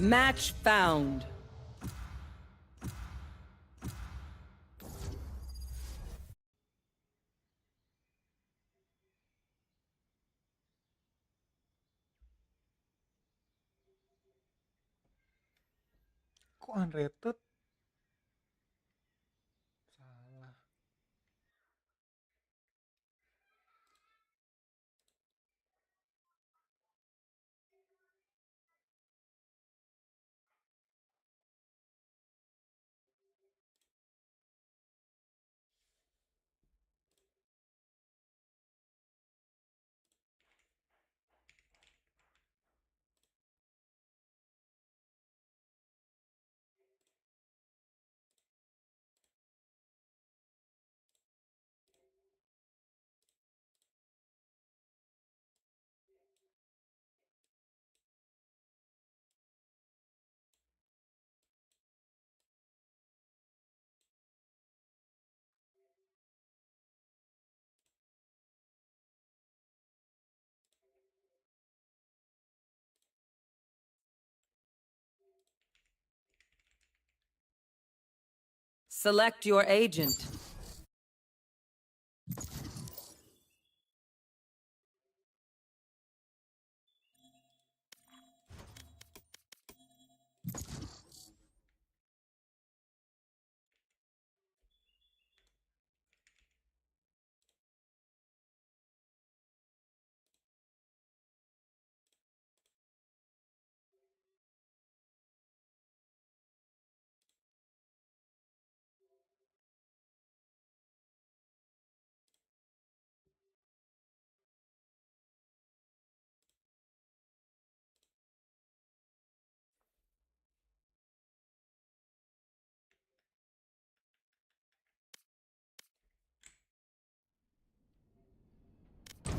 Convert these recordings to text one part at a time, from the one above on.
Match found. Kok unrated? Salah. Select your agent.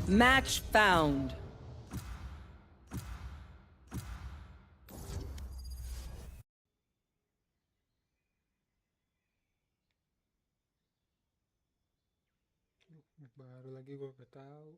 Match found. Baru lagi gue gak tahu.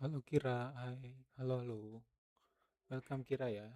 Halo Kira, hai. Halo halo. Welcome Kira ya.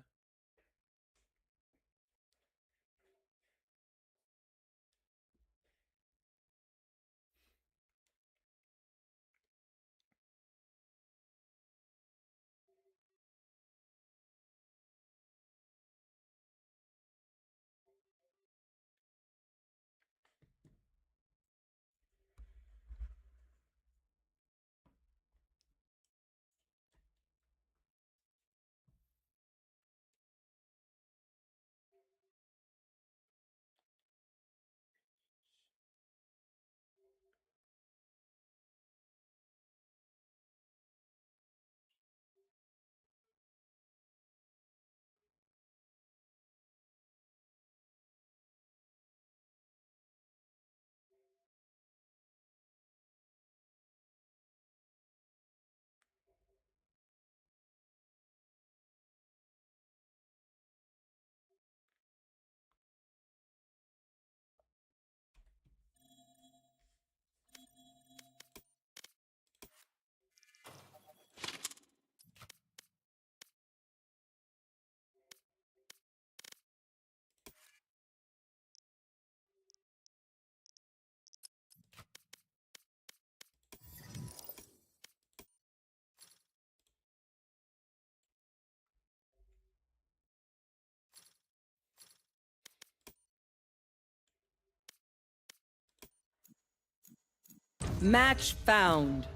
Match found.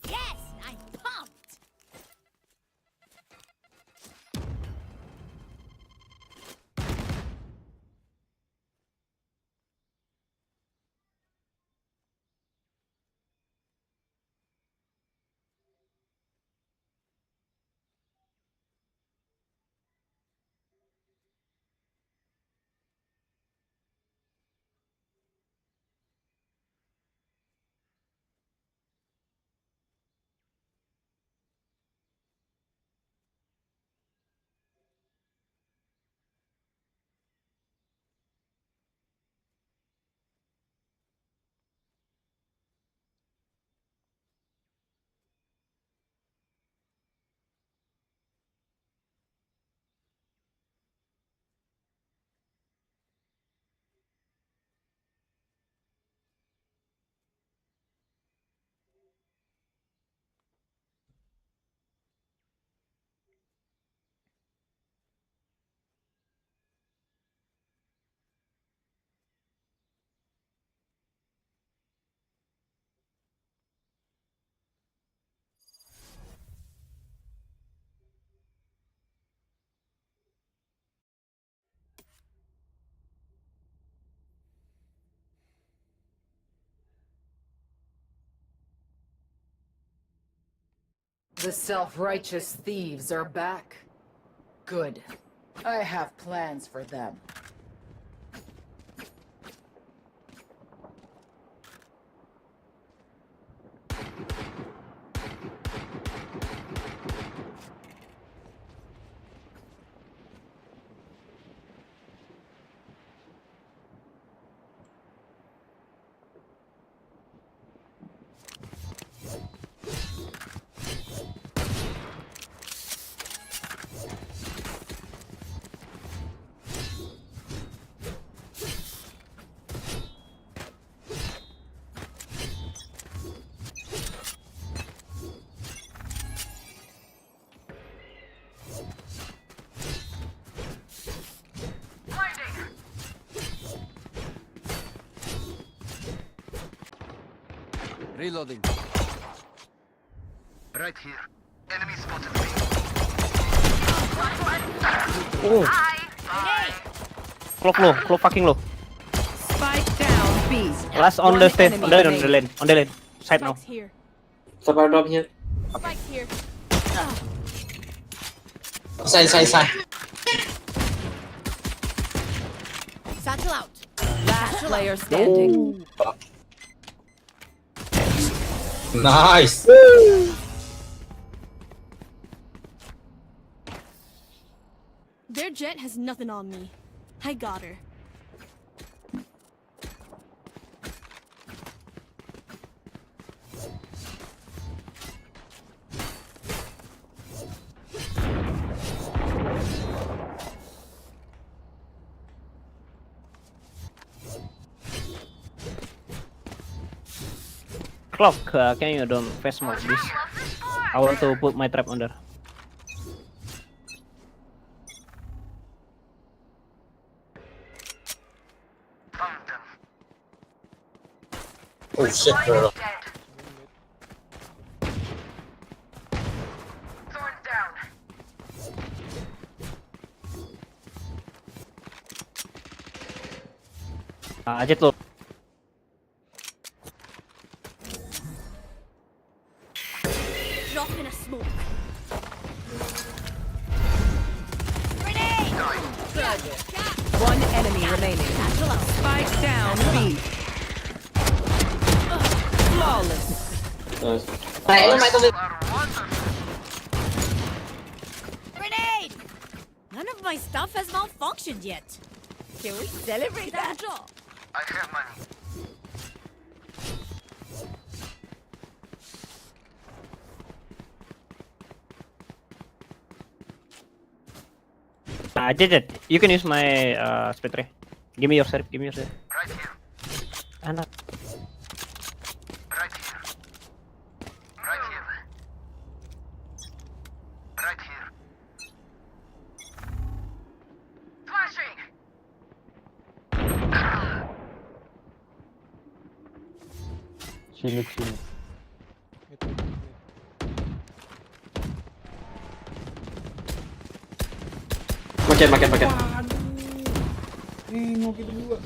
Yes, I'm pumped. The self-righteous thieves are back. Good. I have plans for them. Reloading. Right here. Enemy spotted me. Oh, claw fucking low. Spike down B. Last on One the stairs, enemy on the remaining. lane, on the lane. Side now. Spike's here. Supply drop here. Spike's here. Side. Satchel out. Last player standing. Nice. Their jet has nothing on me. I got her. Clock, can you don't face smoke this? I want to put my trap under. Found them. Oh shit, bro. Thorn down. Jet low. Drop in a smoke. Grenade! One enemy remaining. Satchel out. Spike down B. Flawless. Nice. Grenade! None of my stuff has malfunctioned yet. Can we celebrate that? I have money. Jet, you can use my spectre. Give me your serve, give me your serve. Right here. Anak. Right here. Right here. Right here. Flashing! Mid. Makin. Mau kita berdua.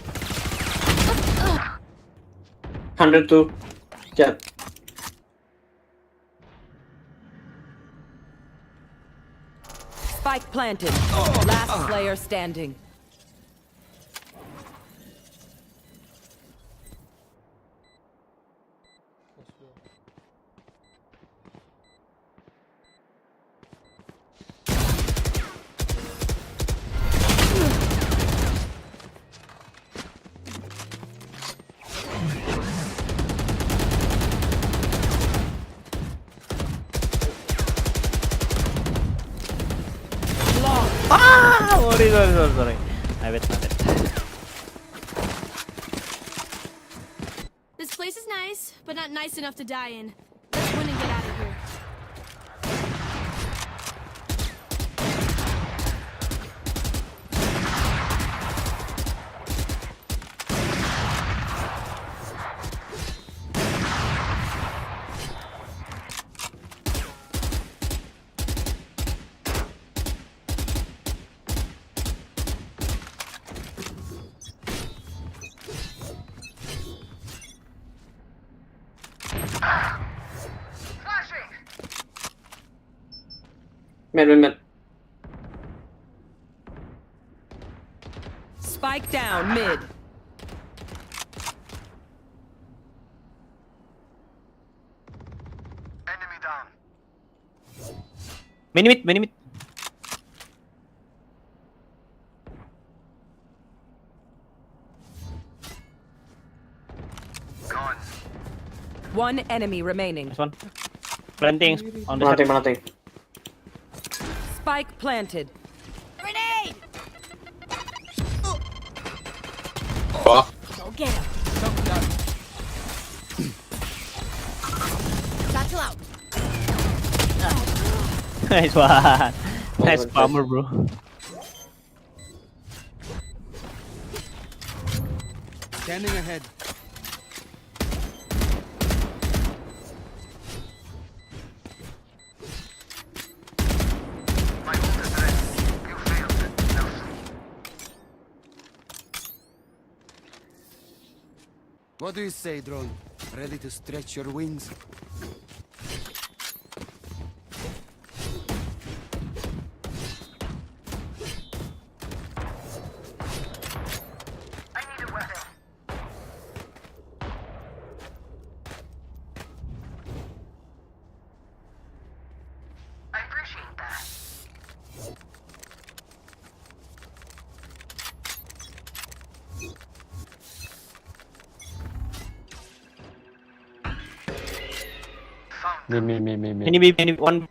102. Jet. Spike planted. Last player standing. Sorry. I bet not it. This place is nice, but not nice enough to die in. Let's win and get out of here. Mid. Spike down mid. Enemy down. Mini mid. Gone. One enemy remaining. Nice one. Planting on the Planting. side. Spike planted. Grenade! Fuck. Go get him. Satchel out. Nice one. Nice bomber, bro. Standing ahead. My ult is ready. You failed. Now flee. What do you say, drone? Ready to stretch your wings? I need a weapon. I appreciate that. Found Me. Mini one.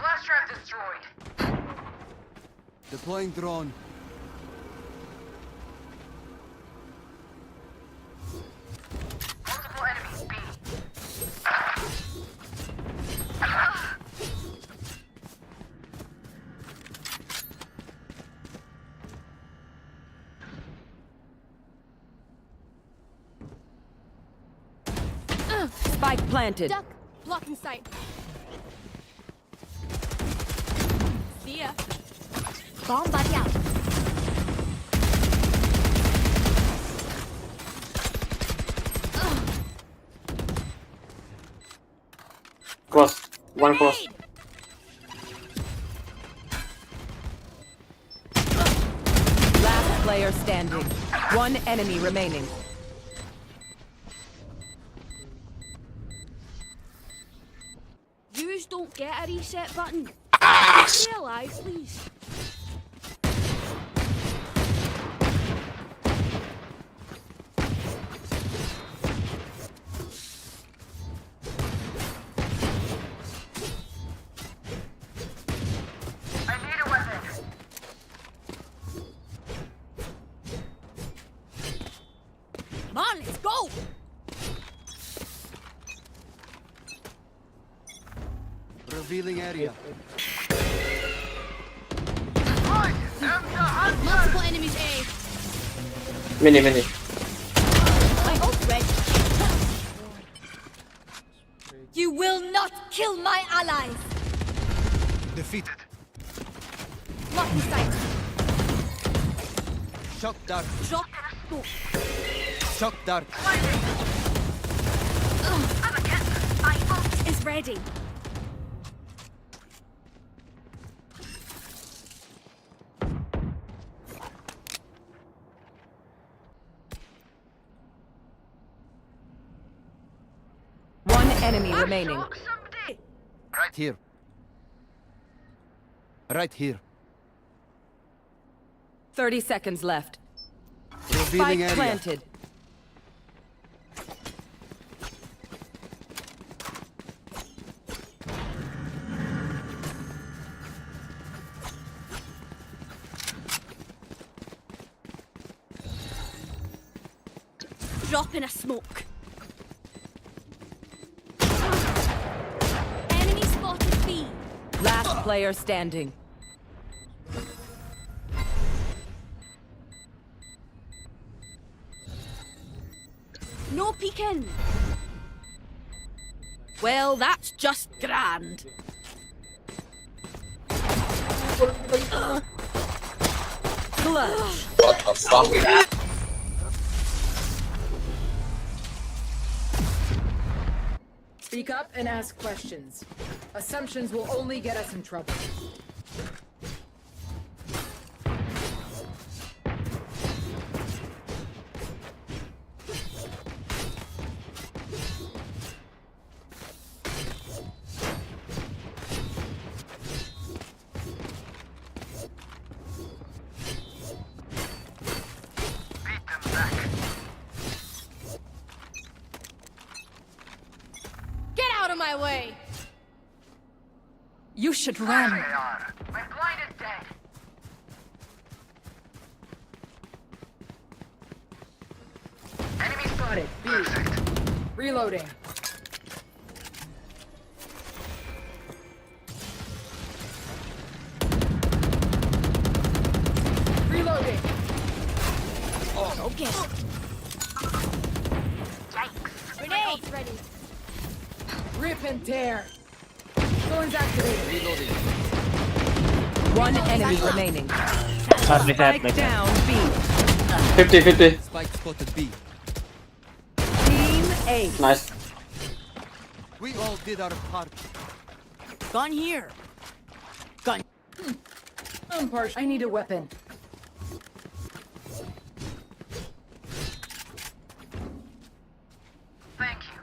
flash trap destroyed. Deploying drone. Multiple enemies B. Spike planted. Duck. Blocking sight. See ya. Bomb buddy out. Close. One close. Grenade! Last player standing. One enemy remaining. Yous don't get a reset button. Stay alive, please. I need a weapon. Come on, let's go! Revealing area. I am the hunter. Multiple enemies A. Mini. My ult ready. You will not kill my allies. Defeated. Blocking sight. Shock dart. Drop smoke. Shock dart. My ult is ready. One enemy remaining. Right here. Right here. 30 seconds left. Revealing Spike area. planted. Drop in a smoke. Enemy spotted B. Last player standing. No peeking. Well, that's just grand. Clutch. What the fuck? Speak up and ask questions. Assumptions will only get us in trouble. Beat them back. Get out of my way! You should There run. they are. My blind is dead. Enemy spotted. B. Reloading. Reloading. Okay. Grenade! Ready. Rip and tear. Thorns activated. Reloading. One enemy remaining. Sorry, Spike like down B. 50-50. Spike spotted B. Team A. Nice. We all did our part. Gun here. Gun. I'm partial. I need a weapon. Thank you.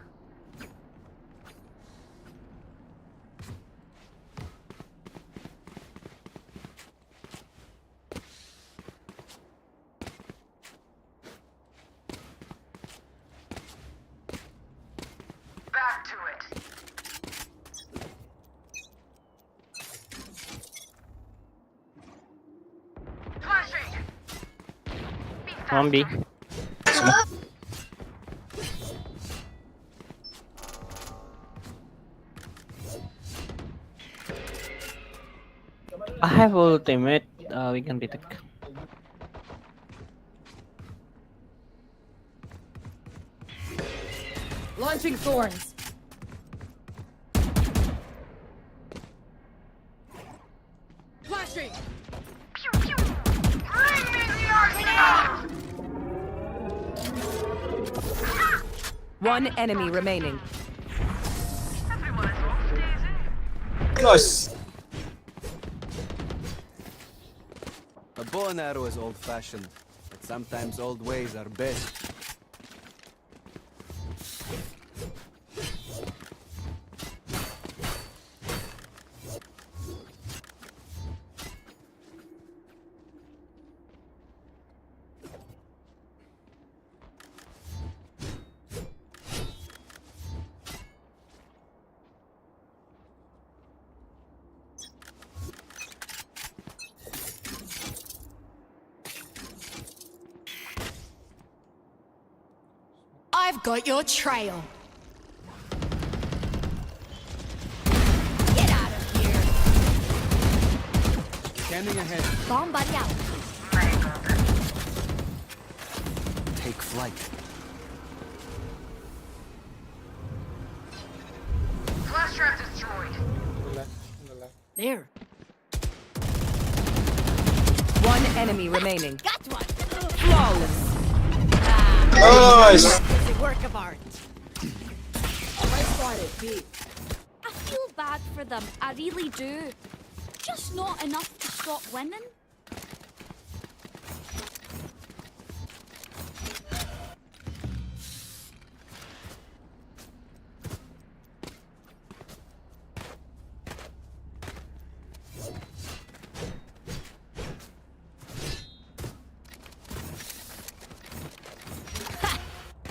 Back to it. Flashing. Be One B. I have ultimate. We can retake. Launching thorns. Flashing. Pew pew. Bring me the arsenal. One enemy remaining. Everyone stays in. Nice. A bow and arrow is old-fashioned, but sometimes old ways are best. I've got your trail. Get out of here. Scanning ahead. Bomb buddy out. Take flight. Flash trap destroyed. On the left. There. One enemy remaining. Got one. Flawless. Nice. It's a work of art. I spotted. B. I feel bad for them, I really do. Just not enough to stop winning.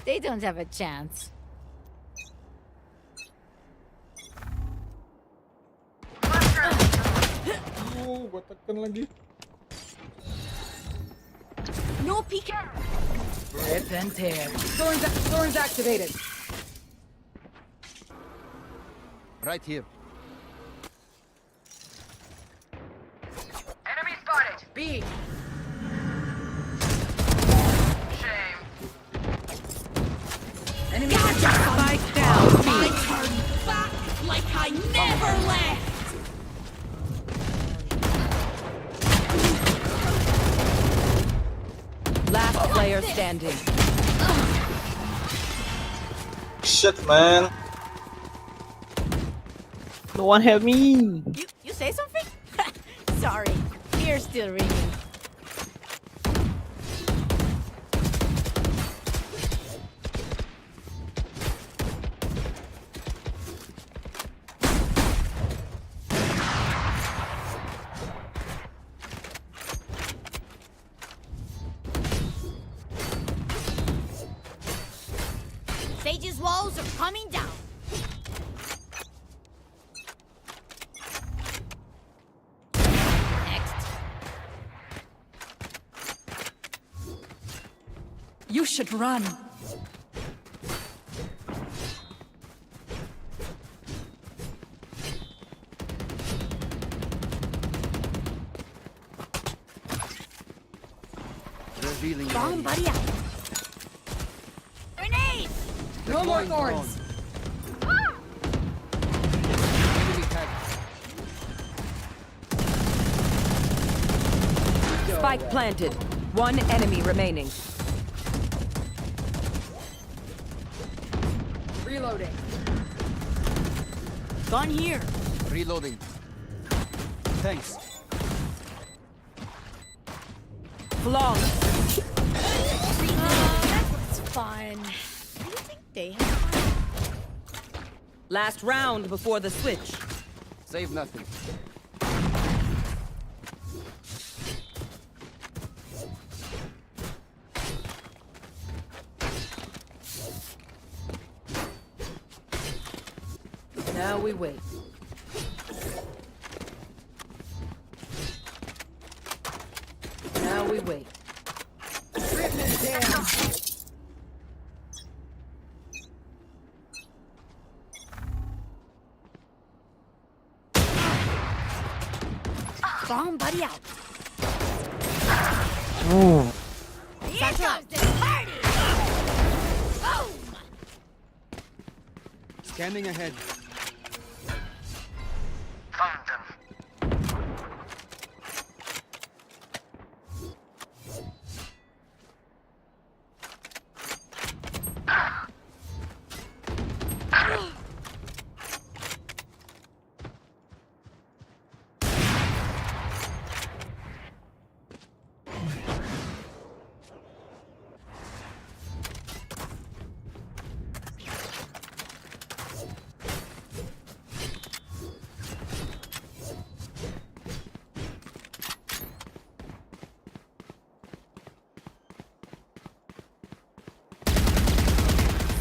They don't have a chance. Oh, gua tekan lagi. No peeking. Rip and tear. Thorns activated. Right here. Enemy spotted. B. Shame. Enemy. Spike down B. I turn back like I never left. Last player standing. Shit, man. No one help me. You say something? Sorry, ear's still ringing. Sage's walls are coming down. Next. You should run. Revealing Bomb buddy out. Grenade! No more thorns. enemy tag. Spike planted. One enemy remaining. Reloading. Gun here. Reloading. Thanks. Flawless. That was fun. Do you think they have fun? Last round before the switch. Save nothing. Now we wait. Now we wait. Bomb buddy out. Oh. Here comes the party! Boom! Scanning ahead. Found them.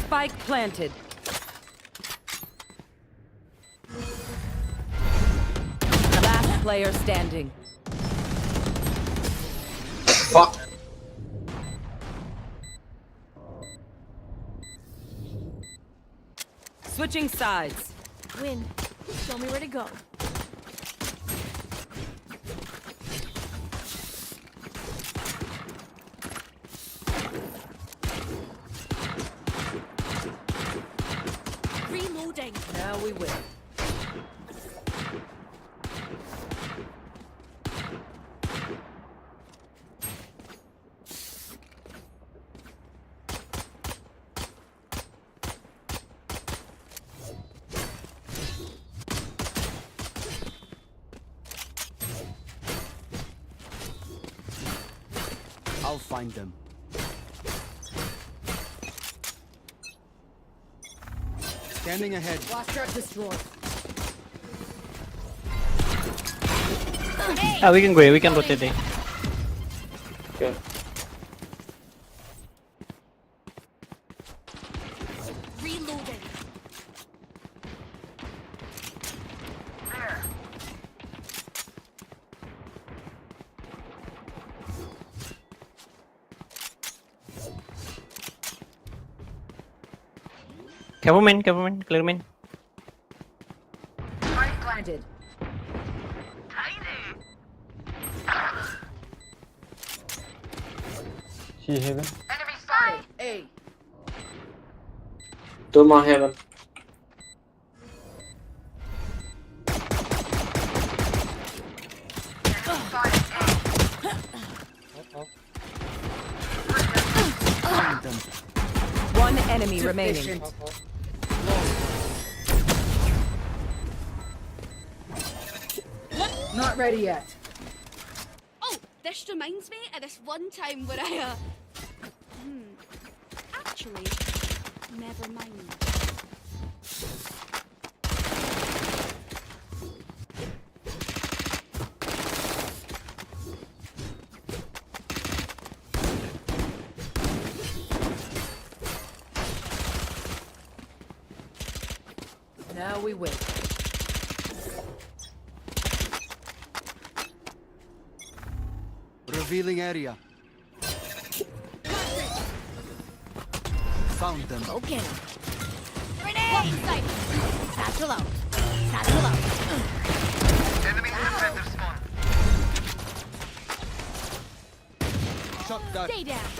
Spike planted. Last player standing. Fuck. Switching sides. Win. Show me where to go. Reloading. Now we win. I'll find them. Scanning ahead. Last trap destroyed. Ah, we can go. We can rotate it. Okay. Reloading. Cover main, clear main. Spike planted. She heaven. Enemy spotted. A. Two more heaven. Find them. One enemy remaining. Efficient. not ready yet. Oh, this reminds me of this one time where I, Actually, never mind. Now we wait. Revealing area. Found them. Go get him. Grenade! Satchel out. Satchel out. Enemy defender spawn. Shot that. Stay down.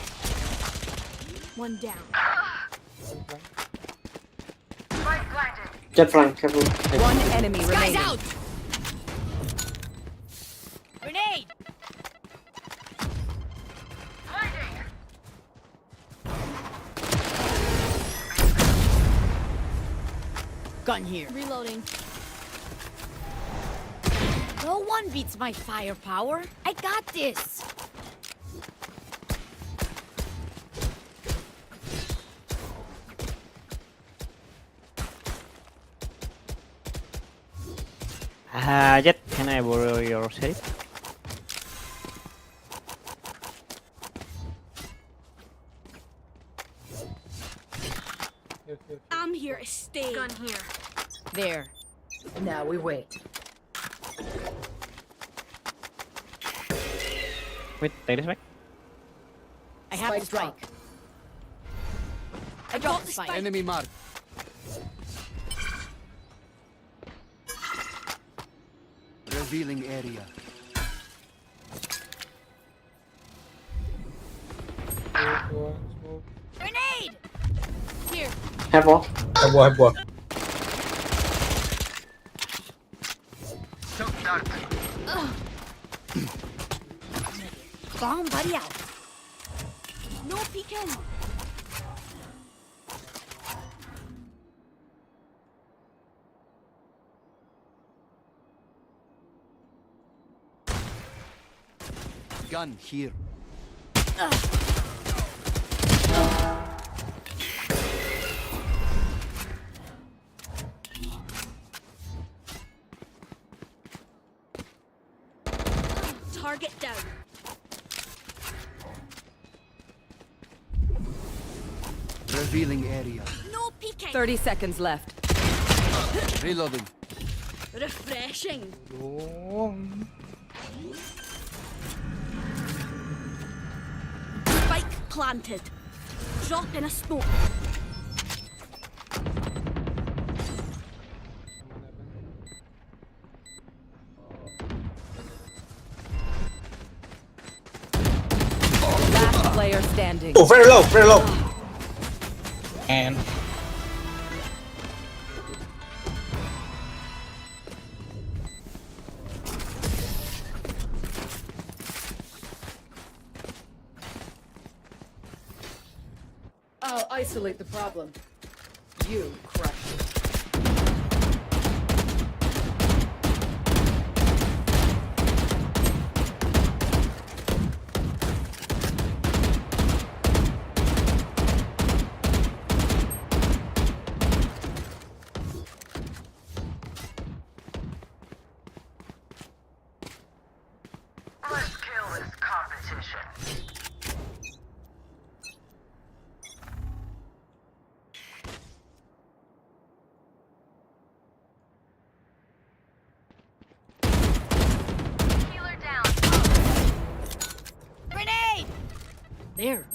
One down. Spike blinded. Jet flank, careful. One enemy Guys remaining. out! Grenade! Blinding. Gun here. Reloading. No one beats my firepower. I got this. Jet, can I borrow your sheriff? Yes. I'm here to stay. Gun here. There. Now we wait. Wait, take this back. I have Spike to strike. drop. I dropped the spike. Enemy mark. Revealing area. Smoke. Grenade! Here. Have wall. Shock dart. Bomb buddy out. No peeking. Gun here. Target down. Revealing area. No peeking. 30 seconds left. Reloading. Refreshing. Long. Spike planted. Drop in a smoke. Last player standing. Oh, very low, very low. And I'll isolate the problem. You crush it. Let's kill this competition. Healer down. Grenade! There.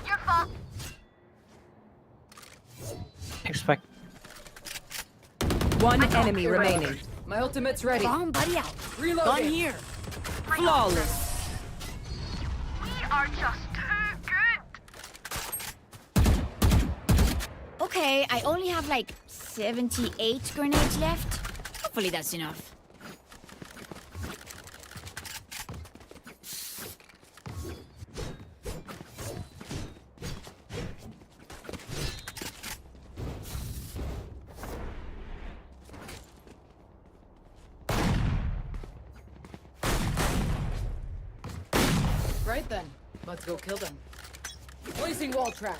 Your fault. expect. One enemy remaining. My ultimate's ready. Bomb buddy out. Reloading. Gun here. Flawless. We are just too good. Okay, I only have like 78 grenades left. Hopefully that's enough. Right then, let's go kill them. Placing wall trap.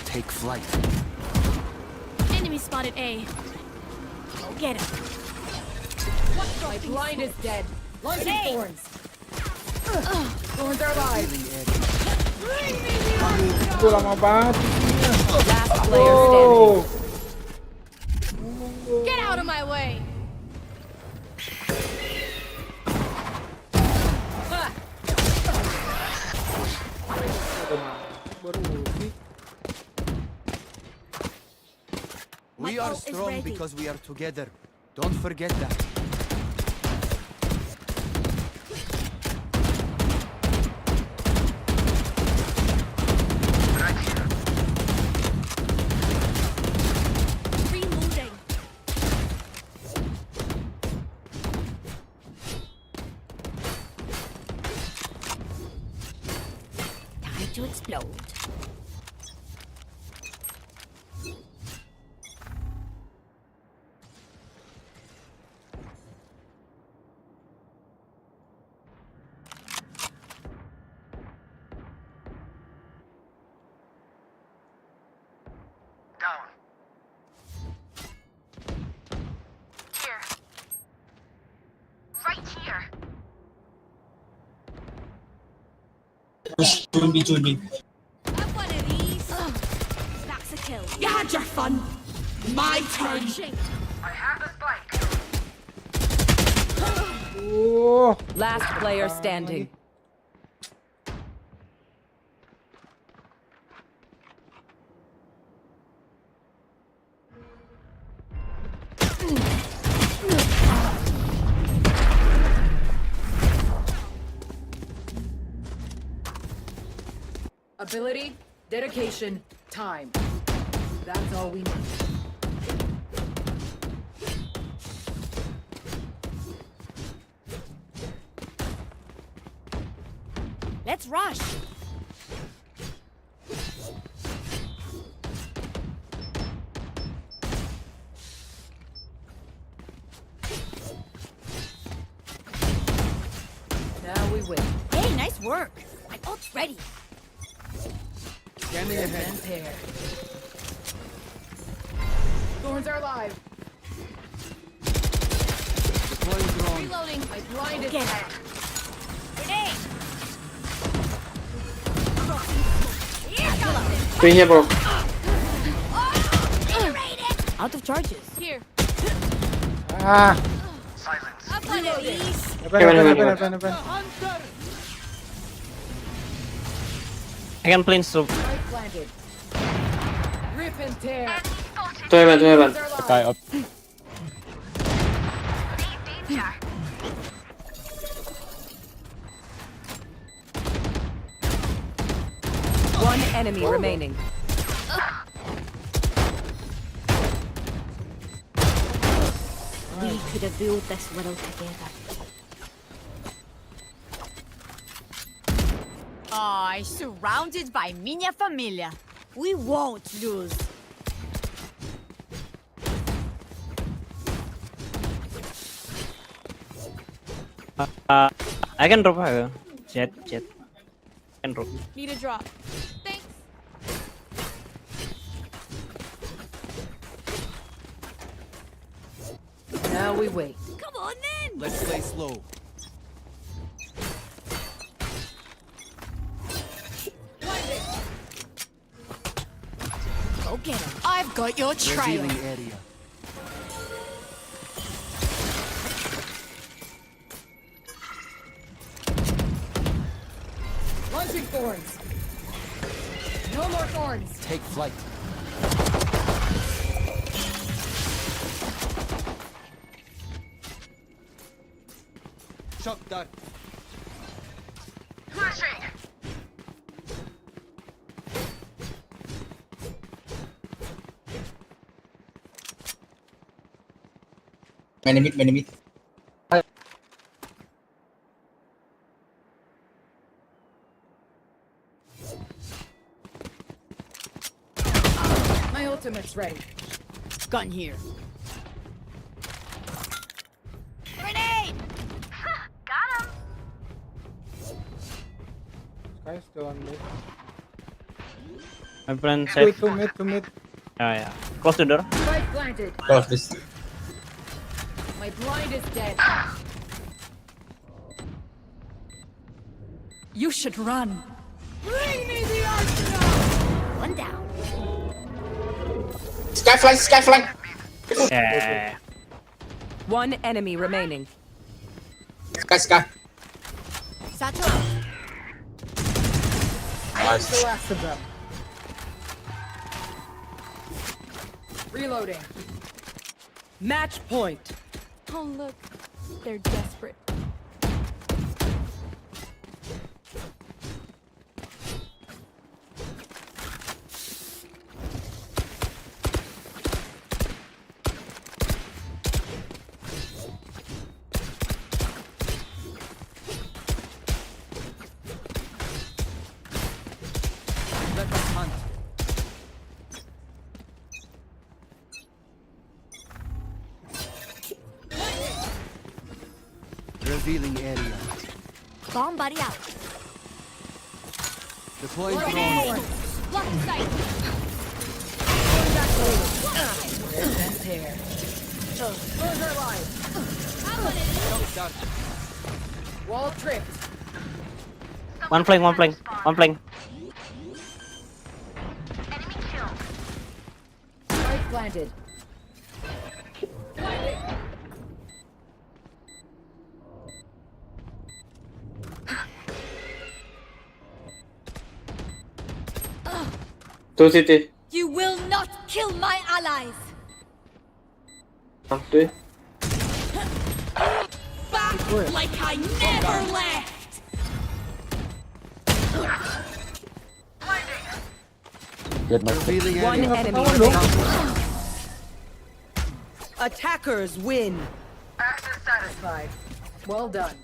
Take flight. Enemy spotted A. Go get him. My blind is dead. Launching thorns. Thorns are alive. Itu lama banget. Last player standing. Get out of my way! Baru ulti. We My are ult is strong ready. because we are together. Don't forget that. Reloading. Time to explode. Down. Here. Right here. Have one of these. That's a kill. You had your fun. My turn. I have the spike. Last player standing. Ability, dedication, time. That's all we need. Let's rush. Now we win. Hey, nice work. My ult's ready. Scanning ahead. And pair. Thorns are alive. Deploying drone. Reloading. My blind is Get dead. Grenade. Here comes. Three here, bro. Out of charges. Here. Ah, Silence. Have one of these. heaven. I can plane soup. Right planted. Rip and tear. Enemy spotted. Two heaven, two heaven. Thorns are Guy alive. up. Deep danger. One enemy remaining. We could have built this world together. Oh, surrounded by minha família. We won't lose. I can drop her. Jet. Can drop. Need a drop. Thanks. Now we wait. Come on then. Let's play slow. Go get him. I've got your trail. Revealing area. Launching thorns. No more thorns. Take flight. Shock dart. Flashing. Enemy. My ultimate's ready. Gun here. Grenade! Guys, still on this. My friend Two, safe. two mid, two mid. Oh yeah. Close the door. Spike planted. Close this. My blind is dead. You should run. Bring me the arsenal! One down. Sky flank, sky flank. Yeah. One enemy remaining. Sky, sky. Satchel out. That's the last of them. Reloading. Match point. Oh, look. They're desperate. Let us hunt. Revealing area. Bomb buddy out. Deploying drone. Block sight. Wall tripped. One flank, one flank, one flank. Enemy kill. Spike planted. Two city. You will not kill my allies. Three. Back like I never left. Revealing One area. enemy remaining. Attackers win. Access satisfied. Well done.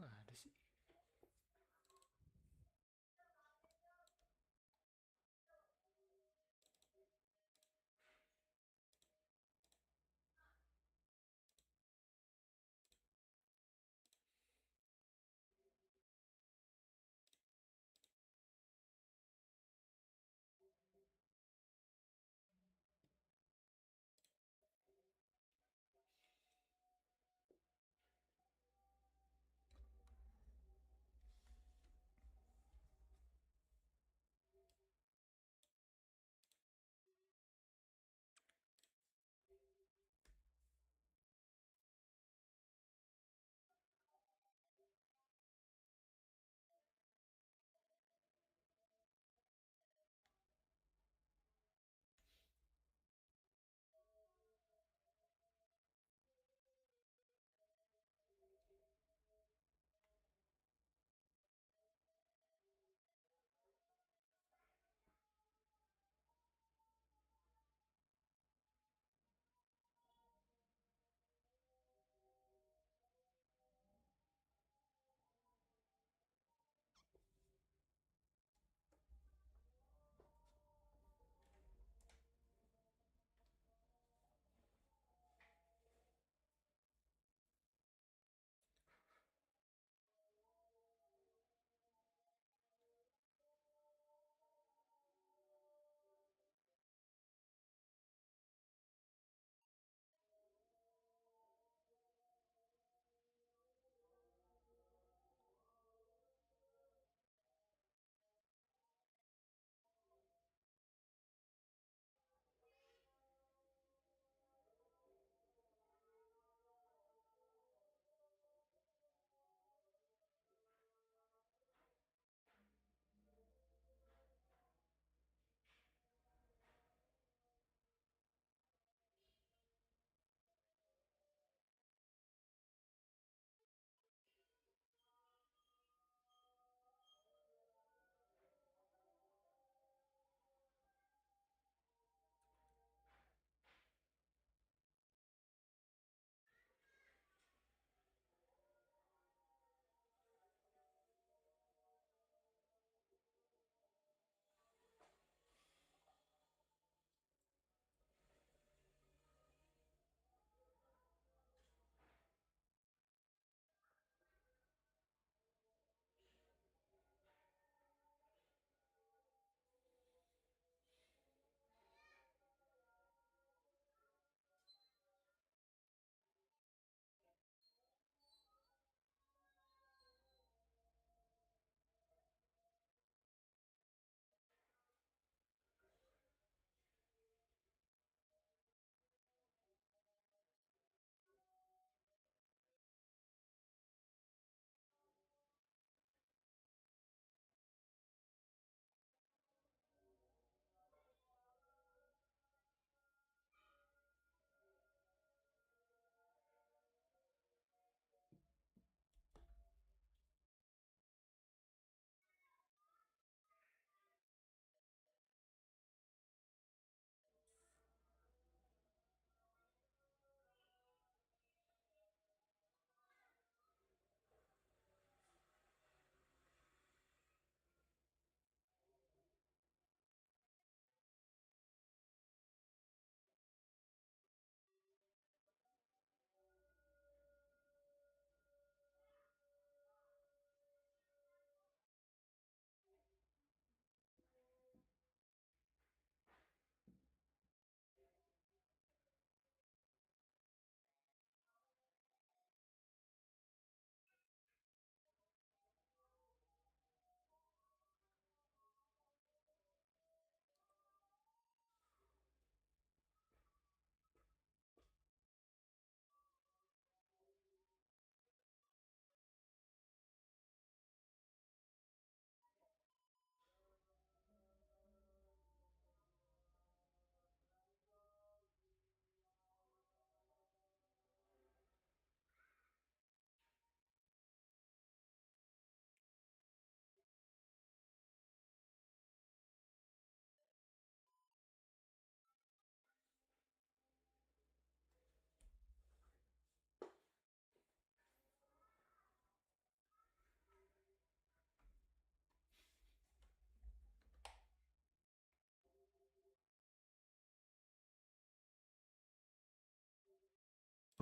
nggak ada sih?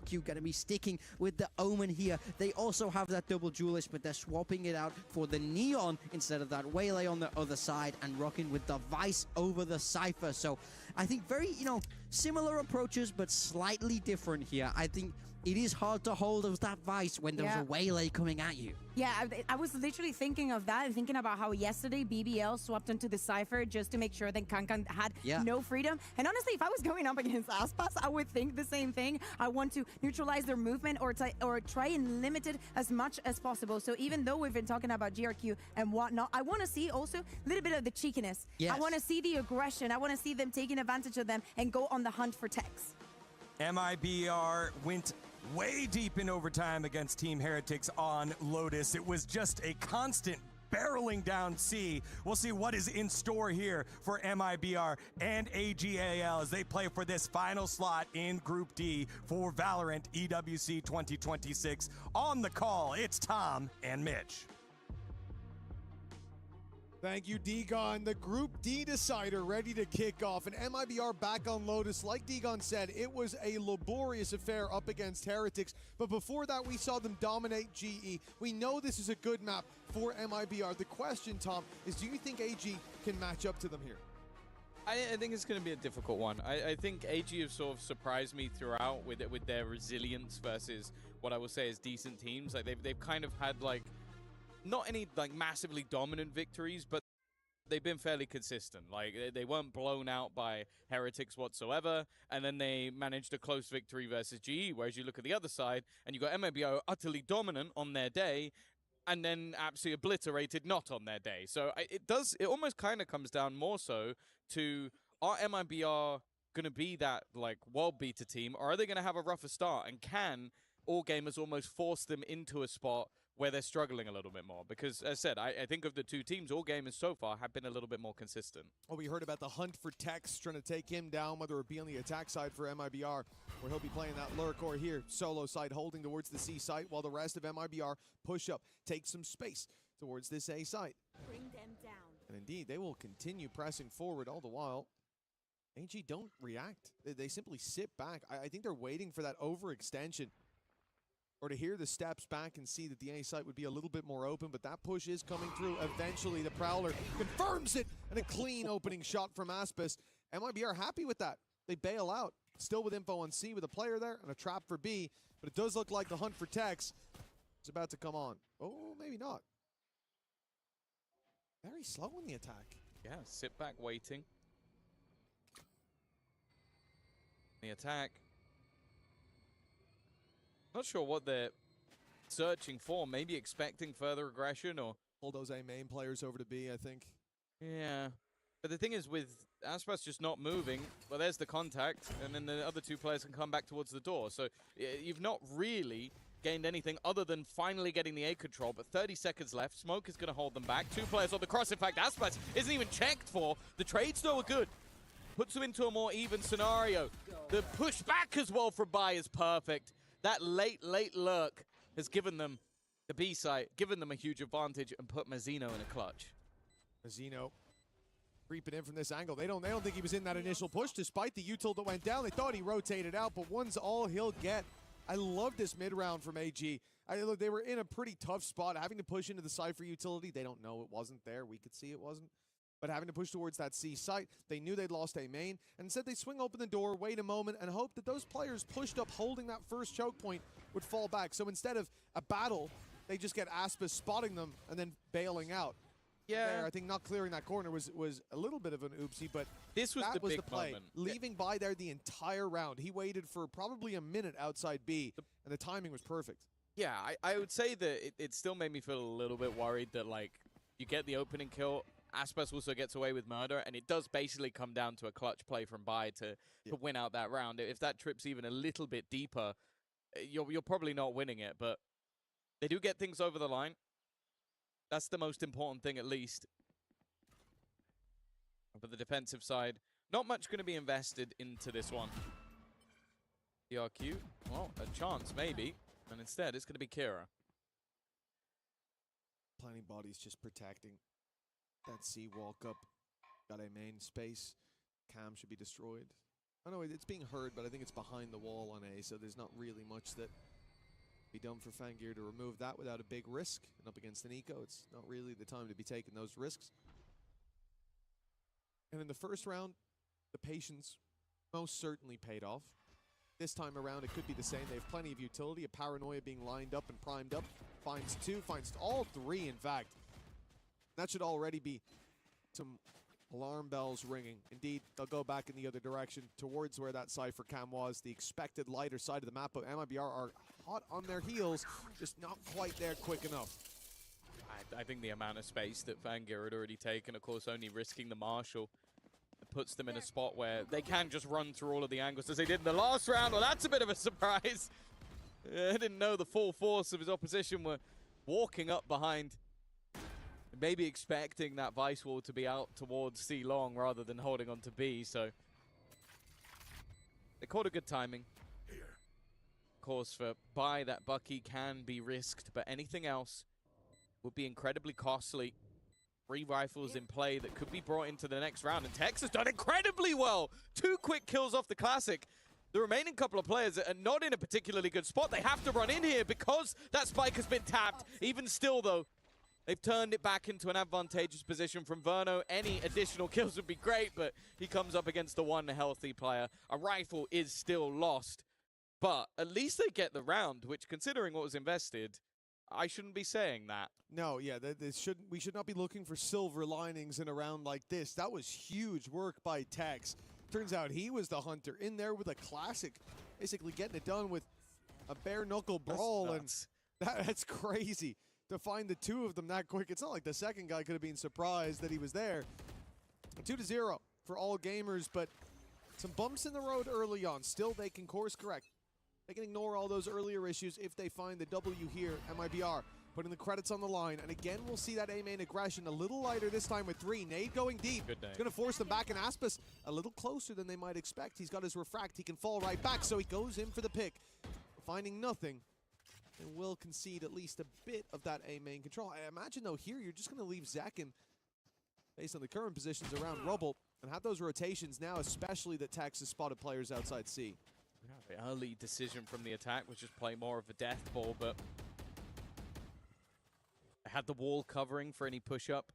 TRQ going to be sticking with the Omen here. They also have that double duelist, but they're swapping it out for the Neon instead of that Waylay on the other side and rocking with the Vice over the Cypher. So I think very, similar approaches, but slightly different here. I think it is hard to hold of that Vice when there's a Waylay coming at you. Yeah, I was literally thinking of that and thinking about how yesterday BBL swapped into the Cypher just to make sure that Kankan had no freedom. And honestly, if I was going up against Aspas, I would think the same thing. I want to neutralize their movement or try and limit it as much as possible. So even though we've been talking about GRQ and whatnot, I want to see also a little bit of the cheekiness. Yes. I want to see the aggression. I want to see them taking advantage of them and go on the hunt for techs. MIBR went way deep in overtime against Team Heretics on Lotus. It was just a constant barreling down C. We'll see what is in store here for MIBR and AGAL as they play for this final slot in Group D for Valorant EWC 2026. On the call, it's Tom and Mitch. Thank you, Degon. The Group D decider ready to kick off. And MIBR back on Lotus. Like Degon said, it was a laborious affair up against Heretics. But before that, we saw them dominate GE. We know this is a good map for MIBR. The question, Tom, is do you think AG can match up to them here? I think it's going to be a difficult one. I think AG have sort of surprised me throughout with their resilience versus what I will say is decent teams. Like they've kind of had not any massively dominant victories, but they've been fairly consistent. Like they weren't blown out by Heretics whatsoever, and then they managed a close victory versus GE. Whereas you look at the other side, and you got MIBR utterly dominant on their day, and then absolutely obliterated not on their day. So it almost kind of comes down more so to, are MIBR going to be that world beater team, or are they going to have a rougher start? And can All Gamers almost force them into a spot where they're struggling a little bit more? Because, as I said, I think of the two teams, All Gamers so far have been a little bit more consistent. Well, we heard about the hunt for Tex trying to take him down, whether it be on the attack side for MIBR, where he'll be playing that lurk, or here, solo side, holding towards the C site, while the rest of MIBR push up, take some space towards this A site. Bring them down. And indeed, they will continue pressing forward all the while. AG don't react. They simply sit back. I think they're waiting for that overextension, or to hear the steps back and see that the A site would be a little bit more open, but that push is coming through. Eventually, the Prowler confirms it, and a clean opening shot from Aspis. MIB are happy with that. They bail out. Still with info on C with a player there, and a trap for B, but it does look like the hunt for Tex is about to come on. Oh, maybe not. Very slow in the attack. Yeah, sit back waiting. The attack. Not sure what they're searching for. Maybe expecting further aggression, or pull those A main players over to B, I think. Yeah. But the thing is, with Aspas just not moving, well, there's the contact, and then the other two players can come back towards the door. So you've not really gained anything other than finally getting the A control, but 30 seconds left. Smoke is going to hold them back. Two players on the cross. In fact, Aspas isn't even checked for. The trades, though, are good. Puts them into a more even scenario. The push back as well from Bai is perfect. That late lurk has given them the B site, given them a huge advantage, and put Mazzino in a clutch. Mazzino creeping in from this angle. They don't think he was in that initial push, despite the util that went down. They thought he rotated out, but one's all he'll get. I love this mid-round from AG. Look, they were in a pretty tough spot, having to push into the Cypher utility. They don't know it wasn't there. We could see it wasn't. But having to push towards that C site, they knew they'd lost A main, and instead they swing open the door, wait a moment, and hope that those players pushed up holding that first choke point would fall back. So instead of a battle, they just get Aspis spotting them and then bailing out. Yeah. I think not clearing that corner was a little bit of an oopsie, but this was that was the play. moment. Leaving by there the entire round. He waited for probably a minute outside B, and the timing was perfect. Yeah, I would say that it still made me feel a little bit worried that, you get the opening kill, Aspas also gets away with murder, and it does basically come down to a clutch play from Bai to win out that round. If that trips even a little bit deeper, you're probably not winning it, but they do get things over the line. That's the most important thing, at least. But the defensive side, not much going to be invested into this one. TRQ, well, a chance maybe, and instead it's going to be Kira. Planning bodies just protecting that C walk up. Got A main space. Cam should be destroyed. I know it's being heard, but I think it's behind the wall on A, so there's not really much that be done for Fangir to remove that without a big risk. And up against an eco, it's not really the time to be taking those risks. And in the first round, the patience most certainly paid off. This time around, it could be the same. They have plenty of utility. A Paranoia being lined up and primed up. Finds two, finds all three, in fact. That should already be some alarm bells ringing. Indeed, they'll go back in the other direction towards where that Cypher cam was, the expected lighter side of the map, but MIBR are hot on their heels, just not quite there quick enough. I think the amount of space that Fangir had already taken, of course, only risking the Marshall, puts them in a spot where they can just run through all of the angles as they did in the last round. Well, that's a bit of a surprise. I didn't know the full force of his opposition were walking up behind. Maybe expecting that Vice Wall to be out towards C long rather than holding on to B, so they caught a good timing. Of course, for buy, that Bucky can be risked, but anything else would be incredibly costly. 3 rifles in play that could be brought into the next round, and Tex has done incredibly well. 2 quick kills off the Classic. The remaining couple of players are not in a particularly good spot. They have to run in here because that spike has been tapped. Even still, though, they've turned it back into an advantageous position from Verno. Any additional kills would be great, but he comes up against the one healthy player. A rifle is still lost, but at least they get the round, which, considering what was invested, I shouldn't be saying that. No, yeah, we should not be looking for silver linings in a round like this. That was huge work by Tex. Turns out he was the hunter in there with a Classic, basically getting it done with a bare knuckle brawl, and that's crazy. To find the 2 of them that quick. It's not like the second guy could have been surprised that he was there. 2-0 for all gamers, but some bumps in the road early on. Still, they can course correct. They can ignore all those earlier issues if they find the W here. MIBR putting the credits on the line. And again, we'll see that A main aggression a little lighter this time with 3. Nade going deep. It's going to force them back, and Aspas a little closer than they might expect. He's got his refract. He can fall right back, so he goes in for the pick. Finding nothing. And will concede at least a bit of that A main control. I imagine, though, here you're just going to leave Zekin, based on the current positions around Rubble, and have those rotations now, especially that Tex has spotted players outside C. The early decision from the attack was just play more of a death ball, but they had the wall covering for any push-up.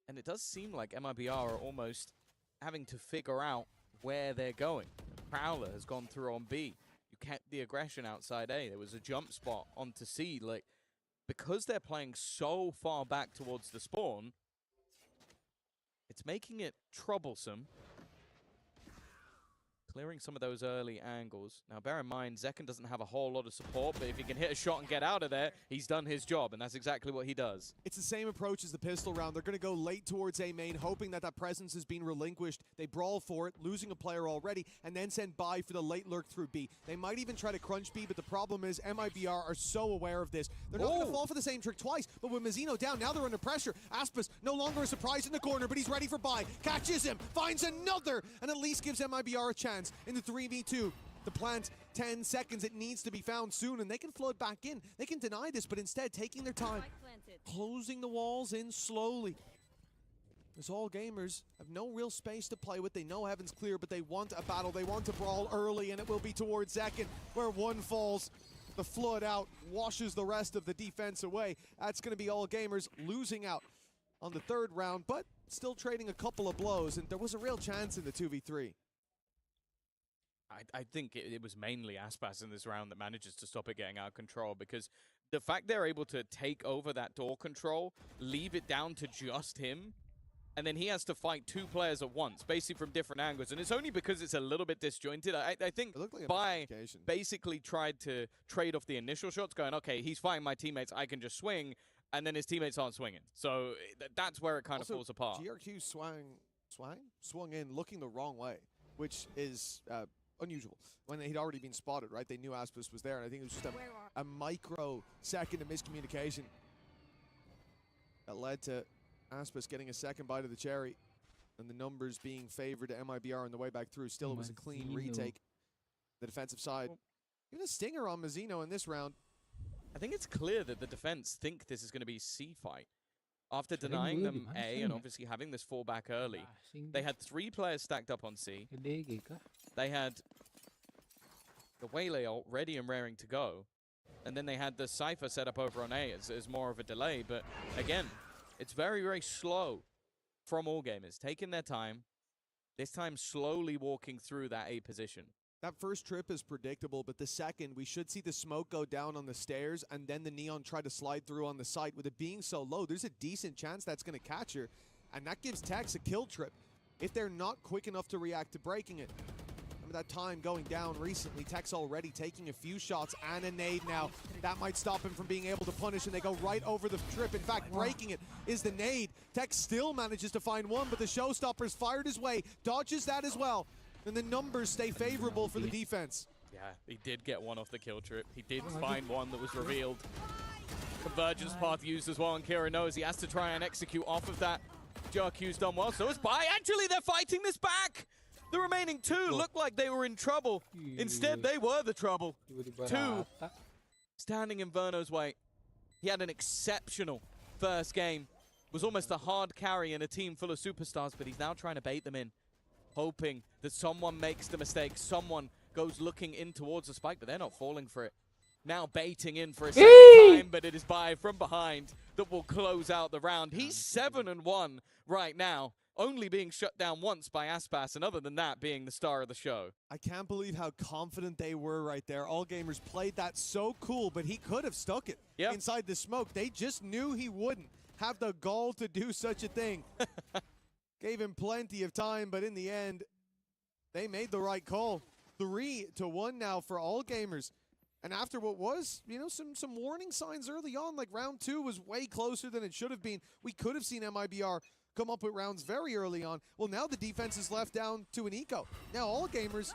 And it does seem like MIBR are almost having to figure out where they're going. Prowler has gone through on B. You kept the aggression outside A. There was a jump spot onto C. Like, because they're playing so far back towards the spawn, it's making it troublesome. Clearing some of those early angles. Now, bear in mind, Zekin doesn't have a whole lot of support, but if he can hit a shot and get out of there, he's done his job, and that's exactly what he does. It's the same approach as the pistol round. They're going to go late towards A main, hoping that that presence has been relinquished. They brawl for it, losing a player already, and then send by for the late lurk through B. They might even try to crunch B, but the problem is MIBR are so aware of this. They're not going to fall for the same trick twice, but with Mazzino down, now they're under pressure. Aspas no longer a surprise in the corner, but he's ready for buy. Catches him, finds another, and at least gives MIBR a chance. In the 3v2, the plant, 10 seconds, it needs to be found soon, and they can flood back in. They can deny this, but instead taking their time, closing the walls in slowly. As all gamers have no real space to play with. They know heaven's clear, but they want a battle. They want to brawl early, and it will be towards Zekin, where one falls. The flood out washes the rest of the defense away. That's going to be all gamers losing out on the 3rd round, but still trading a couple of blows, and there was a real chance in the 2v3. I think it was mainly Aspas in this round that manages to stop it getting out of control, because the fact they're able to take over that door control, leave it down to just him, and then he has to fight 2 players at once, basically from different angles, and it's only because it's a little bit disjointed. I think Bai basically tried to trade off the initial shots, going, okay, he's fighting my teammates, I can just swing, and then his teammates aren't swinging. So that's where it kind of falls apart. GRQ swung in looking the wrong way, which is unusual when he'd already been spotted, right? They knew Aspas was there, and I think it was just a micro-second of miscommunication that led to Aspas getting a second bite of the cherry, and the numbers being favored to MIBR on the way back through. Still, it was a clean retake. The defensive side. Even a stinger on Mazzino in this round. I think it's clear that the defense think this is going to be C fight. After denying them A and obviously having this fallback early, they had 3 players stacked up on C. They had the Waylay ult ready and raring to go. And then they had the Cypher set up over on A as more of a delay. But again, it's very, very slow from all gamers. Taking their time, this time slowly walking through that A position. That first trip is predictable, but the second, we should see the smoke go down on the stairs and then the Neon try to slide through on the site. With it being so low, there's a decent chance that's going to catch her, and that gives Tex a kill trip if they're not quick enough to react to breaking it. Remember that time going down recently, Tex already taking a few shots and a nade now. That might stop him from being able to punish, and they go right over the trip. In fact, breaking it is the nade. Tex still manages to find one, but the Showstopper's fired his way, dodges that as well. And the numbers stay favorable for the defense. Yeah, he did get one off the kill trip. He did find one that was revealed. Convergence path used as well, and Kira knows he has to try and execute off of that. JRQ's done well, so is Bai. Actually, they're fighting this back! The remaining 2 looked like they were in trouble. Instead, they were the trouble. 2 standing in Verno's way. He had an exceptional first game. Was almost a hard carry in a team full of superstars, but he's now trying to bait them in, hoping that someone makes the mistake, someone goes looking in towards the spike, but they're not falling for it. Now baiting in for a second time, but it is Bai from behind that will close out the round. He's 7-1 right now, only being shut down once by Aspas, and other than that, being the star of the show. I can't believe how confident they were right there. All gamers played that so cool, but he could have stuck it inside the smoke. They just knew he wouldn't have the gall to do such a thing. Gave him plenty of time, but in the end, they made the right call. 3-1 now for all gamers. And after what was, you know, some warning signs early on, like round 2 was way closer than it should have been. We could have seen MIBR come up with rounds very early on. Well, now the defense is left down to an eco. Now all gamers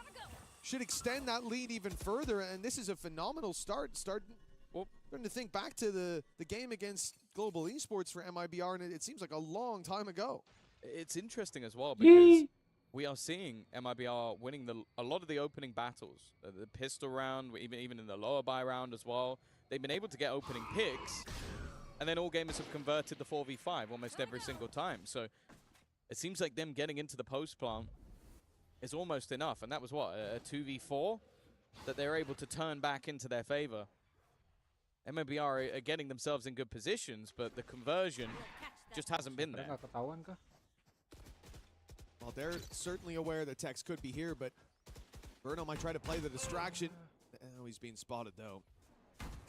should extend that lead even further, and this is a phenomenal start. Starting to think back to the game against Global Esports for MIBR, and it seems like a long time ago. It's interesting as well because we are seeing MIBR winning a lot of the opening battles. The pistol round, even in the lower buy round as well. They've been able to get opening picks, and then all gamers have converted the 4v5 almost every single time. So it seems like them getting into the post plant is almost enough. And that was what, a 2v4 that they're able to turn back into their favor. MIBR are getting themselves in good positions, but the conversion just hasn't been there. Well, they're certainly aware that Tex could be here, but Verno might try to play the distraction. Oh, he's being spotted, though.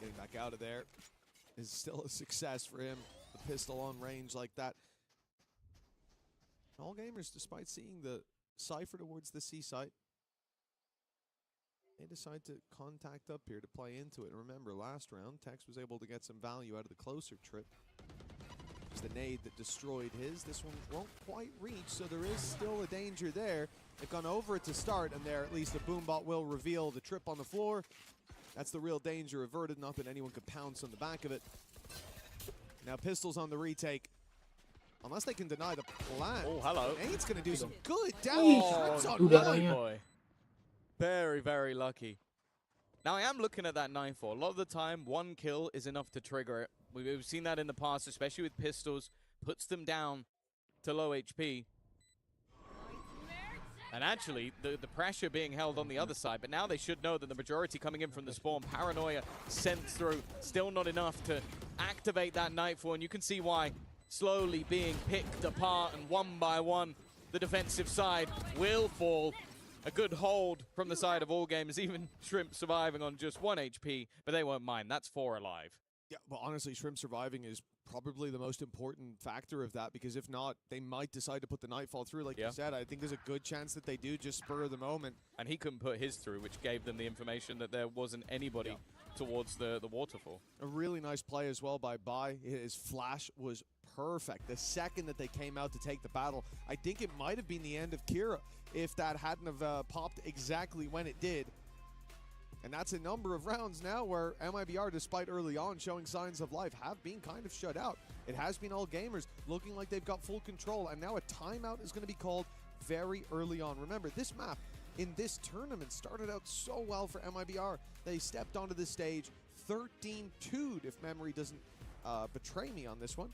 Getting back out of there is still a success for him. The pistol on range like that. All gamers, despite seeing the Cypher towards the C site, they decide to contact up here to play into it. And remember, last round, Tex was able to get some value out of the closer trip. It's the nade that destroyed his. This one won't quite reach, so there is still a danger there. They've gone over it to start, and there at least the boombot will reveal the trip on the floor. That's the real danger averted, not that anyone could pounce on the back of it. Now pistols on the retake. Unless they can deny the plant. Oh, hello. Nade's going to do some good damage. Oh, boy. Very, very lucky. Now, I am looking at that 9-4. A lot of the time, one kill is enough to trigger it. We've seen that in the past, especially with pistols. Puts them down to low HP. And actually, the pressure being held on the other side. But now they should know that the majority coming in from the spawn. Paranoia sent through. Still not enough to activate that Nightfall. And you can see why. Slowly being picked apart, and one by one, the defensive side will fall. A good hold from the side of all gamers, even Shrimp surviving on just 1 HP, but they won't mind. That's 4 alive. Yeah, well, honestly, Shrimp surviving is probably the most important factor of that, because if not, they might decide to put the Nightfall through. Like you said, I think there's a good chance that they do, just spur of the moment. And he couldn't put his through, which gave them the information that there wasn't anybody towards the waterfall. A really nice play as well by Bai. His flash was perfect. The second that they came out to take the battle, I think it might have been the end of Kira if that hadn't have popped exactly when it did. And that's a number of rounds now where MIBR, despite early on showing signs of life, have been kind of shut out. It has been all gamers looking like they've got full control, and now a timeout is going to be called very early on. Remember, this map in this tournament started out so well for MIBR. They stepped onto the stage 13-2'd, if memory doesn't betray me on this one.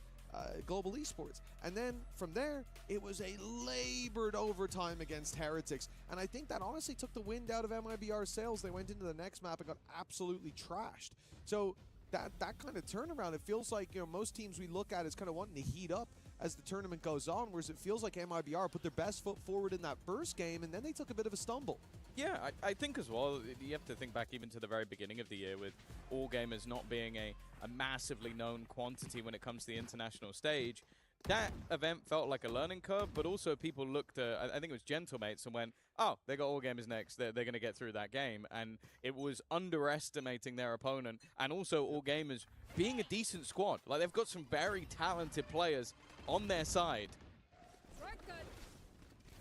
Global Esports. And then from there, it was a labored overtime against Heretics. And I think that honestly took the wind out of MIBR's sails. They went into the next map and got absolutely trashed. So that kind of turnaround, it feels like, you know, most teams we look at is kind of wanting to heat up as the tournament goes on, whereas it feels like MIBR put their best foot forward in that first game, and then they took a bit of a stumble. Yeah, I think as well, you have to think back even to the very beginning of the year with All Gamers not being a massively known quantity when it comes to the international stage. That event felt like a learning curve, but also people looked at, I think it was Gentlemates, and went, oh, they got All Gamers next, they're going to get through that game. And it was underestimating their opponent, and also All Gamers being a decent squad. Like, they've got some very talented players on their side.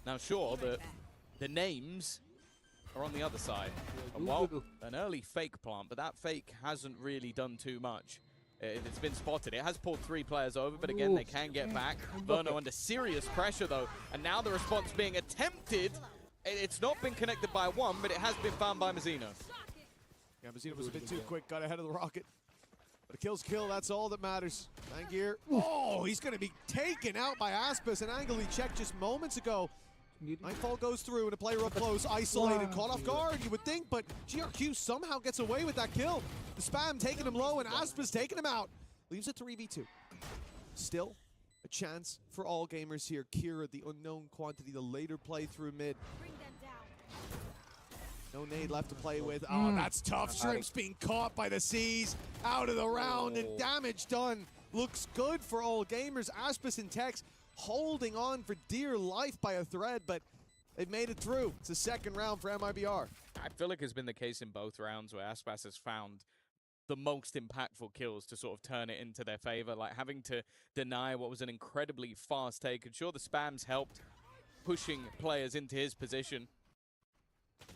Now, sure, the names are on the other side. And well, an early fake plant, but that fake hasn't really done too much. It's been spotted. It has pulled 3 players over, but again, they can get back. Verno under serious pressure, though, and now the response being attempted. It's not been connected by one, but it has been found by Mazzino. Yeah, Mazzino was a bit too quick, got ahead of the rocket. But a kill's kill, that's all that matters. TERAKHIR, oh, he's going to be taken out by Aspas. An angle he checked just moments ago. Nightfall goes through and a player up close, isolated, caught off guard, you would think, but GRQ somehow gets away with that kill. The spam taking him low and Aspas taking him out. Leaves it 3v2. Still a chance for All Gamers here. Kira, the unknown quantity, the later play through mid. No nade left to play with. Oh, that's tough. Shrimps being caught by the Seas. Out of the round and damage done. Looks good for All Gamers. Aspas and Tex holding on for dear life by a thread, but they've made it through. It's the second round for MIBR. I feel like it's been the case in both rounds where Aspas has found the most impactful kills to sort of turn it into their favor, like having to deny what was an incredibly fast take. And sure, the spams helped pushing players into his position,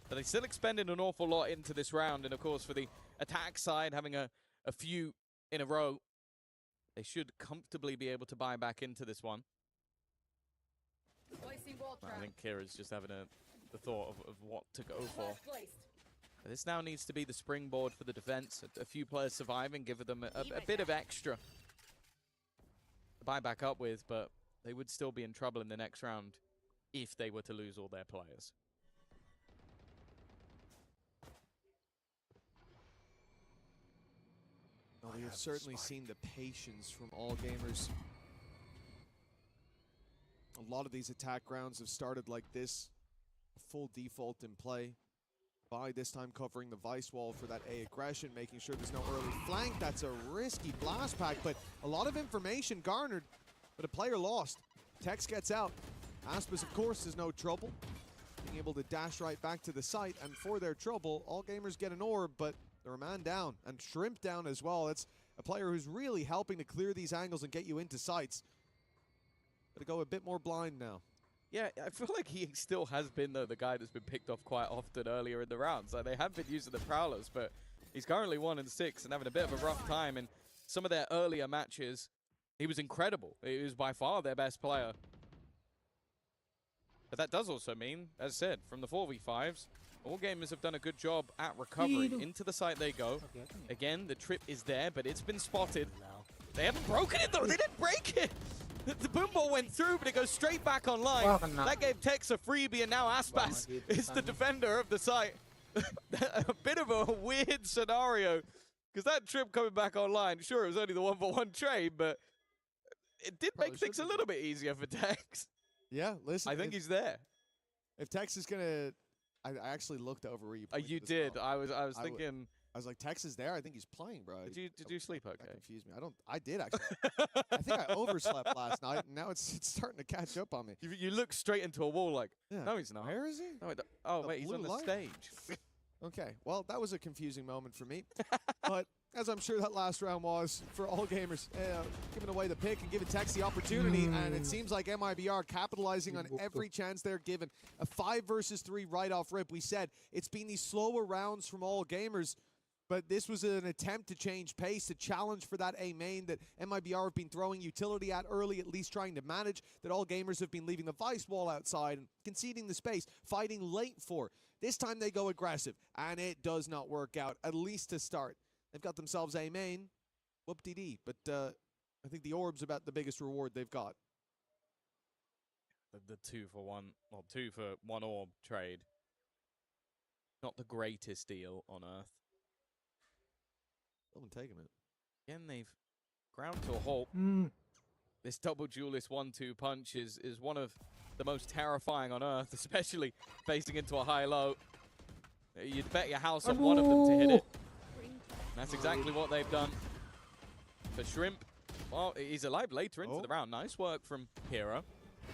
but they still expended an awful lot into this round. And of course, for the attack side, having a few in a row, they should comfortably be able to buy back into this one. I think Kira's just having the thought of what to go for. This now needs to be the springboard for the defense. A few players surviving, give them a bit of extra to buy back up with, but they would still be in trouble in the next round if they were to lose all their players. Well, we have certainly seen the patience from All Gamers. A lot of these attack rounds have started like this. A full default in play. By this time covering the vice wall for that A aggression, making sure there's no early flank. That's a risky blast pack, but a lot of information garnered, but a player lost. Tex gets out. Aspas, of course, is no trouble. Being able to dash right back to the site, and for their trouble, All Gamers get an orb, but they're a man down, and Shrimp down as well. That's a player who's really helping to clear these angles and get you into sites. Gotta go a bit more blind now. Yeah, I feel like he still has been, though, the guy that's been picked off quite often earlier in the rounds. Like, they have been using the Prowlers, but he's currently 1-6 and having a bit of a rough time. In some of their earlier matches, he was incredible. He was by far their best player. But that does also mean, as I said, from the 4v5s, All Gamers have done a good job at recovering. Into the site they go. Again, the trip is there, but it's been spotted. They haven't broken it, though. They didn't break it. The boom ball went through, but it goes straight back online. That gave Tex a freebie, and now Aspas is the defender of the site. A bit of a weird scenario, because that trip coming back online, sure, it was only the 1-for-1 trade, but it did make things a little bit easier for Tex. Yeah, listen. I think he's there. If Tex is going to... I actually looked over where you played. You did. I was thinking... I was like, Tex is there. I think he's playing, bro. Did you sleep okay? That confused me. I did actually. I think I overslept last night, and now it's starting to catch up on me. You look straight into a wall like, yeah. No, he's not. Where is he? No, oh, wait, he's on the stage. Okay, well, that was a confusing moment for me. But as I'm sure that last round was for All Gamers, giving away the pick and giving Tex the opportunity, and it seems like MIBR capitalizing on every chance they're given. A 5 versus 3 right off rip. We said it's been these slower rounds from All Gamers, but this was an attempt to change pace, to challenge for that A main that MIBR have been throwing utility at early, at least trying to manage, that All Gamers have been leaving the vice wall outside and conceding the space, fighting late for. This time they go aggressive, and it does not work out, at least to start. They've got themselves A main, whoop-dee-dee, but I think the orb's about the biggest reward they've got. The 2 for 1, well, 2 for 1 orb trade. Not the greatest deal on Earth. Still been taking it. Again, they've ground to a halt. This double duelist 1-2 punch is one of the most terrifying on Earth, especially facing into a high-low. You'd bet your house on one of them to hit it. And that's exactly what they've done. For Shrimp, well, he's alive later into the round. Nice work from Hero.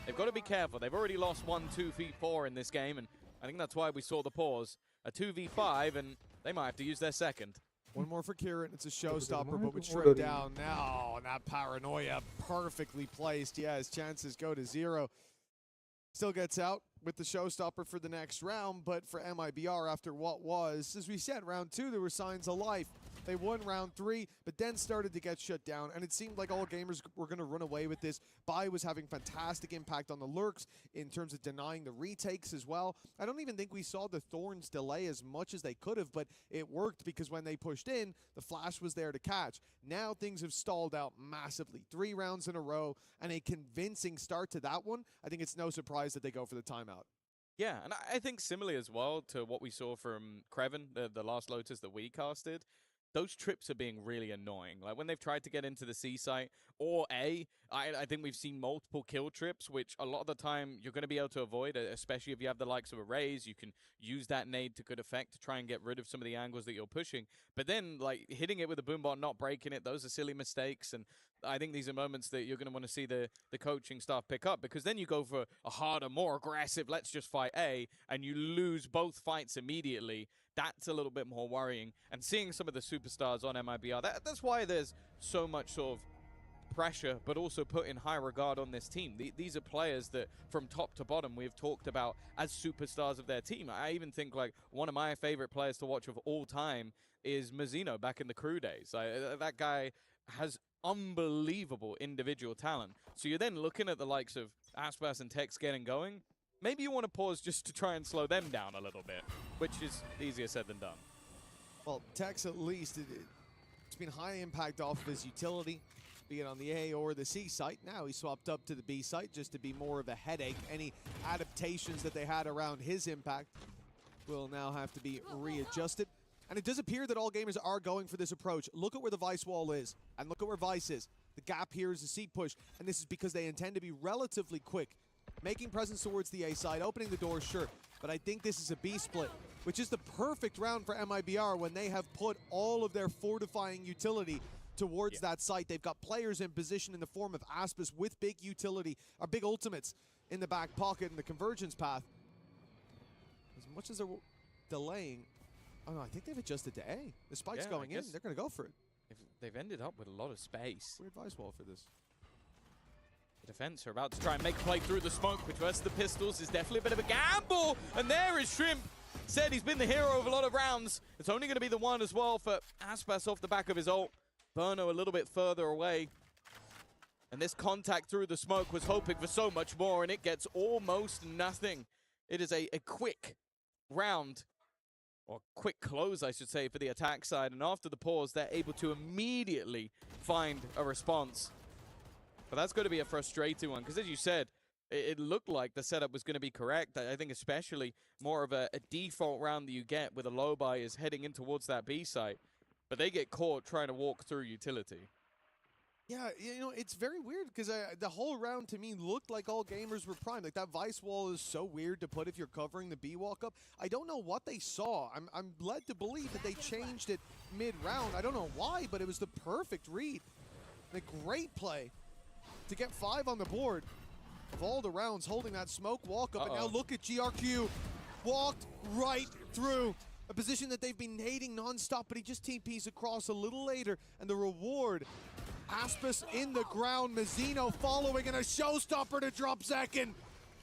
They've got to be careful. They've already lost 1-2v4 in this game, and I think that's why we saw the pause. A 2v5, and they might have to use their second. One more for Kieran. It's a showstopper, but with Shrimp down now. And that paranoia perfectly placed. Yeah, his chances go to 0. Still gets out with the showstopper for the next round, but for MIBR, after what was, as we said, round 2, there were signs of life. They won round 3, but then started to get shut down, and it seemed like all gamers were going to run away with this. Bai was having fantastic impact on the lurks in terms of denying the retakes as well. I don't even think we saw the Thorns delay as much as they could have, but it worked because when they pushed in, the flash was there to catch. Now things have stalled out massively. 3 rounds in a row, and a convincing start to that one. I think it's no surprise that they go for the timeout. Yeah, and I think similarly as well to what we saw from Creven, the last Lotus that we casted, those trips are being really annoying. Like when they've tried to get into the C site or A, I think we've seen multiple kill trips, which a lot of the time you're going to be able to avoid, especially if you have the likes of arrays. You can use that nade to good effect to try and get rid of some of the angles that you're pushing. But then, like, hitting it with a boombot, not breaking it, those are silly mistakes. And I think these are moments that you're going to want to see the coaching staff pick up, because then you go for a harder, more aggressive, let's just fight A, and you lose both fights immediately. That's a little bit more worrying. And seeing some of the superstars on MIBR, that's why there's so much sort of pressure, but also put in high regard on this team. These are players that from top to bottom we've talked about as superstars of their team. I even think like one of my favorite players to watch of all time is Mazzino back in the crew days. That guy has unbelievable individual talent. So you're then looking at the likes of Aspas and Tex getting going. Maybe you want to pause just to try and slow them down a little bit, which is easier said than done. Well, Tex at least, it's been high impact off of his utility, be it on the A or the C site. Now he swapped up to the B site just to be more of a headache. Any adaptations that they had around his impact will now have to be readjusted. And it does appear that all gamers are going for this approach. Look at where the Vice wall is, and look at where Vice is. The gap here is a C push, and this is because they intend to be relatively quick. Making presence towards the A side, opening the door, sure. But I think this is a B split, which is the perfect round for MIBR when they have put all of their fortifying utility towards that site. They've got players in position in the form of Aspas with big utility, or big ultimates in the back pocket in the convergence path. As much as they're delaying, oh no, I think they've adjusted to A. The spike's going in, they're going to go for it. They've ended up with a lot of space. Weird Vice wall for this. The defense are about to try and make a play through the smoke, which versus the pistols is definitely a bit of a gamble. And there is Shrimp. Said he's been the hero of a lot of rounds. It's only going to be the one as well for Aspas off the back of his ult. Berno a little bit further away. And this contact through the smoke was hoping for so much more, and it gets almost nothing. It is a quick round, or quick close, I should say, for the attack side. And after the pause, they're able to immediately find a response. But that's going to be a frustrating one, because as you said, it looked like the setup was going to be correct. I think especially more of a default round that you get with a low buy is heading in towards that B site. But they get caught trying to walk through utility. Yeah, you know, it's very weird because the whole round to me looked like all gamers were primed. Like that Vice wall is so weird to put if you're covering the B walk up. I don't know what they saw. I'm led to believe that they changed it mid-round. I don't know why, but it was the perfect read. And a great play to get 5 on the board of all the rounds holding that smoke walk up. And now look at GRQ. Walked right through a position that they've been hating nonstop, but he just TPs across a little later. And the reward, Aspas in the ground, Mazzino following, and a showstopper to drop second.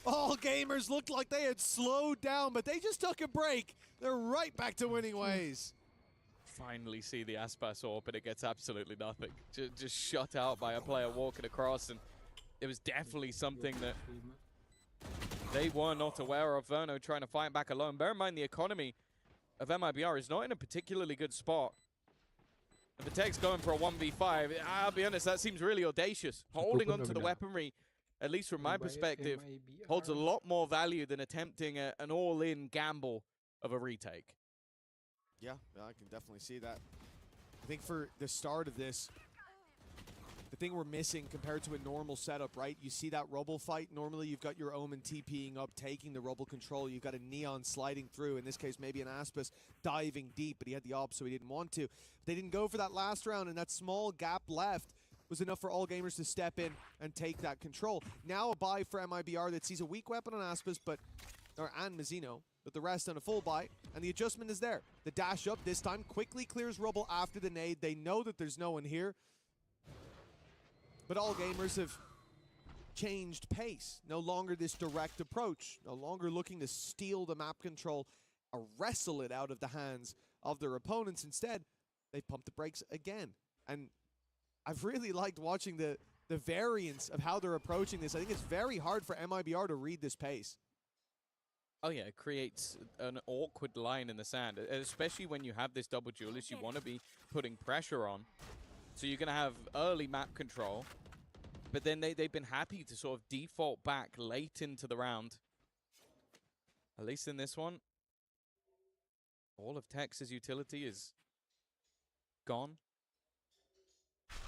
All gamers looked like they had slowed down, but they just took a break. They're right back to winning ways. Finally see the Aspas AWP, but it gets absolutely nothing. Just shut out by a player walking across, and it was definitely something that they were not aware of. Verno trying to fight back alone. Bear in mind the economy of MIBR is not in a particularly good spot. The tech's going for a 1v5. I'll be honest, that seems really audacious. Holding onto the weaponry, at least from my perspective, holds a lot more value than attempting an all-in gamble of a retake. Yeah, I can definitely see that. I think for the start of this, the thing we're missing compared to a normal setup, right? You see that rubble fight. Normally you've got your Omen TPing up, taking the rubble control. You've got a Neon sliding through. In this case, maybe an Aspis diving deep, but he had the op, so he didn't want to. They didn't go for that last round, and that small gap left was enough for all gamers to step in and take that control. Now a buy for MIBR that sees a weak weapon on Aspis, and Mizzino, but the rest on a full buy, and the adjustment is there. The dash up this time quickly clears rubble after the nade. They know that there's no one here. But all gamers have changed pace. No longer this direct approach. No longer looking to steal the map control or wrestle it out of the hands of their opponents. Instead, they've pumped the brakes again. And I've really liked watching the variance of how they're approaching this. I think it's very hard for MIBR to read this pace. Oh yeah, it creates an awkward line in the sand, especially when you have this double duelist. You want to be putting pressure on. So you're going to have early map control, but then they've been happy to sort of default back late into the round. At least in this one, all of Tex's utility is gone.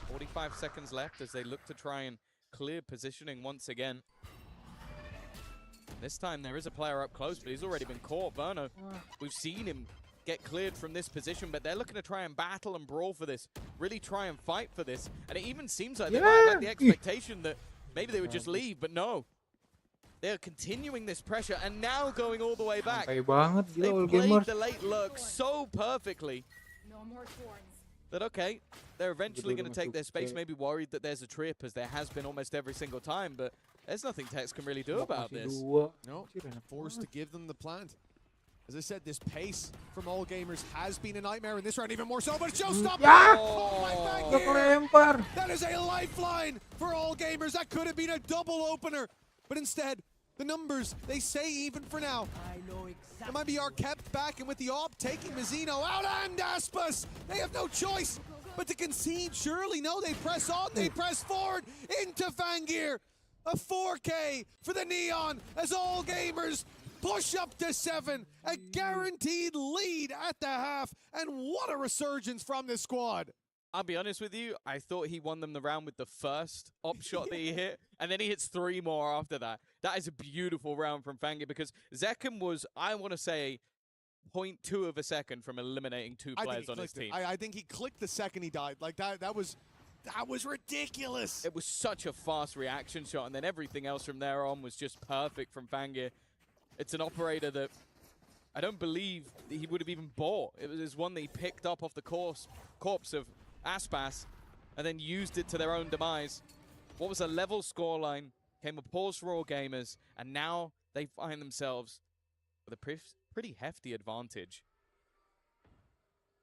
45 seconds left as they look to try and clear positioning once again. This time there is a player up close, but he's already been caught. Verno, we've seen him get cleared from this position, but they're looking to try and battle and brawl for this, really try and fight for this. And it even seems like they might have had the expectation that maybe they would just leave, but no. They're continuing this pressure and now going all the way back. They played the late lurk so perfectly that, okay, they're eventually going to take their space, maybe worried that there's a trip, as there has been almost every single time, but there's nothing Tex can really do about this. No, forced to give them the plant. As I said, this pace from all gamers has been a nightmare in this round, even more so, but it's showstopper! Oh, that is a lifeline for all gamers. That could have been a double opener, but instead, the numbers, they say even for now. MIBR kept back, and with the op taking Mizzino out and Aspis, they have no choice but to concede. Surely, no, they press on, they press forward into Fangir. A 4K for the Neon as all gamers push up to 7. A guaranteed lead at the half, and what a resurgence from this squad. I'll be honest with you, I thought he won them the round with the first op shot that he hit, and then he hits 3 more after that. That is a beautiful round from Fangir, because Zekum was, I want to say, 0.2 of a second from eliminating 2 players on his team. I think he clicked the second he died. Like, that was ridiculous. It was such a fast reaction shot, and then everything else from there on was just perfect from Fangir. It's an operator that I don't believe he would have even bought. It was one that he picked up off the corpse of Aspas and then used it to their own demise. What was a level scoreline, came a pause for all gamers, and now they find themselves with a pretty hefty advantage.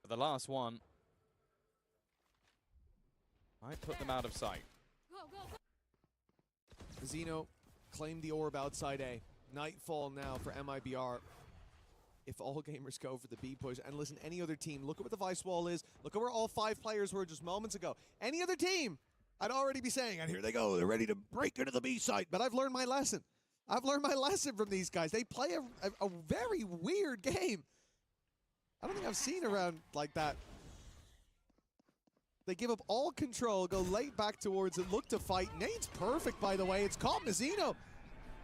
For the last one, might put them out of sight. Zeno claimed the orb outside A. Nightfall now for MIBR. If all gamers go for the B push, and listen, any other team, look at what the Vice wall is. Look at where all 5 players were just moments ago. Any other team, I'd already be saying, and here they go, they're ready to break into the B site. But I've learned my lesson. I've learned my lesson from these guys. They play a very weird game. I don't think I've seen a round like that. They give up all control, go late back towards it, look to fight. Nade's perfect, by the way. It's caught Mizzino.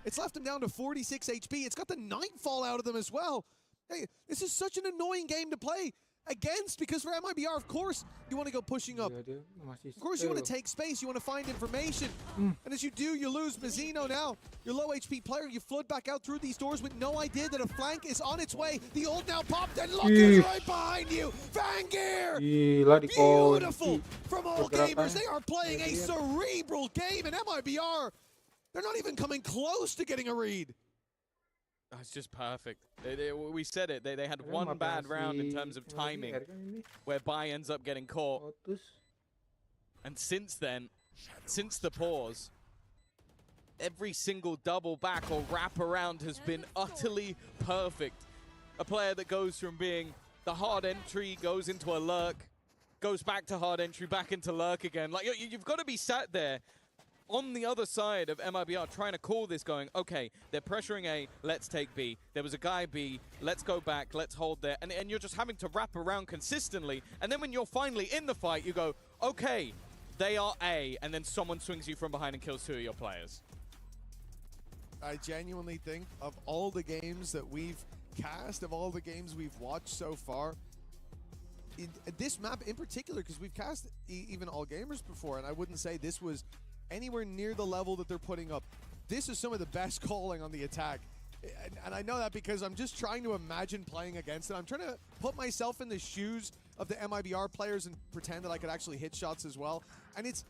It's left him down to 46 HP. It's got the Nightfall out of them as well. Hey, this is such an annoying game to play against, because for MIBR, of course, you want to go pushing up. Of course, you want to take space. You want to find information. And as you do, you lose Mizzino now. Your low HP player, you flood back out through these doors with no idea that a flank is on its way. The ult now popped, and look who's right behind you. Fangir! Beautiful from all gamers. They are playing a cerebral game, and MIBR, they're not even coming close to getting a read. That's just perfect. We said it. They had one bad round in terms of timing, where Bai ends up getting caught. And since then, since the pause, every single double back or wrap around has been utterly perfect. A player that goes from being the hard entry, goes into a lurk, goes back to hard entry, back into lurk again. Like, you've got to be sat there on the other side of MIBR trying to call this, going, okay, they're pressuring A, let's take B. There was a guy B, let's go back, let's hold there. And you're just having to wrap around consistently. And then when you're finally in the fight, you go, okay, they are A, and then someone swings you from behind and kills 2 of your players. I genuinely think of all the games that we've cast, of all the games we've watched so far, this map in particular, because we've cast even All Gamers before, and I wouldn't say this was anywhere near the level that they're putting up. This is some of the best calling on the attack. And I know that because I'm just trying to imagine playing against it. I'm trying to put myself in the shoes of the MIBR players and pretend that I could actually hit shots as well. And it's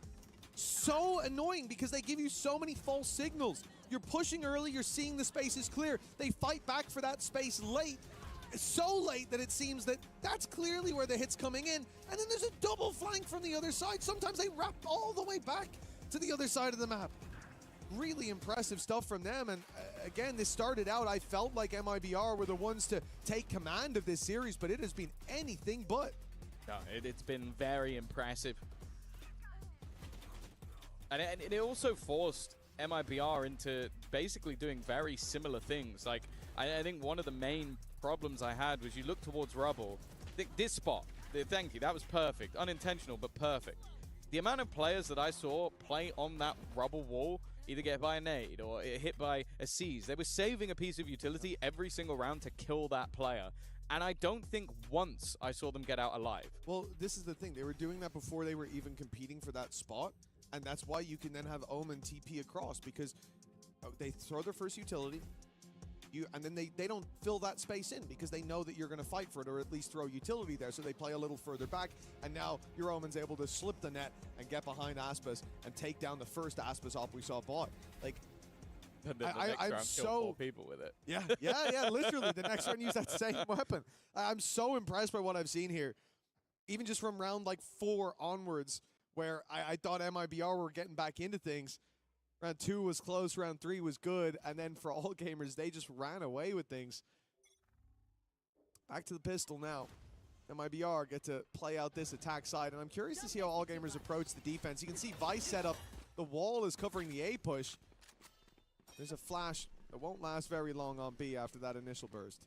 so annoying because they give you so many false signals. You're pushing early, you're seeing the space is clear. They fight back for that space late. So late that it seems that that's clearly where the hit's coming in. And then there's a double flank from the other side. Sometimes they wrap all the way back to the other side of the map. Really impressive stuff from them. And again, this started out, I felt like MIBR were the ones to take command of this series, but it has been anything but. No, it's been very impressive. And it also forced MIBR into basically doing very similar things. Like, I think one of the main problems I had was you look towards rubble. This spot, thank you, that was perfect. Unintentional, but perfect. The amount of players that I saw play on that rubble wall, either get by a nade or hit by a seize, they were saving a piece of utility every single round to kill that player. And I don't think once I saw them get out alive. Well, this is the thing. They were doing that before they were even competing for that spot. And that's why you can then have Omen TP across, because they throw their first utility, and then they don't fill that space in because they know that you're going to fight for it or at least throw utility there. So they play a little further back, and now your Omen's able to slip the net and get behind Aspas and take down the first Aspas op we saw bought. Like, I'm so 4 people with it. Yeah, literally. The next round use that same weapon. I'm so impressed by what I've seen here. Even just from round like 4 onwards, where I thought MIBR were getting back into things. Round 2 was close, round 3 was good, and then for All Gamers, they just ran away with things. Back to the pistol now. MIBR get to play out this attack side, and I'm curious to see how All Gamers approach the defense. You can see Vice set up. The wall is covering the A push. There's a flash that won't last very long on B after that initial burst.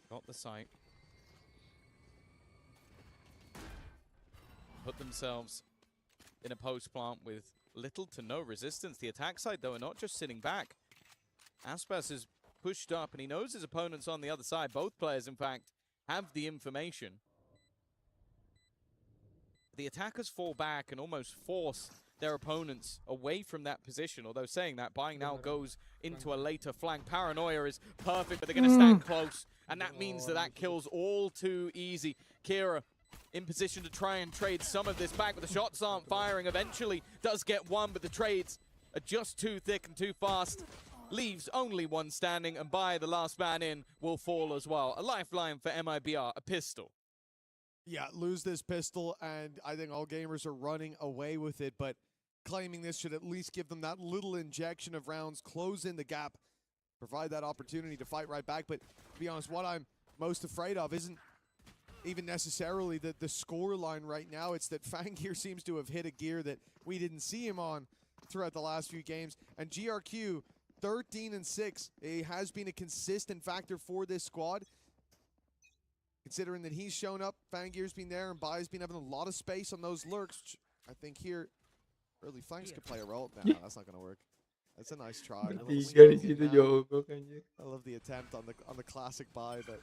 Got the sight. Put themselves in a post plant with little to no resistance. The attack side, though, are not just sitting back. Aspas is pushed up, and he knows his opponent's on the other side. Both players, in fact, have the information. The attackers fall back and almost force their opponents away from that position. Although saying that, Buying now goes into a later flank. Paranoia is perfect, but they're going to stand close, and that means that kills all too easy. Kira in position to try and trade some of this back, but the shots aren't firing. Eventually does get one, but the trades are just too thick and too fast. Leaves only one standing, and By, the last man in, will fall as well. A lifeline for MIBR, a pistol. Yeah, lose this pistol, and I think All Gamers are running away with it, but claiming this should at least give them that little injection of rounds, close in the gap, provide that opportunity to fight right back. But to be honest, what I'm most afraid of isn't even necessarily the score line right now. It's that Fangir seems to have hit a gear that we didn't see him on throughout the last few games. And GRQ, 13-6, it has been a consistent factor for this squad. Considering that he's shown up, Fangir's been there, and Bai's been having a lot of space on those lurks. Which I think here, early flanks could play a role. No, that's not going to work. That's a nice try. I love the attempt on the classic Bai, but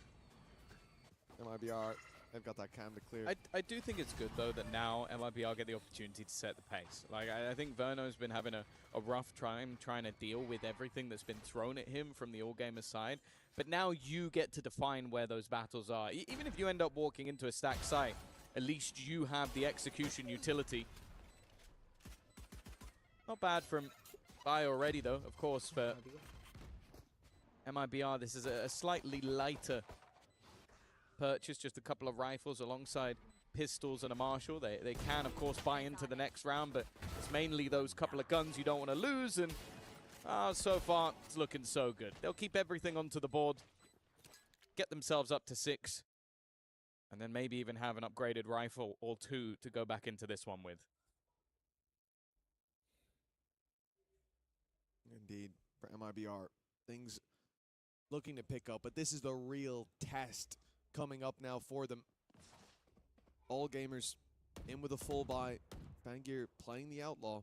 MIBR, they've got that cam to clear. I do think it's good, though, that now MIBR get the opportunity to set the pace. Like, I think Verno's been having a rough time trying to deal with everything that's been thrown at him from the All Gamers side. But now you get to define where those battles are. Even if you end up walking into a stacked site, at least you have the execution utility. Not bad from Bai already, though, of course, for MIBR. This is a slightly lighter purchase, just a couple of rifles alongside pistols and a Marshall. They can, of course, buy into the next round, but it's mainly those couple of guns you don't want to lose, and so far, it's looking so good. They'll keep everything onto the board, get themselves up to 6, And then maybe even have an upgraded rifle or two to go back into this one with. Indeed, for MIBR, things looking to pick up, but this is the real test coming up now for them. All gamers in with a full buy. TERAKHIR playing the outlaw.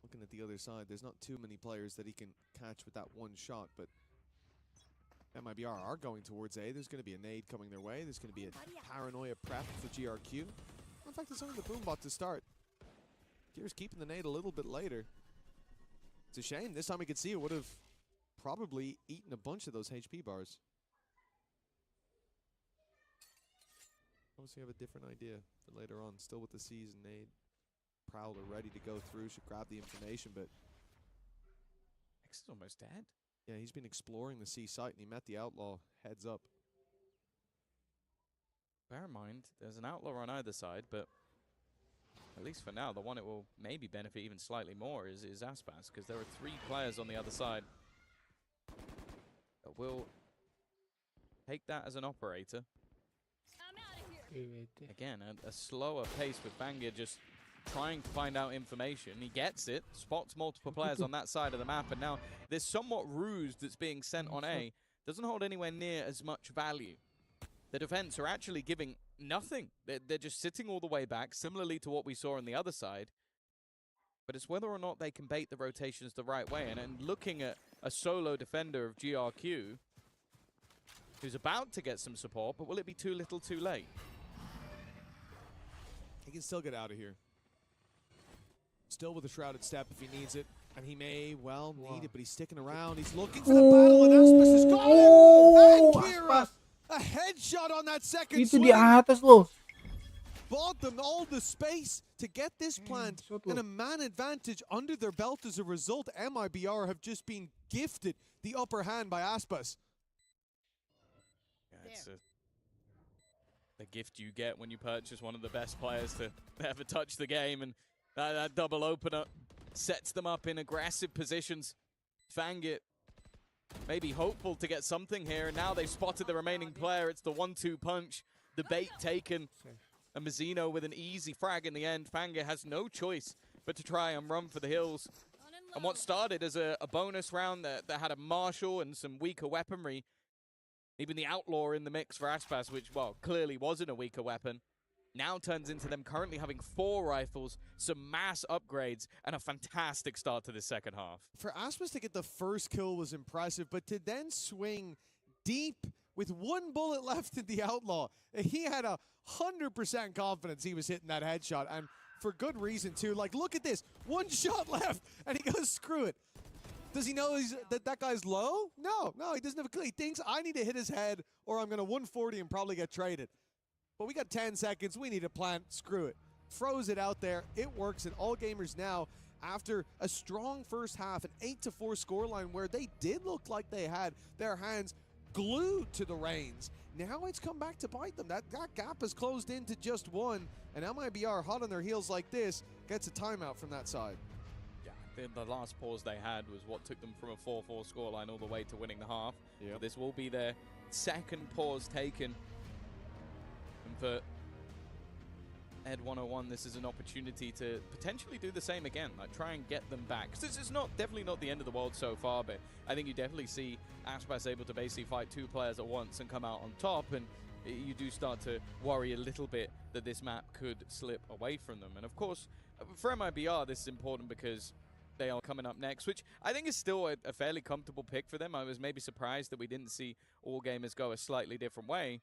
Looking at the other side, there's not too many players that he can catch with that one shot, but MIBR are going towards A. There's going to be a nade coming their way. There's going to be a paranoia prep for GRQ. In fact, it's only the boombot to start. Gear's keeping the nade a little bit later. It's a shame. This time we could see it would have probably eaten a bunch of those HP bars. Obviously have a different idea for later on. Still with the season nade. Prowler ready to go through. Should grab the information, but X is almost dead. Yeah, he's been exploring the C site and he met the outlaw heads up. Bear in mind, there's an outlaw on either side, but at least for now, the one it will maybe benefit even slightly more is Aspas, because there are 3 players on the other side that will take that as an operator. Again, a slower pace with Bangir just trying to find out information. He gets it, spots multiple players on that side of the map, and now this somewhat ruse that's being sent on A doesn't hold anywhere near as much value. The defense are actually giving nothing. They're just sitting all the way back, similarly to what we saw on the other side. But it's whether or not they can bait the rotations the right way. And looking at a solo defender of GRQ, who's about to get some support, but will it be too little too late? He can still get out of here. Still with a shrouded step if he needs it. And he may well need it, but he's sticking around. He's looking for the battle, and Aspas has got it! And Kira, a headshot on that second swing. Di atas loh. Bought them all the space to get this plant and a man advantage under their belt as a result. MIBR have just been gifted the upper hand by Aspas. Yeah, it's the gift you get when you purchase one of the best players to ever touch the game, and that double opener sets them up in aggressive positions. Fangit maybe hopeful to get something here, and now they've spotted the remaining player. It's the 1-2 punch, the bait taken, and Mazzino with an easy frag in the end. Fangit has no choice but to try and run for the hills. And what started as a bonus round that had a Marshall and some weaker weaponry, even the Outlaw in the mix for Aspas, which, well, clearly wasn't a weaker weapon, now turns into them currently having 4 rifles, some mass upgrades, and a fantastic start to the second half. For Aspas to get the first kill was impressive, but to then swing deep with 1 bullet left in the Outlaw, he had 100% confidence he was hitting that headshot, and for good reason too. Like, look at this, 1 shot left, and he goes, screw it. Does he know that guy's low? No, he doesn't have a clue. He thinks, I need to hit his head, or I'm going to 140 and probably get traded. But we got 10 seconds. We need a plant. Screw it. Throws it out there. It works. And all gamers now, after a strong first half, an 8-4 scoreline where they did look like they had their hands glued to the reins. Now it's come back to bite them. That gap has closed into just 1. And MIBR, hot on their heels like this, gets a timeout from that side. Yeah, the last pause they had was what took them from a 4-4 scoreline all the way to winning the half. Yep. This will be their second pause taken. And for Ed 101, this is an opportunity to potentially do the same again, like try and get them back. Because this is definitely not the end of the world so far, but I think you definitely see Aspas able to basically fight 2 players at once and come out on top, and you do start to worry a little bit that this map could slip away from them. And of course, for MIBR, this is important because they are coming up next, which I think is still a fairly comfortable pick for them. I was maybe surprised that we didn't see all gamers go a slightly different way.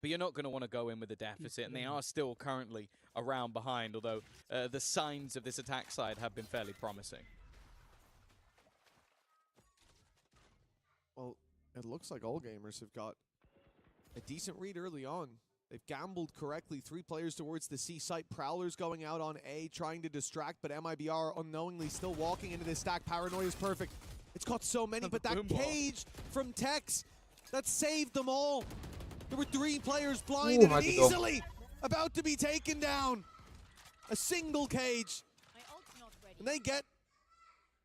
But you're not going to want to go in with a deficit, and they are still currently around behind, although the signs of this attack side have been fairly promising. Well, it looks like all gamers have got a decent read early on. They've gambled correctly. 3 players towards the C site. Prowler's going out on A, trying to distract, but MIBR unknowingly still walking into this stack. Paranoia is perfect. It's got so many, but that cage from Tex, that saved them all. There were 3 players blinded and easily about to be taken down. A single cage. And they get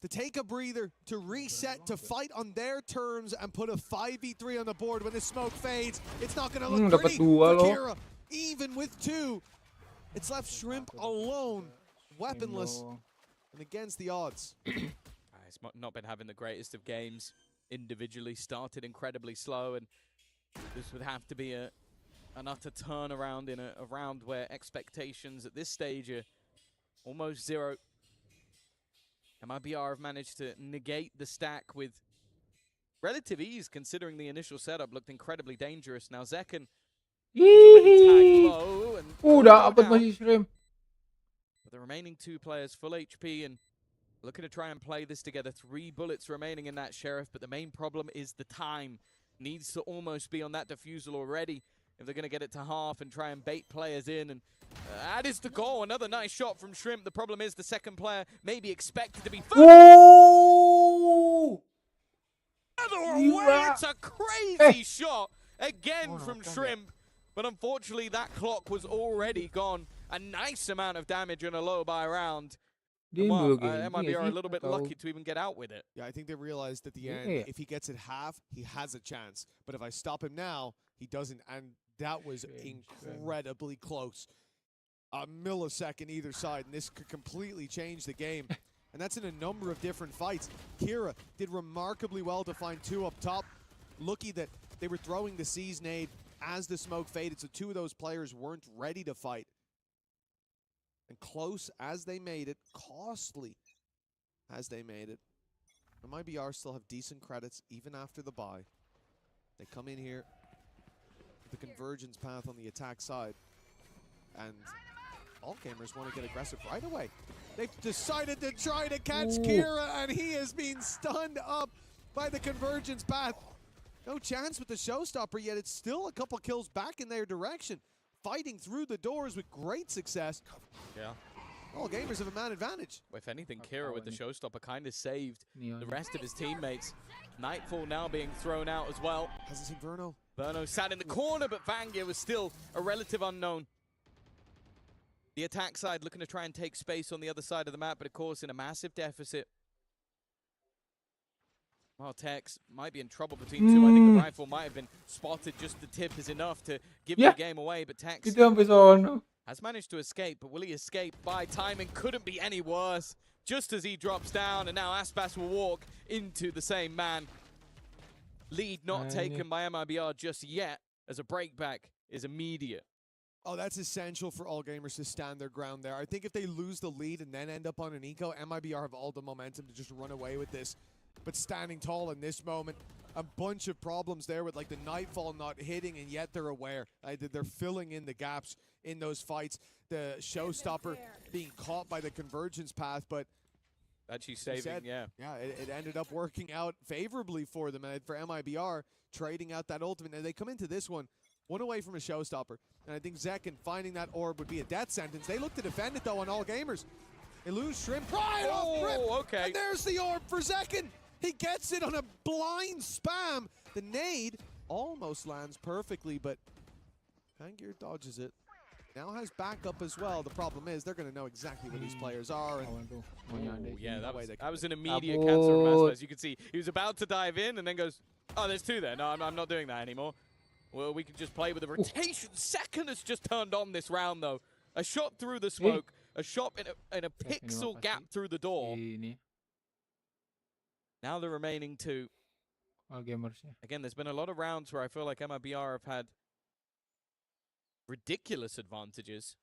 to take a breather, to reset, to fight on their terms, and put a 5v3 on the board when the smoke fades. It's not going to look pretty for Kira. Even with 2, it's left Shrimp alone, weaponless, and against the odds. It's not been having the greatest of games individually. Started incredibly slow, and this would have to be an utter turnaround in a round where expectations at this stage are almost zero. MIBR have managed to negate the stack with relative ease, considering the initial setup looked incredibly dangerous. Now Zekken is already tagged low and Dapat masih Shrimp. But the remaining 2 players full HP and looking to try and play this together. 3 bullets remaining in that Sheriff, but the main problem is the time. Needs to almost be on that defusal already if they're going to get it to half and try and bait players in. And that is the goal. Another nice shot from Shrimp. The problem is the second player may be expected to be first. Oh! It's a crazy shot again from Shrimp. But unfortunately, that clock was already gone. A nice amount of damage in a low buy round. Well, MIB are a little bit lucky to even get out with it. Yeah, I think they realized at the end, if he gets it half, he has a chance. But if I stop him now, he doesn't. And that was incredibly close. A millisecond either side, and this could completely change the game. And that's in a number of different fights. Kira did remarkably well to find 2 up top. Lucky that they were throwing the Seize nade as the smoke faded, so 2 of those players weren't ready to fight. And close as they made it, costly as they made it. MIBR still have decent credits even after the buy. They come in here with the convergence path on the attack side. And all gamers want to get aggressive right away. They've decided to try to catch Kira, and he has been stunned up by the convergence path. No chance with the showstopper, yet it's still a couple kills back in their direction. Fighting through the doors with great success. Yeah. All gamers have a man advantage. If anything, Kira with the showstopper kind of saved the rest of his teammates. Nightfall now being thrown out as well. Hasn't seen Verno. Verno sat in the corner, but Vangia was still a relative unknown. The attack side looking to try and take space on the other side of the map, but of course in a massive deficit. Well, Tex might be in trouble between 2. I think the rifle might have been spotted. Just the tip is enough to give the game away. But Tex has managed to escape. But will he escape by timing? Couldn't be any worse. Just as he drops down, and now Aspas will walk into the same man. Lead not taken by MIBR just yet, as a breakback is immediate. Oh, that's essential for all gamers to stand their ground there. I think if they lose the lead and then end up on an eco, MIBR have all the momentum to just run away with this. But standing tall in this moment, a bunch of problems there with like the Nightfall not hitting, and yet they're aware. They're filling in the gaps in those fights. The showstopper being caught by the convergence path, but actually saving, yeah, it ended up working out favorably for them, and for MIBR trading out that ultimate. And they come into this one away from a showstopper, and I think Zekken finding that orb would be a death sentence. They look to defend it though on all gamers. They lose Shrimp right off rip, and there's the orb for Zekken. He gets it on a blind spam. The nade almost lands perfectly, but Hangir dodges it. Now has backup as well. The problem is they're going to know exactly where these players are. And yeah, that was an immediate cancel from Aspas. You can see he was about to dive in and then goes, oh, there's 2 there. No, I'm not doing that anymore. Well, we can just play with the rotation. Zekken has just turned on this round, though. A shot through the smoke, a shot in a pixel gap through the door. Now the remaining 2. Again, there's been a lot of rounds where I feel like MIBR have had ridiculous advantages.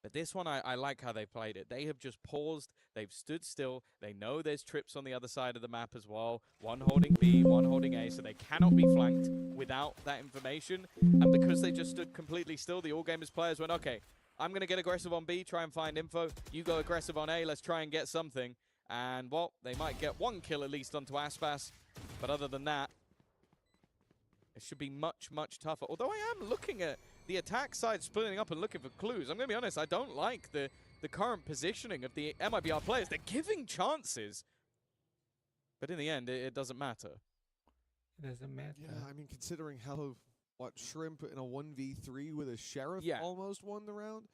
But this one, I like how they played it. They have just paused. They've stood still. They know there's trips on the other side of the map as well. One holding B, one holding A, so they cannot be flanked without that information. And because they just stood completely still, the All Gamers players went, okay, I'm going to get aggressive on B, try and find info. You go aggressive on A, let's try and get something. And, well, they might get 1 kill at least onto Aspas. But other than that, it should be much, much tougher. Although I am looking at the attack side splitting up and looking for clues. I'm going to be honest, I don't like the current positioning of the MIBR players. They're giving chances. But in the end, it doesn't matter. It doesn't matter. Yeah, I mean, considering how, Shrimp in a 1v3 with a Sheriff almost won the round,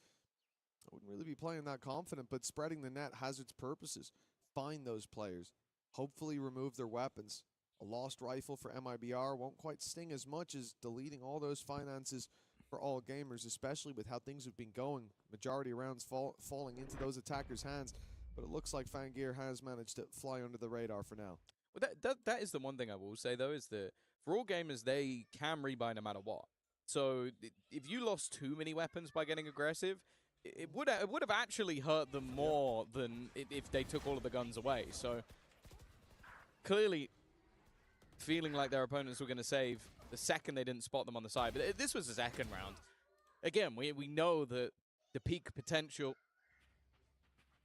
I wouldn't really be playing that confident, but spreading the net has its purposes. find those players, hopefully remove their weapons. A lost rifle for MIBR won't quite sting as much as deleting all those finances for all gamers, especially with how things have been going. Majority of rounds falling into those attackers' hands, but it looks like Fangir has managed to fly under the radar for now. Well, that is the one thing I will say, though, is that for all gamers, they can rebuy no matter what. So if you lost too many weapons by getting aggressive, it would have actually hurt them more than if they took all of the guns away. So clearly feeling like their opponents were going to save the second they didn't spot them on the side. But this was the second round. Again, we know that the peak potential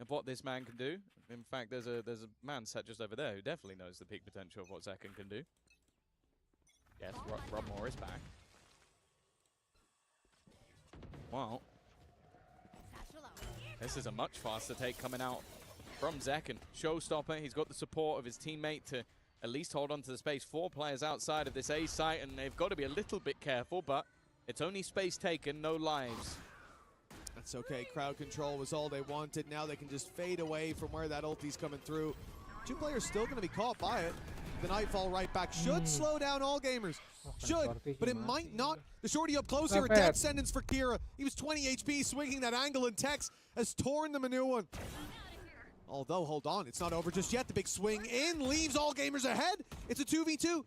of what this man can do. In fact, there's a man sat just over there who definitely knows the peak potential of what Zekken can do. Yes, Rob Moore is back. Well, this is a much faster take coming out from Zekken. Showstopper, he's got the support of his teammate to at least hold on to the space. 4 players outside of this A site, and they've got to be a little bit careful, but it's only space taken, no lives. That's okay. Crowd control was all they wanted. Now they can just fade away from where that ulti's coming through. 2 players still going to be caught by it. The Nightfall right back should slow down all gamers. Should, but it might not. The shorty up close here, a death sentence for Kira. He was 20 HP, swinging that angle, and Tex has torn them a new one. Although, hold on, it's not over just yet. The big swing in leaves all gamers ahead. It's a 2v2.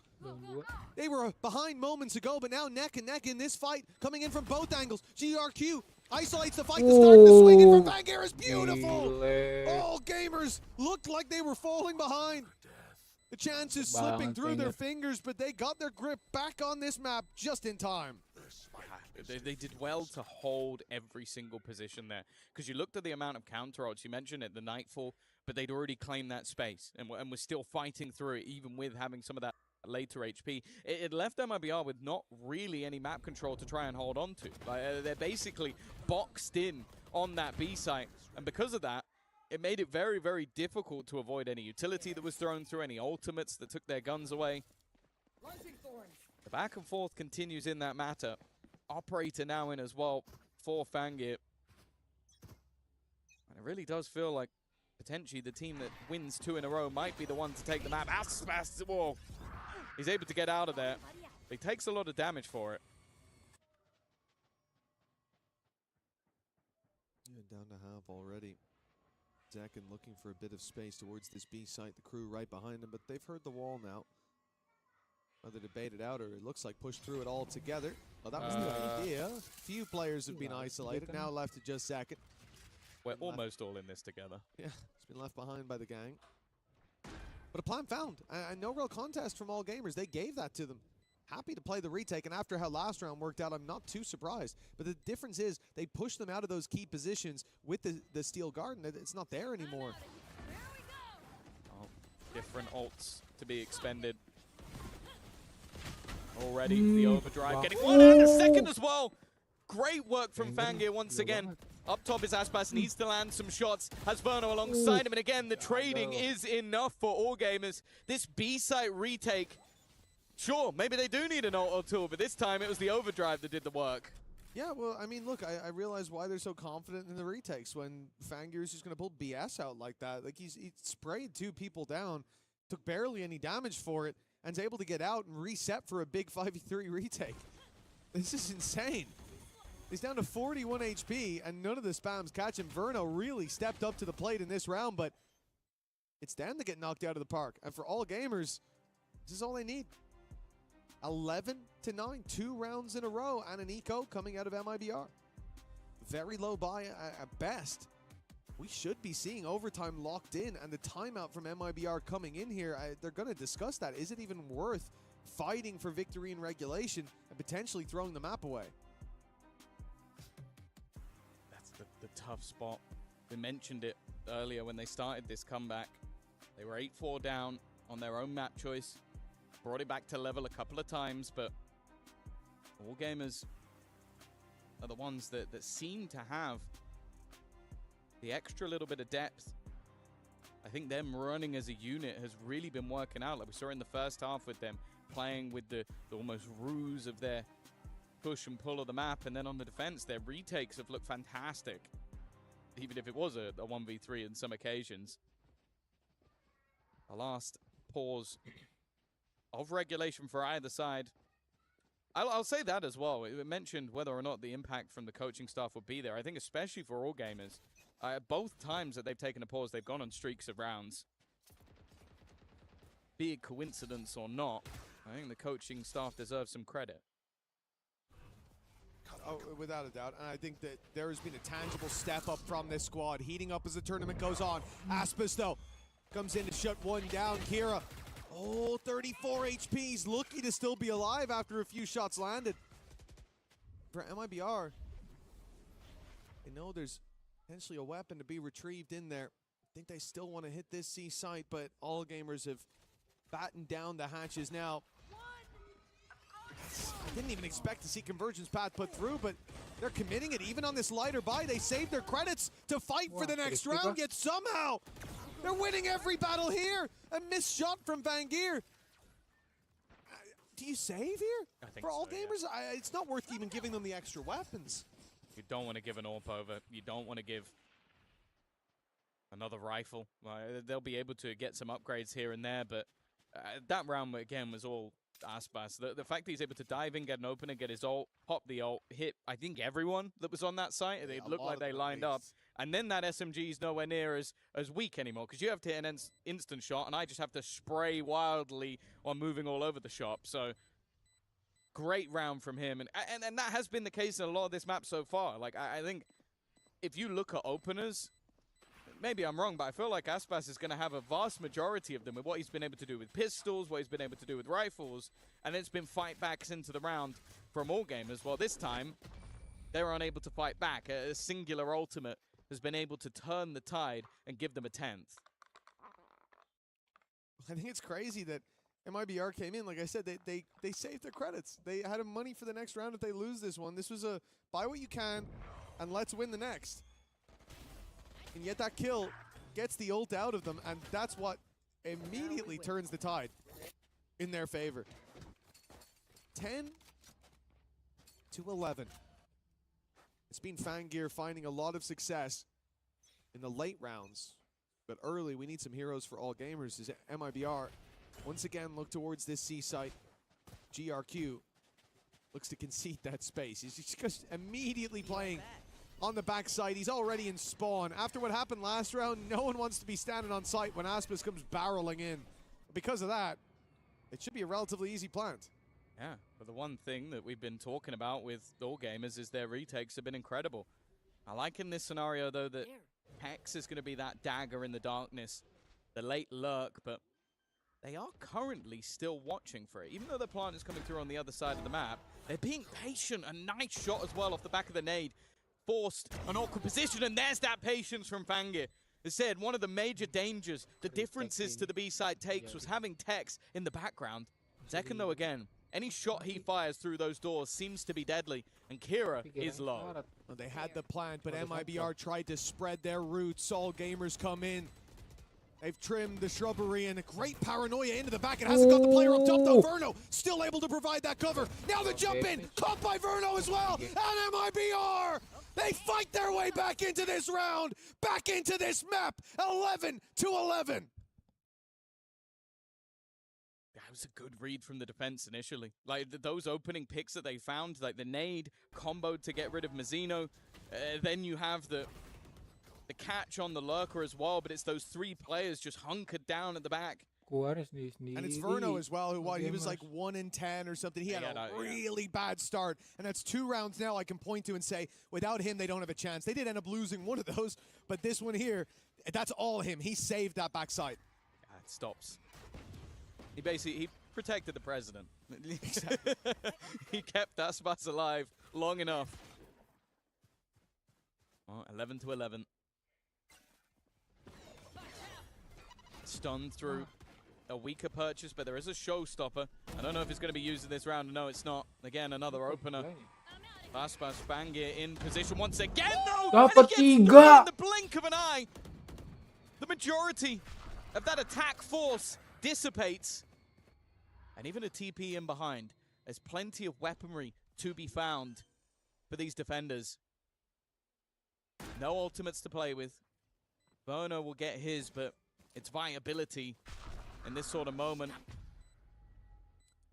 They were behind moments ago, but now neck and neck in this fight, coming in from both angles. GRQ isolates the fight. The start of the swing in from Fangir is beautiful. All gamers looked like they were falling behind. The chances slipping through their fingers, but they got their grip back on this map just in time. They did well to hold every single position there, because you looked at the amount of counter odds. You mentioned it, the Nightfall, but they'd already claimed that space, and we're still fighting through it, even with having some of that later HP. It left MIBR with not really any map control to try and hold on to. Like, they're basically boxed in on that B site, and because of that, it made it very, very difficult to avoid any utility that was thrown through, any ultimates that took their guns away. The back and forth continues in that matter. Operator now in as well for Fangir. And it really does feel like potentially the team that wins 2 in a row might be the one to take the map. Whoa. He's able to get out of there. He takes a lot of damage for it. Yeah, down to half already. Zekken looking for a bit of space towards this B site. The crew right behind him, but they've heard the wall now. Whether to bait it out or it looks like push through it all together. Well, that was the idea. Few players have been isolated. Now left to just Zekken. We're almost all in this together. Yeah, it's been left behind by the gang. But a plan found, and no real contest from all gamers. They gave that to them. Happy to play the retake, and after how last round worked out, I'm not too surprised. But the difference is they pushed them out of those key positions with the Steel Garden. It's not there anymore. Oh, different ults to be expended. Already, the overdrive getting one and a second as well. Great work from Fangir once again. Up top is Aspas, needs to land some shots. Has Verno alongside him, and again, the trading is enough for all gamers. This B-site retake, sure, maybe they do need an auto tool, but this time it was the overdrive that did the work. Yeah, well, I mean, look, I realize why they're so confident in the retakes when Fangir's just going to pull BS out like that. Like, he sprayed 2 people down, took barely any damage for it, and is able to get out and reset for a big 5v3 retake. This is insane. He's down to 41 HP, and none of the spams catch him. Verno really stepped up to the plate in this round, but it's Dan to get knocked out of the park. And for all gamers, this is all they need. 11-9, 2 rounds in a row, and an eco coming out of MIBR. Very low buy at best. We should be seeing overtime locked in, and the timeout from MIBR coming in here, they're going to discuss that. Is it even worth fighting for victory in regulation and potentially throwing the map away? That's the tough spot. We mentioned it earlier when they started this comeback. They were 8-4 down on their own map choice. Brought it back to level a couple of times, but all gamers are the ones that seem to have the extra little bit of depth. I think them running as a unit has really been working out. Like we saw in the first half with them playing with the almost ruse of their push and pull of the map. And then on the defense, their retakes have looked fantastic. Even if it was a 1v3 in some occasions. The last pause of regulation for either side. I'll say that as well. It mentioned whether or not the impact from the coaching staff would be there. I think especially for all gamers, both times that they've taken a pause, they've gone on streaks of rounds. Be it coincidence or not, I think the coaching staff deserves some credit. Oh, without a doubt. And I think that there has been a tangible step up from this squad, heating up as the tournament goes on. Aspas, though, comes in to shut one down. Kira, 34 HP. He's lucky to still be alive after a few shots landed. For MIBR, they know there's potentially a weapon to be retrieved in there. I think they still want to hit this C site, but all gamers have battened down the hatches now. I didn't even expect to see Convergence Path put through, but they're committing it. Even on this lighter buy, they saved their credits to fight for the next round, yet somehow they're winning every battle here. A missed shot from Vangeir. Do you save here? I think for all so, gamers? It's not worth even giving them the extra weapons. You don't want to give an AWP over. You don't want to give another rifle. They'll be able to get some upgrades here and there, but that round, again, was all Aspas. The fact that he's able to dive in, get an opener, get his ult, pop the ult, hit, I think, everyone that was on that site. It looked like they lined up. And then that SMG is nowhere near as weak anymore, because you have to hit an instant shot, and I just have to spray wildly while moving all over the shop. So, great round from him. And that has been the case in a lot of this map so far. Like, I think if you look at openers, maybe I'm wrong, but I feel like Aspas is going to have a vast majority of them with what he's been able to do with pistols, what he's been able to do with rifles, and it's been fight backs into the round from all gamers. Well, this time, they were unable to fight back. A singular ultimate has been able to turn the tide and give them a 10th. I think it's crazy that MIBR came in. Like I said, they saved their credits. They had money for the next round if they lose this one. This was a buy what you can and let's win the next. And yet that kill gets the ult out of them, and that's what immediately turns the tide in their favor. 10 to 11. It's been Vangeir finding a lot of success in the late rounds, but early we need some heroes for all gamers as MIBR once again look towards this C site. GRQ looks to concede that space. He's just immediately playing on the backside. He's already in spawn. After what happened last round, no one wants to be standing on site when Aspas comes barreling in. Because of that, it should be a relatively easy plant. Yeah, but the one thing that we've been talking about with all gamers is their retakes have been incredible. I like in this scenario, though, that Hex is going to be that dagger in the darkness, the late lurk, but they are currently still watching for it. Even though the plant is coming through on the other side of the map, they're being patient. A nice shot as well off the back of the nade. Forced an awkward position, and there's that patience from Vangeir. As said, one of the major dangers, the differences to the B-side takes was having Tex in the background. Second, though, again, any shot he fires through those doors seems to be deadly, and Kira is low. Well, they had the plant, but MIBR tried to spread their roots. All gamers come in. They've trimmed the shrubbery, and a great paranoia into the back. It hasn't got the player up top, though. Verno still able to provide that cover. Now the jump in, caught by Verno as well, and MIBR! They fight their way back into this round, back into this map, 11 to 11. That was a good read from the defense initially. Like, those opening picks that they found, like the nade comboed to get rid of Mazzino. Then you have the catch on the lurker as well, but it's those three players just hunkered down at the back. And it's Verno as well, who he was like 1 in 10 or something. He had a really bad start. And that's 2 rounds now I can point to and say, without him, they don't have a chance. They did end up losing one of those, but this one here, that's all him. He saved that backside. Yeah, it stops. He protected the president. He kept Aspas alive long enough. Well, 11 to 11. Stunned through a weaker purchase, but there is a showstopper. I don't know if it's going to be used in this round. No, it's not. Again, another opener. Aspas Vangeir in position once again, though! Dapat In 3. the blink of an eye, the majority of that attack force dissipates. And even a TP in behind. There's plenty of weaponry to be found for these defenders. No ultimates to play with. Verno will get his, but its viability in this sort of moment.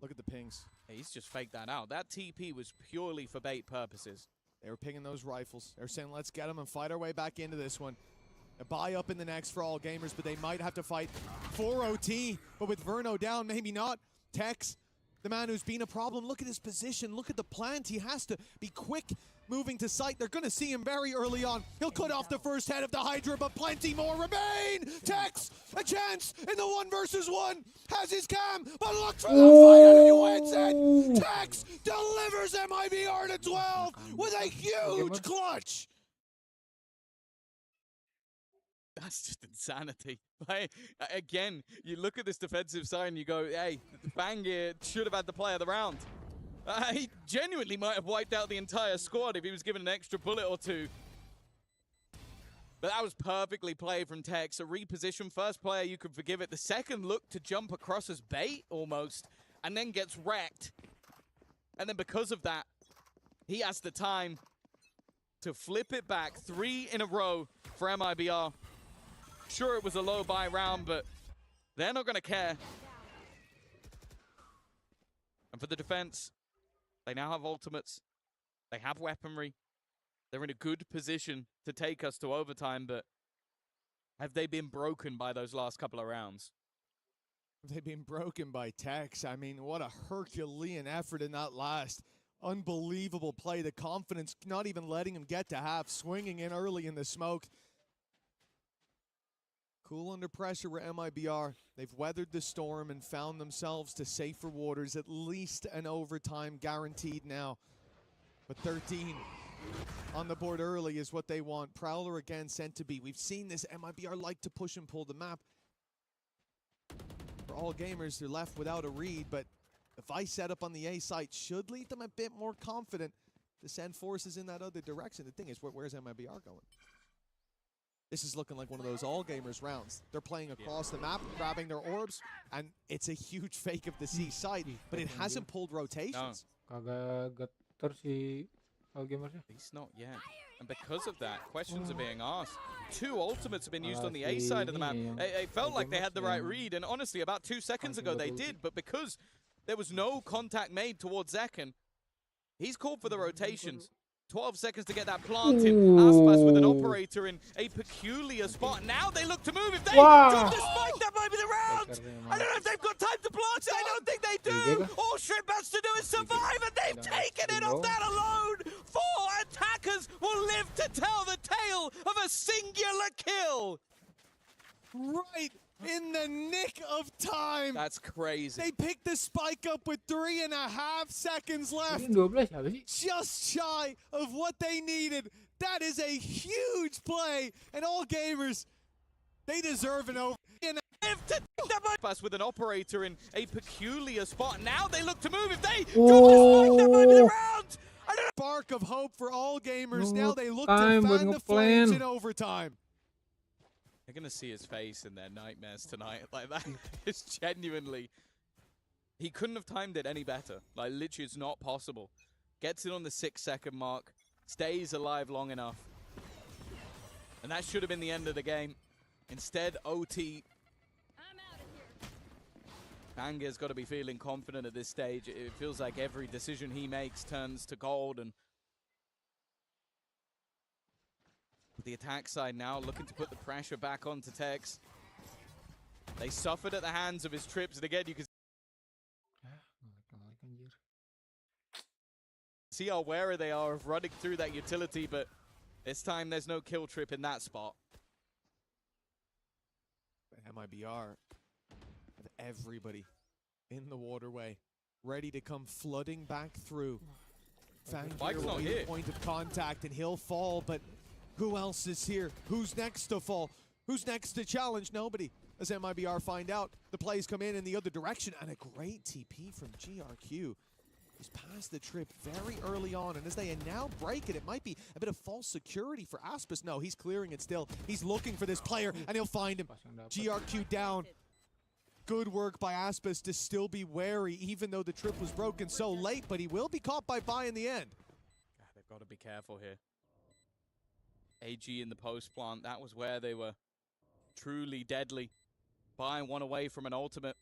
Look at the pings. He's just faked that out. That TP was purely for bait purposes. They were pinging those rifles. They're saying, let's get them and fight our way back into this one. A buy up in the next for all gamers, but they might have to fight for OT. But with Verno down, maybe not. Tex, the man who's been a problem. Look at his position. Look at the plant. He has to be quick moving to site. They're going to see him very early on. He'll cut off the first head of the Hydra, but plenty more remain. Tex, a chance in the 1 versus 1. Has his cam, but look for the fight and he wins it. Tex delivers MIBR to 12 with a huge clutch. That's just insanity. Like, again, you look at this defensive side and you go, hey, Bangir should have had the play of the round. He genuinely might have wiped out the entire squad if he was given an extra bullet or two. But that was perfectly played from Tex. A reposition, first player, you could forgive it. The second look to jump across as bait, almost, and then gets wrecked. And then because of that, he has the time to flip it back. 3 in a row for MIBR. Sure, it was a low buy round, but they're not going to care. And for the defense, they now have ultimates. They have weaponry. They're in a good position to take us to overtime, but have they been broken by those last couple of rounds? They've been broken by Tex. I mean, what a Herculean effort in that last. Unbelievable play. The confidence, not even letting him get to half, swinging in early in the smoke. Cool under pressure with MIBR. They've weathered the storm and found themselves to safer waters. At least an overtime guaranteed now. But 13 on the board early is what they want. Prowler again sent to B. We've seen this. MIBR like to push and pull the map. For all gamers, they're left without a read, but the Vice setup on the A site should leave them a bit more confident to send forces in that other direction. The thing is, where's MIBR going? This is looking like one of those all-gamers rounds. They're playing across the map, grabbing their orbs, and it's a huge fake of the C site, but it hasn't pulled rotations. Kagak getar si all-gamersnya. He's not yet. And because of that, questions are being asked. 2 ultimates have been used on the A side of the map. It felt like they had the right read, and honestly, about 2 seconds ago they did, but because there was no contact made towards Zekken, he's called for the rotations. 12 seconds to get that planted. Aspas with an operator in a peculiar spot. Now they look to move. If they drop the spike, that might be the round. I don't know if they've got time to plant it. I don't think they do. All Shrimp has to do is survive, and they've taken it off that alone. 4 attackers will live to tell the tale of a singular kill. Right in the nick of time. That's crazy. They picked the spike up with 3.5 seconds left. Just shy of what they needed. That is a huge play. And all gamers, they deserve an over. Pass with an operator in a peculiar spot. Now they look to move. If they drop the spike, that might be the round. Spark of hope for all gamers. Now they look to fan the flames in overtime. They're going to see his face in their nightmares tonight. Like, that is genuinely... He couldn't have timed it any better. Like, literally, it's not possible. Gets it on the 6-second mark. Stays alive long enough. And that should have been the end of the game. Instead, OT. Bangir's got to be feeling confident at this stage. It feels like every decision he makes turns to gold, and the attack side now looking to put the pressure back onto Tex. They suffered at the hands of his trips, and again you can see how wary they are of running through that utility, but this time there's no kill trip in that spot. MIBR with everybody in the waterway, ready to come flooding back through. Fangir will be the point of contact, and he'll fall, but who else is here? Who's next to fall? Who's next to challenge? Nobody. As MIBR find out, the plays come in the other direction, and a great TP from GRQ. He's passed the trip very early on, and as they now break it, it might be a bit of false security for Aspas. No, he's clearing it still. He's looking for this player, and he'll find him. GRQ down. Good work by Aspas to still be wary, even though the trip was broken so late, but he will be caught by Bai in the end. They've got to be careful here. AG in the post plant, that was where they were truly deadly. buy one away from an ultimate.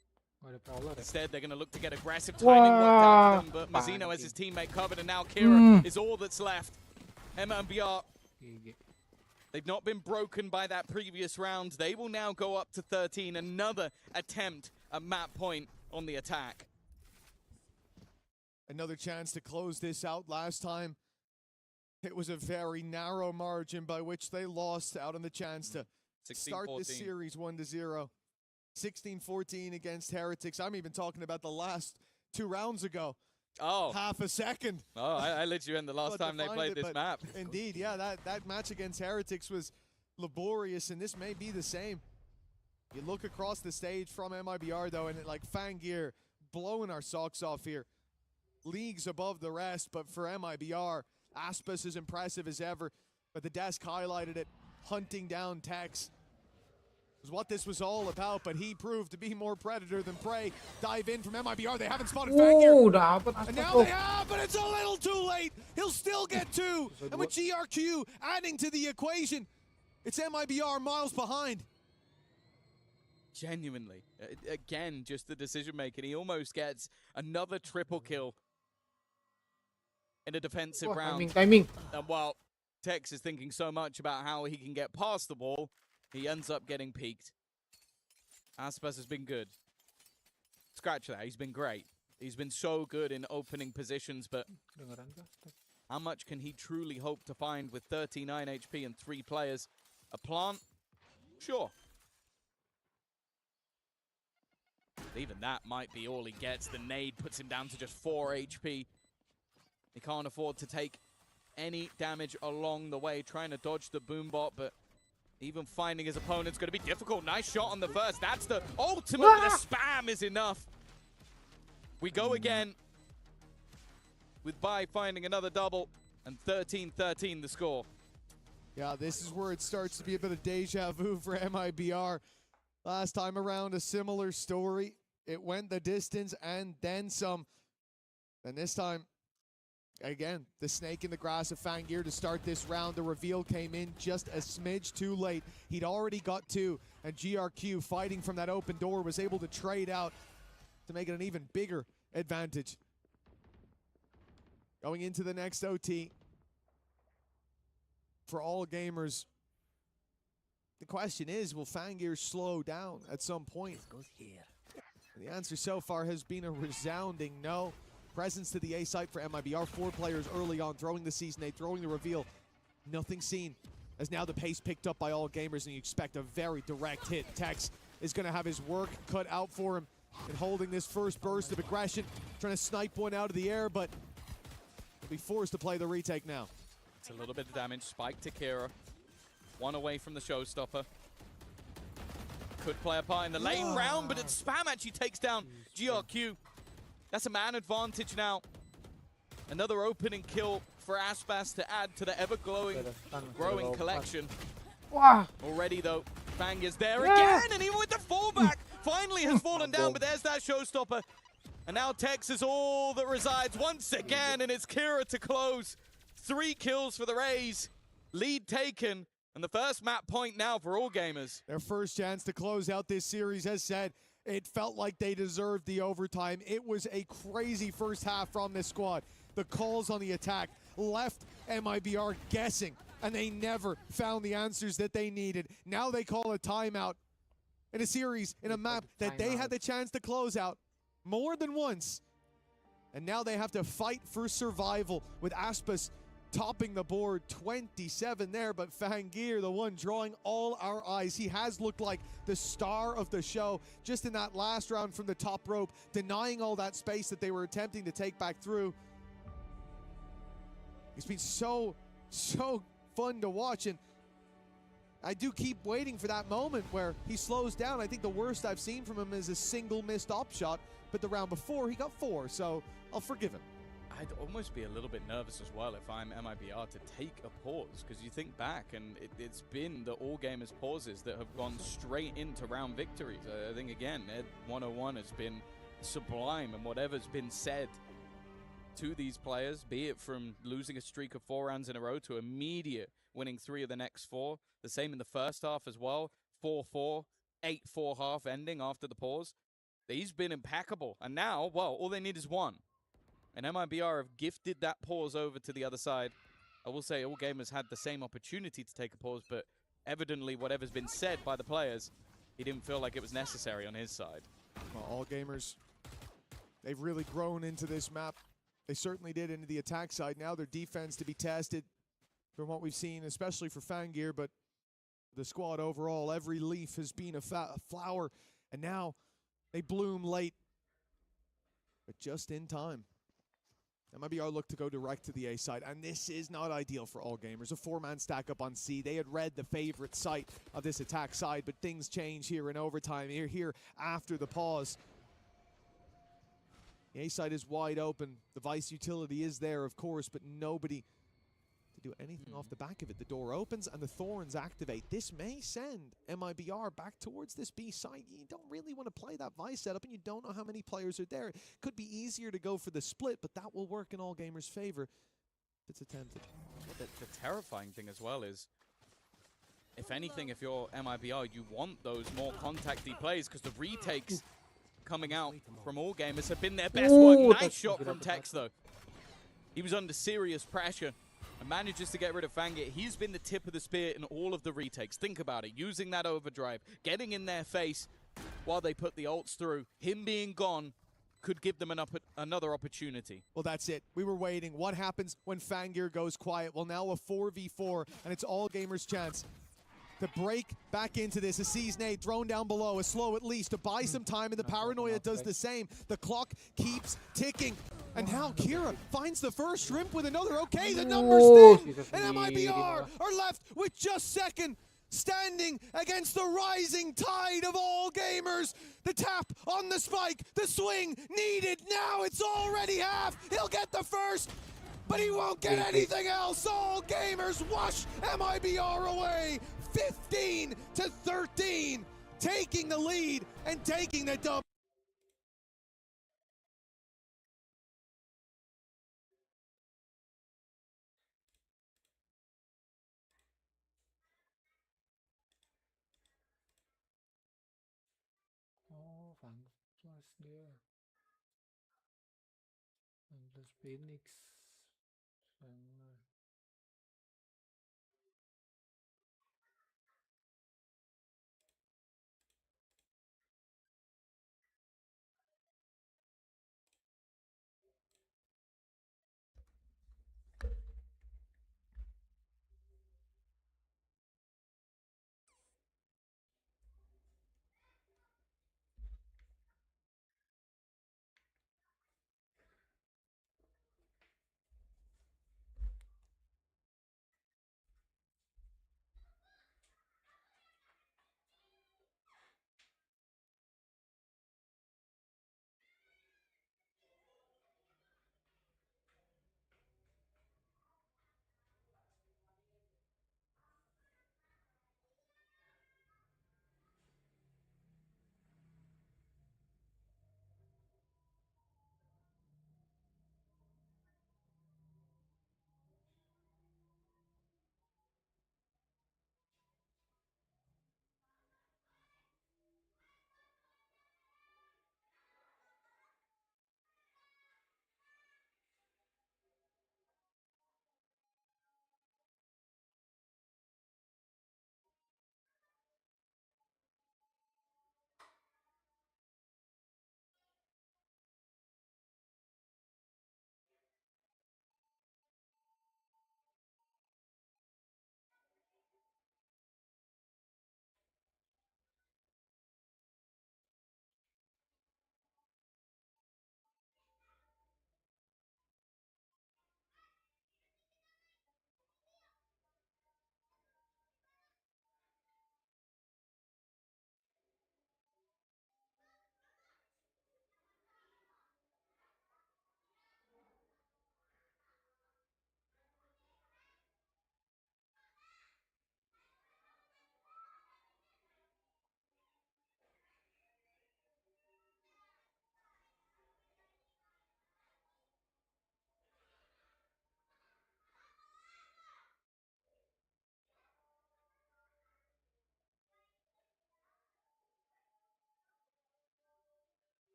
Oh, ada Prowler ya? Instead, they're going to look to get aggressive timing worked out for them, but Mazzino has his teammate covered, and now Kira is all that's left. Emma and BR, they've not been broken by that previous round. They will now go up to 13. Another attempt at map point on the attack. Another chance to close this out. Last time, it was a very narrow margin by which they lost out on the chance to start the series 1-0. 16-14 against Heretics. I'm even talking about the last 2 rounds ago. Oh. Half a second. Oh, I let you in the last time they played this map. Indeed, yeah, that match against Heretics was laborious, and this may be the same. You look across the stage from MIBR, though, and like Fangir blowing our socks off here. Leagues above the rest, but for MIBR, Aspas is impressive as ever, but the desk highlighted it, hunting down Tex. Is what this was all about, but he proved to be more predator than prey. Dive in from MIBR, they haven't spotted Fangir. Dapat And now they have, but it's a little too late. He'll still get 2. And with GRQ adding to the equation, it's MIBR miles behind. Genuinely. Again, just the decision making. He almost gets another triple kill in a defensive round. Timing. And while Tex is thinking so much about how he can get past the wall, he ends up getting peaked. Aspas has been good. Scratch that, he's been great. He's been so good in opening positions, but how much can he truly hope to find with 39 HP and 3 players? A plant? Sure. Even that might be all he gets. The nade puts him down to just 4 HP. He can't afford to take any damage along the way, trying to dodge the boombot, but even finding his opponent's going to be difficult. Nice shot on the first. That's the ultimate. The spam is enough. We go again with Bai finding another double, and 13-13 the score. Yeah, this is where it starts to be a bit of deja vu for MIBR. Last time around, a similar story. It went the distance and then some. And this time, again, the snake in the grass of Fangir to start this round. The reveal came in just a smidge too late. He'd already got 2, and GRQ, fighting from that open door, was able to trade out to make it an even bigger advantage. Going into the next OT, for all gamers, the question is, will Fangir slow down at some point? And the answer so far has been a resounding no. Presence to the A site for MIBR. 4 players early on, throwing the season 8, throwing the reveal. Nothing seen, as now the pace picked up by all gamers, and you expect a very direct hit. Tex is going to have his work cut out for him in holding this first burst of aggression, trying to snipe one out of the air, but he'll be forced to play the retake now. It's a little bit of damage. Spike to Kira. 1 away from the showstopper. Could play a part in the lane round, but it's Spam actually takes down GRQ. That's a man advantage now. Another opening kill for Aspas to add to the ever-growing collection. Already, though, Fang is there again, and even with the fallback, finally has fallen down, but there's that showstopper. And now Tex is all that resides once again, and it's Kira to close. 3 kills for the Rays. Lead taken, and the first map point now for all gamers. Their first chance to close out this series, as said. It felt like they deserved the overtime. It was a crazy first half from this squad. The calls on the attack left MIBR guessing, and they never found the answers that they needed. Now they call a timeout in a series, in a map that they had the chance to close out more than once. And now they have to fight for survival, with Aspas topping the board, 27 there, but Fangir, the one drawing all our eyes. He has looked like the star of the show just in that last round from the top rope, denying all that space that they were attempting to take back through. It's been so fun to watch, and I do keep waiting for that moment where he slows down. I think the worst I've seen from him is a single missed op shot, but the round before he got 4, so I'll forgive him. I'd almost be a little bit nervous as well if I'm MIBR to take a pause, because you think back and it's been the all gamers pauses that have gone straight into round victories. I think again, Ed 101 has been sublime, and whatever's been said to these players, be it from losing a streak of 4 rounds in a row to immediate winning 3 of the next 4, the same in the first half as well, 4-4, 8-4 half ending after the pause. He's been impeccable. And now, well, all they need is one. And MIBR have gifted that pause over to the other side. I will say all gamers had the same opportunity to take a pause, but evidently whatever's been said by the players, he didn't feel like it was necessary on his side. Well, all gamers, they've really grown into this map. They certainly did into the attack side. Now their defense to be tested from what we've seen, especially for Fangir, but the squad overall, every leaf has been a flower, and now they bloom late, but just in time. MIBR look to go direct to the A side, and this is not ideal for all gamers. A 4-man stack up on C. They had read the favorite site of this attack side, but things change here in overtime, here after the pause. The A side is wide open. The Vice utility is there, of course, but nobody to do anything off the back of it. The door opens and the Thorns activate. This may send MIBR back towards this B side. You don't really want to play that Vice setup, and you don't know how many players are there. It could be easier to go for the split, but that will work in all gamers' favor if it's attempted. Well, the terrifying thing as well is, if anything, if you're MIBR, you want those more contacty plays, because the retakes coming out from all gamers have been their best work. Nice shot from Tex, though. He was under serious pressure and manages to get rid of Fangir. He's been the tip of the spear in all of the retakes. Think about it. Using that overdrive, getting in their face while they put the ults through. Him being gone could give them another opportunity. Well, that's it. We were waiting. What happens when Fangir goes quiet? Well, now a 4v4, and it's all gamers' chance to break back into this. A C's nade thrown down below, a slow at least to buy some time, and the Paranoia does the same. The clock keeps ticking. And now Kira finds the first shrimp with another. Okay, the numbers thin, and MIBR are left with just second, standing against the rising tide of all gamers. The tap on the spike, the swing needed. Now it's already half. He'll get the first, but he won't get anything else. All gamers wash MIBR away. 15-13, taking the lead and taking the dub. Oh, Van plus dia. Van plus Phoenix. Sama.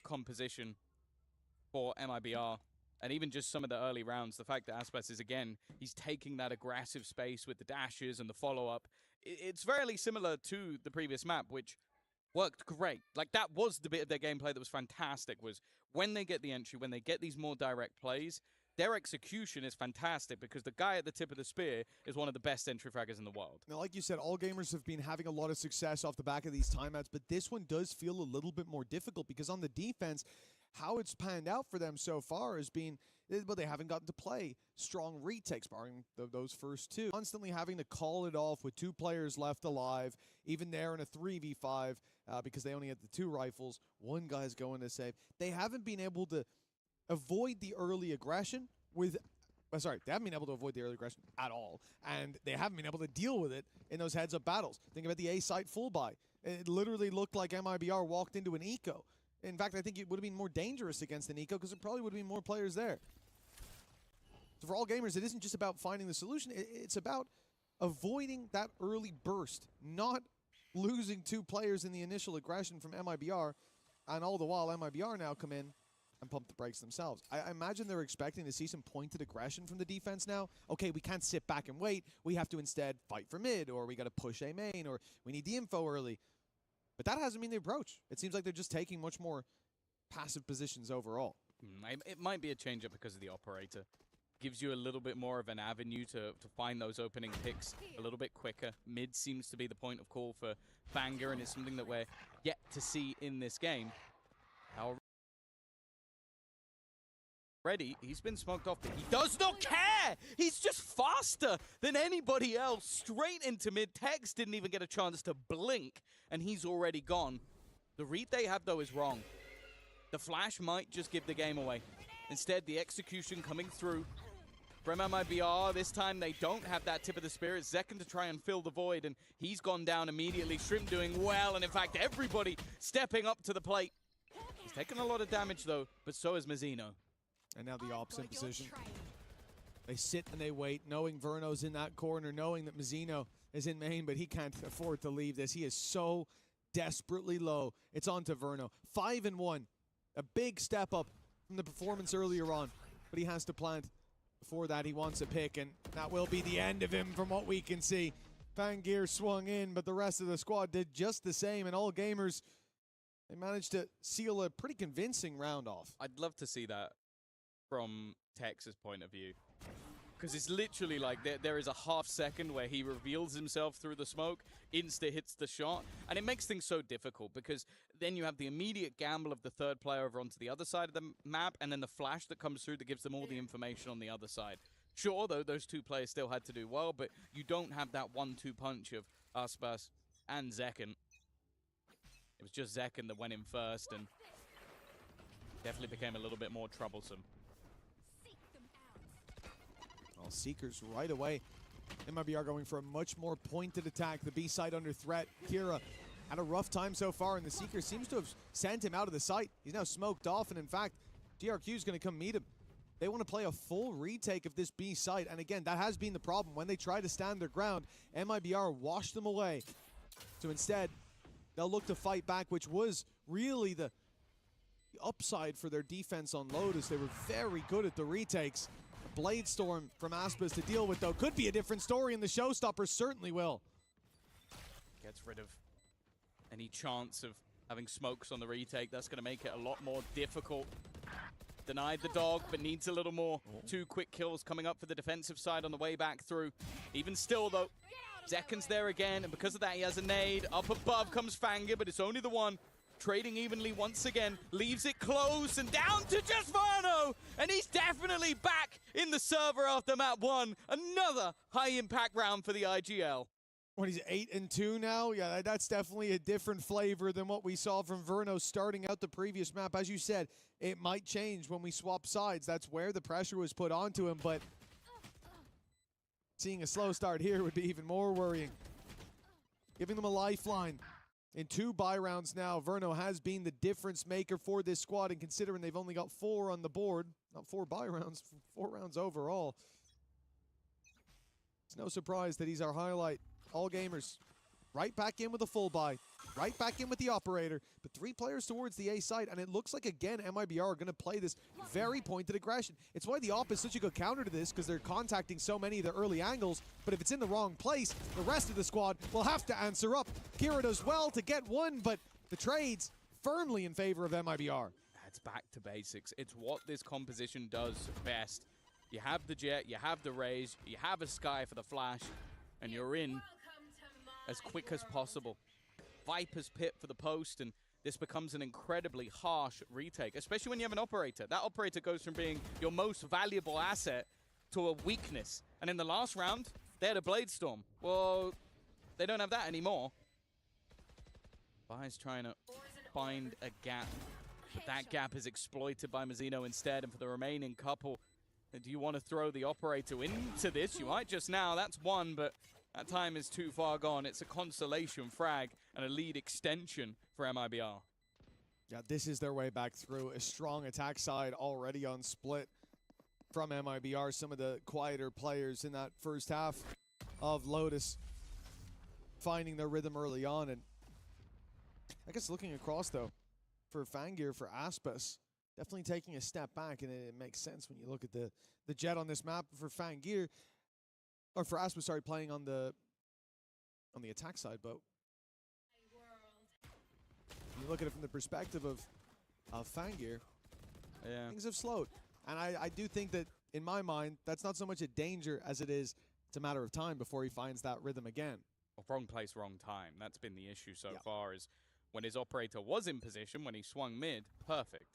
composition for MIBR. And even just some of the early rounds, the fact that Aspas is, again, he's taking that aggressive space with the dashes and the follow-up. It's very similar to the previous map, which worked great. Like, that was the bit of their gameplay that was fantastic, was when they get the entry, when they get these more direct plays, their execution is fantastic because the guy at the tip of the spear is one of the best entry fraggers in the world. Now, like you said, all gamers have been having a lot of success off the back of these timeouts, but this one does feel a little bit more difficult because on the defense, how it's panned out for them so far has been, well, they haven't gotten to play strong retakes, barring those first two. Constantly having to call it off with 2 players left alive, even there in a 3v5, because they only had the 2 rifles. 1 guy's going to save. They haven't been able to avoid the early aggression with... Sorry, they haven't been able to avoid the early aggression at all, and they haven't been able to deal with it in those heads-up battles. Think about the A-site full buy. It literally looked like MIBR walked into an eco. In fact, I think it would have been more dangerous against an eco because there probably would have been more players there. So for all gamers, it isn't just about finding the solution. It's about avoiding that early burst, not losing 2 players in the initial aggression from MIBR, and all the while MIBR now come in and pump the brakes themselves. I imagine they're expecting to see some pointed aggression from the defense now. Okay, we can't sit back and wait. We have to instead fight for mid, or we got to push A main, or we need the info early. But that hasn't been the approach. It seems like they're just taking much more passive positions overall. It might be a change-up because of the operator. Gives you a little bit more of an avenue to find those opening picks a little bit quicker. Mid seems to be the point of call for Banger, and it's something that we're yet to see in this game. Already, he's been smoked off, but he does not care! He's just faster than anybody else. Straight into mid. Tex didn't even get a chance to blink, and he's already gone. The read they have, though, is wrong. The flash might just give the game away. Instead, the execution coming through from MIBR. This time, they don't have that tip of the spear. It's Zekken to try and fill the void, and he's gone down immediately. Shrimp doing well, and in fact, everybody stepping up to the plate. He's taken a lot of damage, though, but so is Mazzino. And now the opposite position. They sit and they wait, knowing Verno's in that corner, knowing that Mazzino is in main, but he can't afford to leave this. He is so desperately low. It's on to Verno. 5-1. A big step up from the performance earlier on, but he has to plant. Before that, he wants a pick, and that will be the end of him from what we can see. Fangir swung in, but the rest of the squad did just the same, and all gamers, they managed to seal a pretty convincing round off. I'd love to see that from Tex's point of view, because it's literally like there is a half second where he reveals himself through the smoke, insta hits the shot, and it makes things so difficult because then you have the immediate gamble of the 3rd player over onto the other side of the map, and then the flash that comes through that gives them all the information on the other side. Sure, though, those 2 players still had to do well, but you don't have that 1-2 punch of Aspas and Zekken. It was just Zekken that went in first and definitely became a little bit more troublesome. Well, Seekers right away. MIBR going for a much more pointed attack. The B side under threat. Kira had a rough time so far, and the Seeker seems to have sent him out of the site. He's now smoked off, and in fact, TRQ is going to come meet him. They want to play a full retake of this B site, and again, that has been the problem. When they try to stand their ground, MIBR washed them away. So instead, they'll look to fight back, which was really the upside for their defense on load, as they were very good at the retakes. Blade Storm from Aspas to deal with, though. Could be a different story, and the Showstoppers certainly will. Gets rid of any chance of having smokes on the retake. That's going to make it a lot more difficult. Denied the dog, but needs a little more. 2 quick kills coming up for the defensive side on the way back through. Even still, though, Zekken's there again, and because of that, he has a nade. Up above comes Fangir, but it's only the one. Trading evenly once again, leaves it close and down to just Verno, and he's definitely back in the server after map 1. Another high-impact round for the IGL. When he's 8-2 now, yeah, that's definitely a different flavor than what we saw from Verno starting out the previous map. As you said, it might change when we swap sides. That's where the pressure was put onto him, but seeing a slow start here would be even more worrying. Giving them a lifeline. In 2 buy rounds now, Verno has been the difference maker for this squad, and considering they've only got 4 on the board, not 4 buy rounds, 4 rounds overall, it's no surprise that he's our highlight. All gamers right back in with a full buy. right back in with the operator, but 3 players towards the A side, and it looks like, again, MIBR are going to play this very pointed aggression. It's why the op is such a good counter to this, because they're contacting so many of the early angles, but if it's in the wrong place, the rest of the squad will have to answer up. Kira does well to get one, but the trades firmly in favor of MIBR. It's back to basics. It's what this composition does best. You have the Jet, you have the Raze, you have a Sky for the flash, and you're in as quick as possible. Viper's Pit for the post, and this becomes an incredibly harsh retake, especially when you have an operator. That operator goes from being your most valuable asset to a weakness. And in the last round, they had a Blade Storm. Well, they don't have that anymore. Bai's trying to find a gap, but that gap is exploited by Mazzino instead. And for the remaining couple, do you want to throw the operator into this? You might just now. That's one, but that time is too far gone. It's a consolation frag and a lead extension for MIBR. Yeah, this is their way back through. A strong attack side already on split from MIBR. Some of the quieter players in that first half of Lotus finding their rhythm early on. And I guess looking across, though, for Fangir, for Aspas, definitely taking a step back, and it makes sense when you look at the Jet on this map. For Fangir, or for Aspas, sorry, playing on the attack side, but you look at it from the perspective of Fangir, yeah, things have slowed. And I do think that, in my mind, that's not so much a danger as it is it's a matter of time before he finds that rhythm again. Well, wrong place, wrong time. That's been the issue so far, is when his operator was in position, when he swung mid, perfect.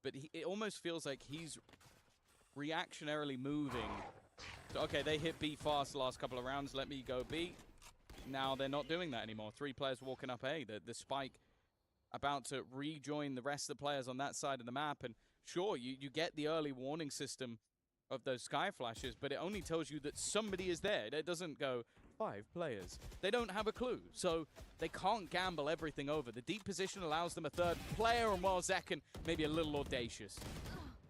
But it almost feels like he's reactionarily moving. So, okay, they hit B fast the last couple of rounds. Let me go B. Now they're not doing that anymore. 3 players walking up A. The spike about to rejoin the rest of the players on that side of the map. And sure, you get the early warning system of those sky flashes, but it only tells you that somebody is there. It doesn't go 5 players. They don't have a clue, so they can't gamble everything over. The deep position allows them a 3rd player, and while Zekken maybe a little audacious.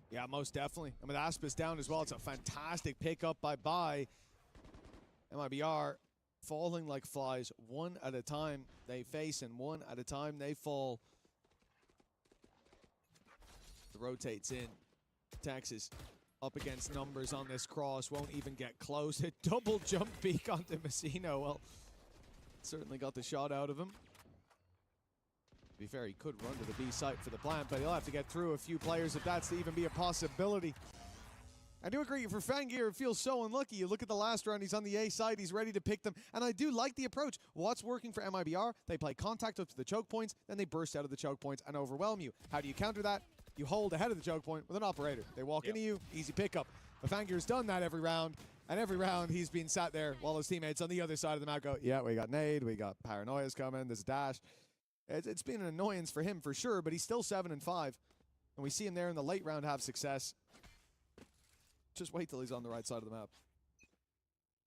Yeah, most definitely. I mean, Aspas down as well. It's a fantastic pickup by Bai. MIBR falling like flies, one at a time they face, and one at a time they fall. The rotates in. Texas up against numbers on this cross, won't even get close. A double jump peek onto Mazzino. Well, certainly got the shot out of him. To be fair, he could run to the B site for the plant, but he'll have to get through a few players if that's to even be a possibility. I do agree, for Fangir, it feels so unlucky. You look at the last round, he's on the A side, he's ready to pick them, and I do like the approach. What's working for MIBR? They play contact up to the choke points, then they burst out of the choke points and overwhelm you. How do you counter that? You hold ahead of the choke point with an operator. They walk into you, easy pickup. But Fangir's done that every round, and every round he's been sat there while his teammates on the other side of the map go, yeah, we got nade, we got paranoias coming, there's dash. It's been an annoyance for him for sure, but he's still 7-5. And we see him there in the late round have success. Just wait till he's on the right side of the map.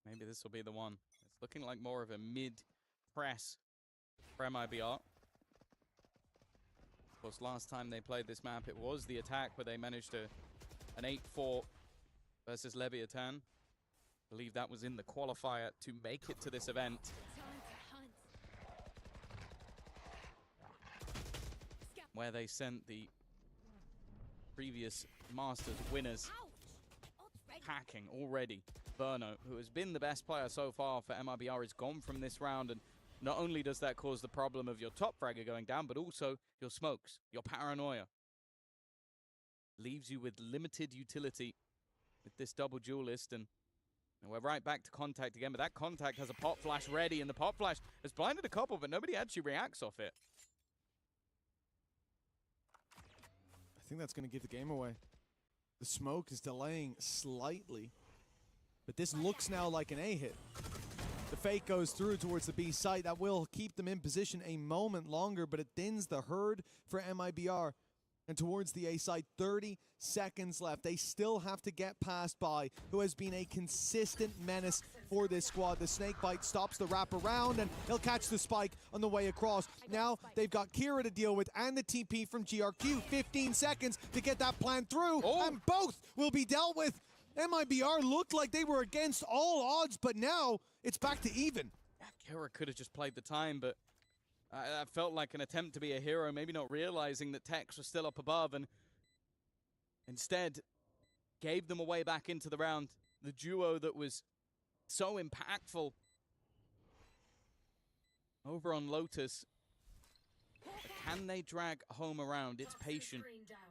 Maybe this will be the one. It's looking like more of a mid-press for MIBR. Of course, last time they played this map, it was the attack where they managed an 8-4 versus Leviathan. I believe that was in the qualifier to make it to this event. Where they sent the previous Masters winners packing already. Verno, who has been the best player so far for MIBR, is gone from this round, and not only does that cause the problem of your top fragger going down, but also your smokes, your paranoia. Leaves you with limited utility with this double duelist, and we're right back to contact again, but that contact has a pop flash ready, and the pop flash has blinded a couple, but nobody actually reacts off it. I think that's going to give the game away. The smoke is delaying slightly, but this looks now like an A hit. The fake goes through towards the B site. That will keep them in position a moment longer, but it thins the herd for MIBR. And towards the A side, 30 seconds left. They still have to get past Bai, who has been a consistent menace for this squad. The snake bite stops the wrap around, and he'll catch the spike on the way across. Now they've got Kira to deal with and the TP from GRQ. 15 seconds to get that plan through, and both will be dealt with. MIBR looked like they were against all odds, but now it's back to even. Kira could have just played the time, but I felt like an attempt to be a hero, maybe not realizing that Tex was still up above, and instead gave them a way back into the round. The duo that was so impactful over on Lotus. Can they drag home around? It's patient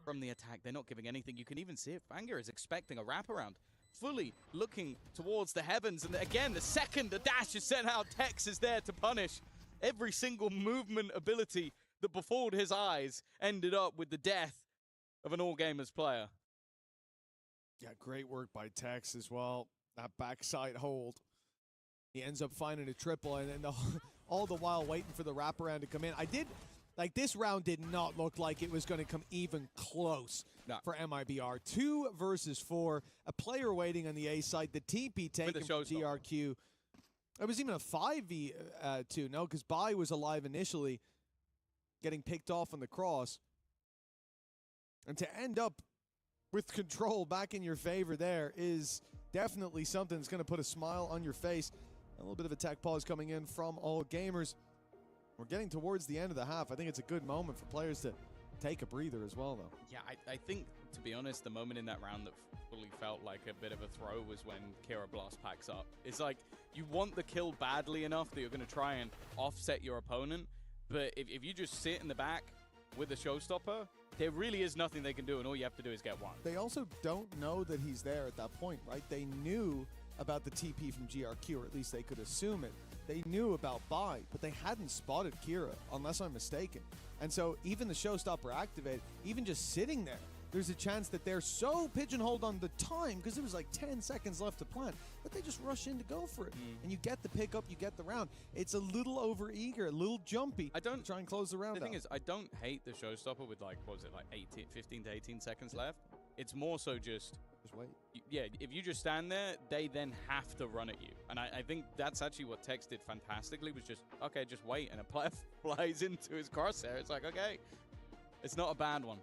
from the attack. They're not giving anything. You can even see it. Fangir is expecting a wraparound, fully looking towards the heavens. And again, the second the dash is sent out, Tex is there to punish. Every single movement ability that before his eyes ended up with the death of an All Gamers player. Yeah, great work by Tex as well. That backside hold. He ends up finding a triple, and then all the while waiting for the wraparound to come in. This round did not look like it was going to come even close for MIBR. 2 versus 4. A player waiting on the A side. The TP taken from GRQ. It was even a 5v2. No, because Bai was alive initially, getting picked off on the cross. And to end up with control back in your favor there is definitely something that's going to put a smile on your face. A little bit of a tech pause coming in from All Gamers. We're getting towards the end of the half. I think it's a good moment for players to take a breather as well, though. Yeah, I think, to be honest, the moment in that round that fully felt like a bit of a throw was when Kira Blast packs up. It's like, you want the kill badly enough that you're going to try and offset your opponent, but if you just sit in the back with the showstopper, there really is nothing they can do, and all you have to do is get one. They also don't know that he's there at that point, right? They knew about the TP from GRQ, or at least they could assume it. They knew about Bai, but they hadn't spotted Kira, unless I'm mistaken. And so even the showstopper activated, even just sitting there, there's a chance that they're so pigeonholed on the time, because it was like 10 seconds left to plant, that they just rush in to go for it. And you get the pickup, you get the round. It's a little over-eager, a little jumpy. I don't try and close the round The thing out. is, I don't hate the showstopper with, like, what was it, like 15 to 18 seconds left. It's more so just wait. Yeah, if you just stand there, they then have to run at you. And I think that's actually what Tex did fantastically, was just, okay, just wait, and a player flies into his crosshair. It's like, okay, it's not a bad one.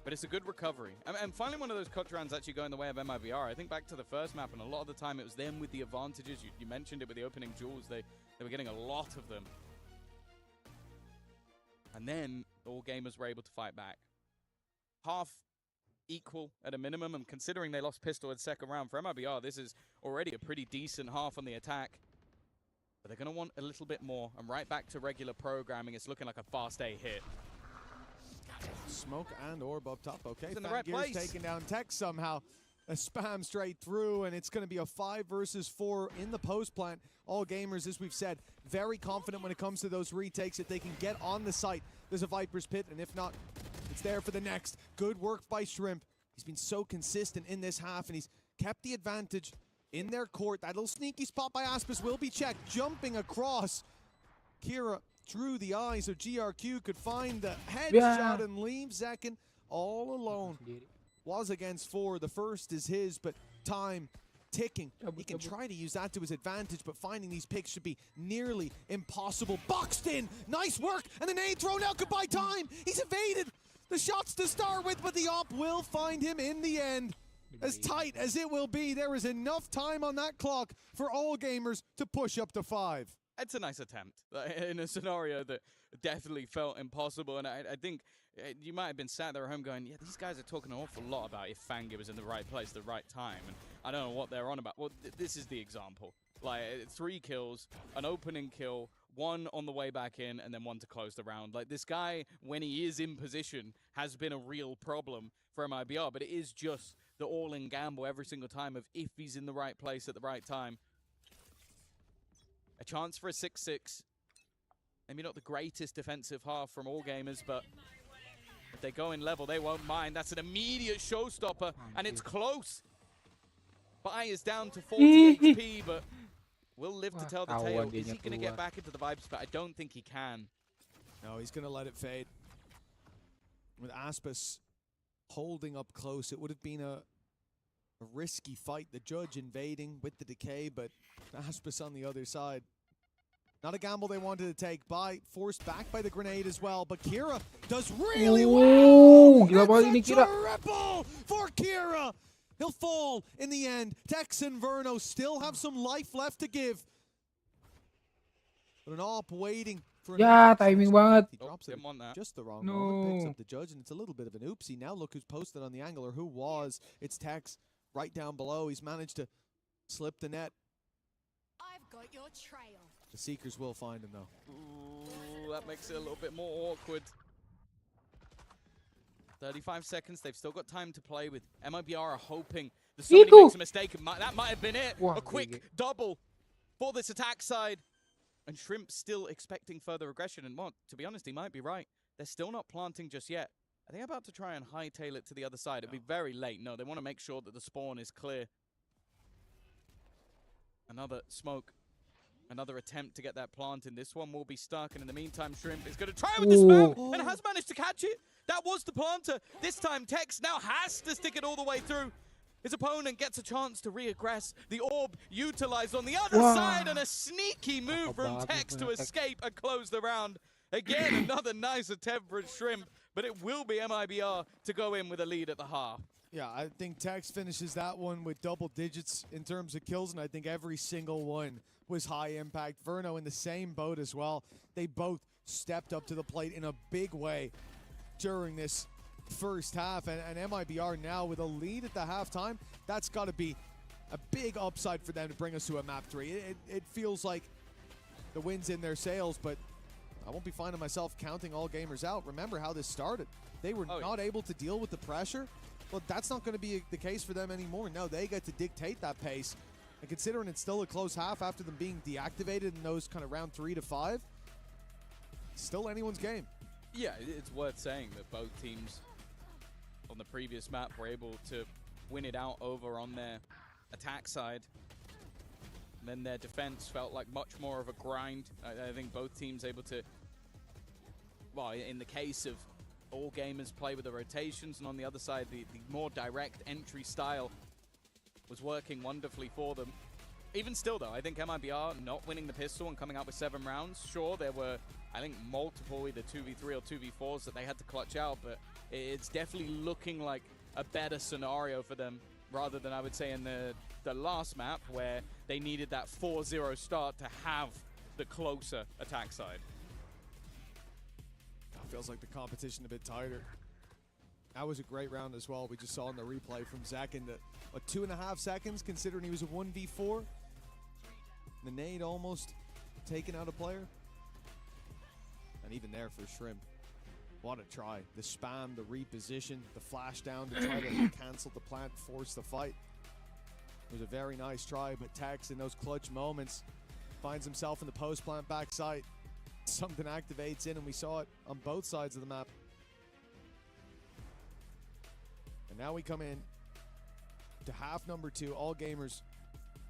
But it's a good recovery. And finally, one of those cut rounds actually going the way of MIBR. I think back to the first map, and a lot of the time it was them with the advantages. You mentioned it with the opening jewels. They were getting a lot of them. And then All Gamers were able to fight back. Half equal at a minimum, and considering they lost pistol in second round for MIBR, this is already a pretty decent half on the attack. But they're going to want a little bit more. And right back to regular programming, it's looking like a fast A hit. Smoke and orb up top. Okay, It's in the right Fangir's place. taking down Tex somehow. A spam straight through, and it's going to be a 5 versus 4 in the post plant. All Gamers, as we've said, very confident when it comes to those retakes. If they can get on the site, there's a Viper's Pit, and if not, it's there for the next. Good work by Shrimp. He's been so consistent in this half, and he's kept the advantage in their court. That little sneaky spot by Aspis will be checked. Jumping across. Kira, through the eyes of GRQ, could find the headshot and leave Zekin all alone. Was against 4. The first is his, but time ticking. He can try to use that to his advantage, but finding these picks should be nearly impossible. Boxed in. Nice work. And the nade thrown out. Goodbye time. He's evaded the shots to start with, but the op will find him in the end. As tight as it will be, there is enough time on that clock for All Gamers to push up to 5. It's a nice attempt in a scenario that definitely felt impossible. And I think you might have been sat there at home going, yeah, these guys are talking an awful lot about if Fangir was in the right place at the right time. And I don't know what they're on about. Well, this is the example. Like, 3 kills, an opening kill, 1 on the way back in, and then 1 to close the round. Like, this guy, when he is in position, has been a real problem for MIBR. But it is just the all-in gamble every single time of if he's in the right place at the right time. A chance for a 6-6. Maybe not the greatest defensive half from All Gamers, but if they go in level, they won't mind. That's an immediate showstopper, and it's close. Bai is down to 40 HP, but will live to tell the tale. Is he going to get back into the vibes? But I don't think he can. No, he's going to let it fade. With Aspis holding up close, it would have been a risky fight. The judge invading with the decay, but Aspis on the other side. Not a gamble they wanted to take. Bai forced back by the grenade as well, but Kira does really well. It's a triple for Kira. He'll fall in the end. Tex and Verno still have some life left to give. But an AWP waiting for an Ya, AWP. timing banget. He drops it Didn't want that. just the wrong moment, picks No. up the judge, and it's a little bit of an oopsie. Now look who's posted on the angle, or who was. It's Tex right down below. He's managed to slip the net. I've got your trail. The Seekers will find him, though. Ooh, that makes it a little bit more awkward. 35 seconds. They've still got time to play with. MIBR are hoping that somebody makes a mistake. That might have been it. A quick double for this attack side. And Shrimp still expecting further aggression. And well, to be honest, he might be right. They're still not planting just yet. Are they about to try and hightail it to the other side? It'll be very late. No, they want to make sure that the spawn is clear. Another smoke. Another attempt to get that plant in. This one will be stuck, and in the meantime, Shrimp is going to try with the spam, and has managed to catch it. That was the planter. This time, Tex now has to stick it all the way through. His opponent gets a chance to reaggress. The orb utilized on the other side, and a sneaky move from Tex to escape and close the round. Again, another nice attempt for Shrimp, but it will be MIBR to go in with a lead at the half. Yeah, I think Tex finishes that one with double digits in terms of kills, and I think every single one was high impact. Verno in the same boat as well. They both stepped up to the plate in a big way during this first half, and MIBR now with a lead at the halftime. That's got to be a big upside for them to bring us to a map 3. It feels like the wind's in their sails, but I won't be finding myself counting all gamers out. Remember how this started. They were not able to deal with the pressure. Well, that's not going to be the case for them anymore. No, they get to dictate that pace. And considering it's still a close half after them being deactivated in those kind of round 3 to 5, still anyone's game. Yeah, it's worth saying that both teams on the previous map were able to win it out over on their attack side. And then their defense felt like much more of a grind. I think both teams able to, well, in the case of all gamers play with the rotations, and on the other side, the more direct entry style was working wonderfully for them. Even still, though, I think MIBR not winning the pistol and coming out with 7 rounds. Sure, there were, I think, multiple either 2v3 or 2v4s that they had to clutch out, but it's definitely looking like a better scenario for them rather than, I would say, in the last map where they needed that 4-0 start to have the closer attack side. Feels like the competition a bit tighter. That was a great round as well. We just saw in the replay from Zach in the 2.5 seconds, considering he was a 1v4. The nade almost taken out a player. And even there for Shrimp. What a try. The spam, the reposition, the flash down to try to cancel the plant, force the fight. It was a very nice try, but Tex in those clutch moments finds himself in the post plant backside. Something activates in, and we saw it on both sides of the map. And now we come in to half number 2. All gamers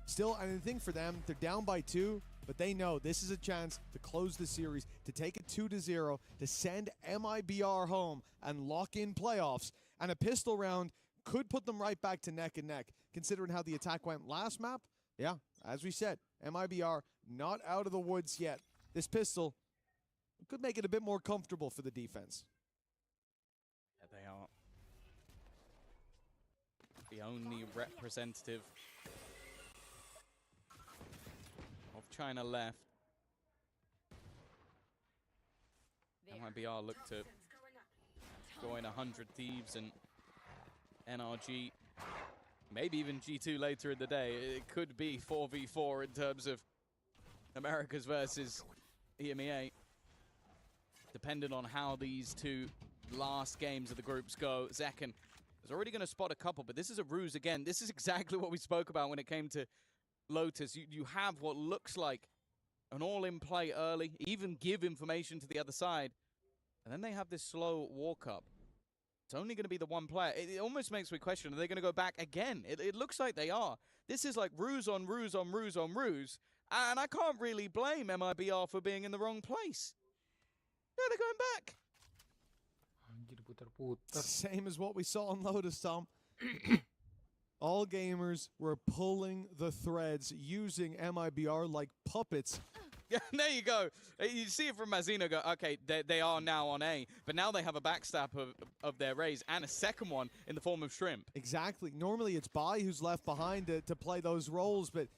still, and the thing for them, they're down by 2, but they know this is a chance to close the series, to take it 2-0, to send MIBR home and lock in playoffs. And a pistol round could put them right back to neck and neck, considering how the attack went last map. Yeah, as we said, MIBR not out of the woods yet. This pistol could make it a bit more comfortable for the defense. Yeah, they are the only representative of China left. MIBR look to join 100 Thieves and NRG, maybe even G2 later in the day. It could be 4v4 in terms of Americas versus EMEA, depending on how these two last games of the groups go. Zekken is already going to spot a couple, but this is a ruse again. This is exactly what we spoke about when it came to Lotus. You have what looks like an all-in play early, even give information to the other side, and then they have this slow walk-up. It's only going to be the one player. It almost makes me question, are they going to go back again? It looks like they are. This is like ruse on ruse on ruse on ruse, and I can't really blame MIBR for being in the wrong place. Yeah, they're going back. Same as what we saw on Lotus, Tom. All gamers were pulling the threads, using MIBR like puppets. Yeah, there you go. You see it from Mazino go, okay, they are now on A, but now they have a backstab of their raise and a second one in the form of Shrimp. Exactly. Normally it's Bai who's left behind to play those roles, but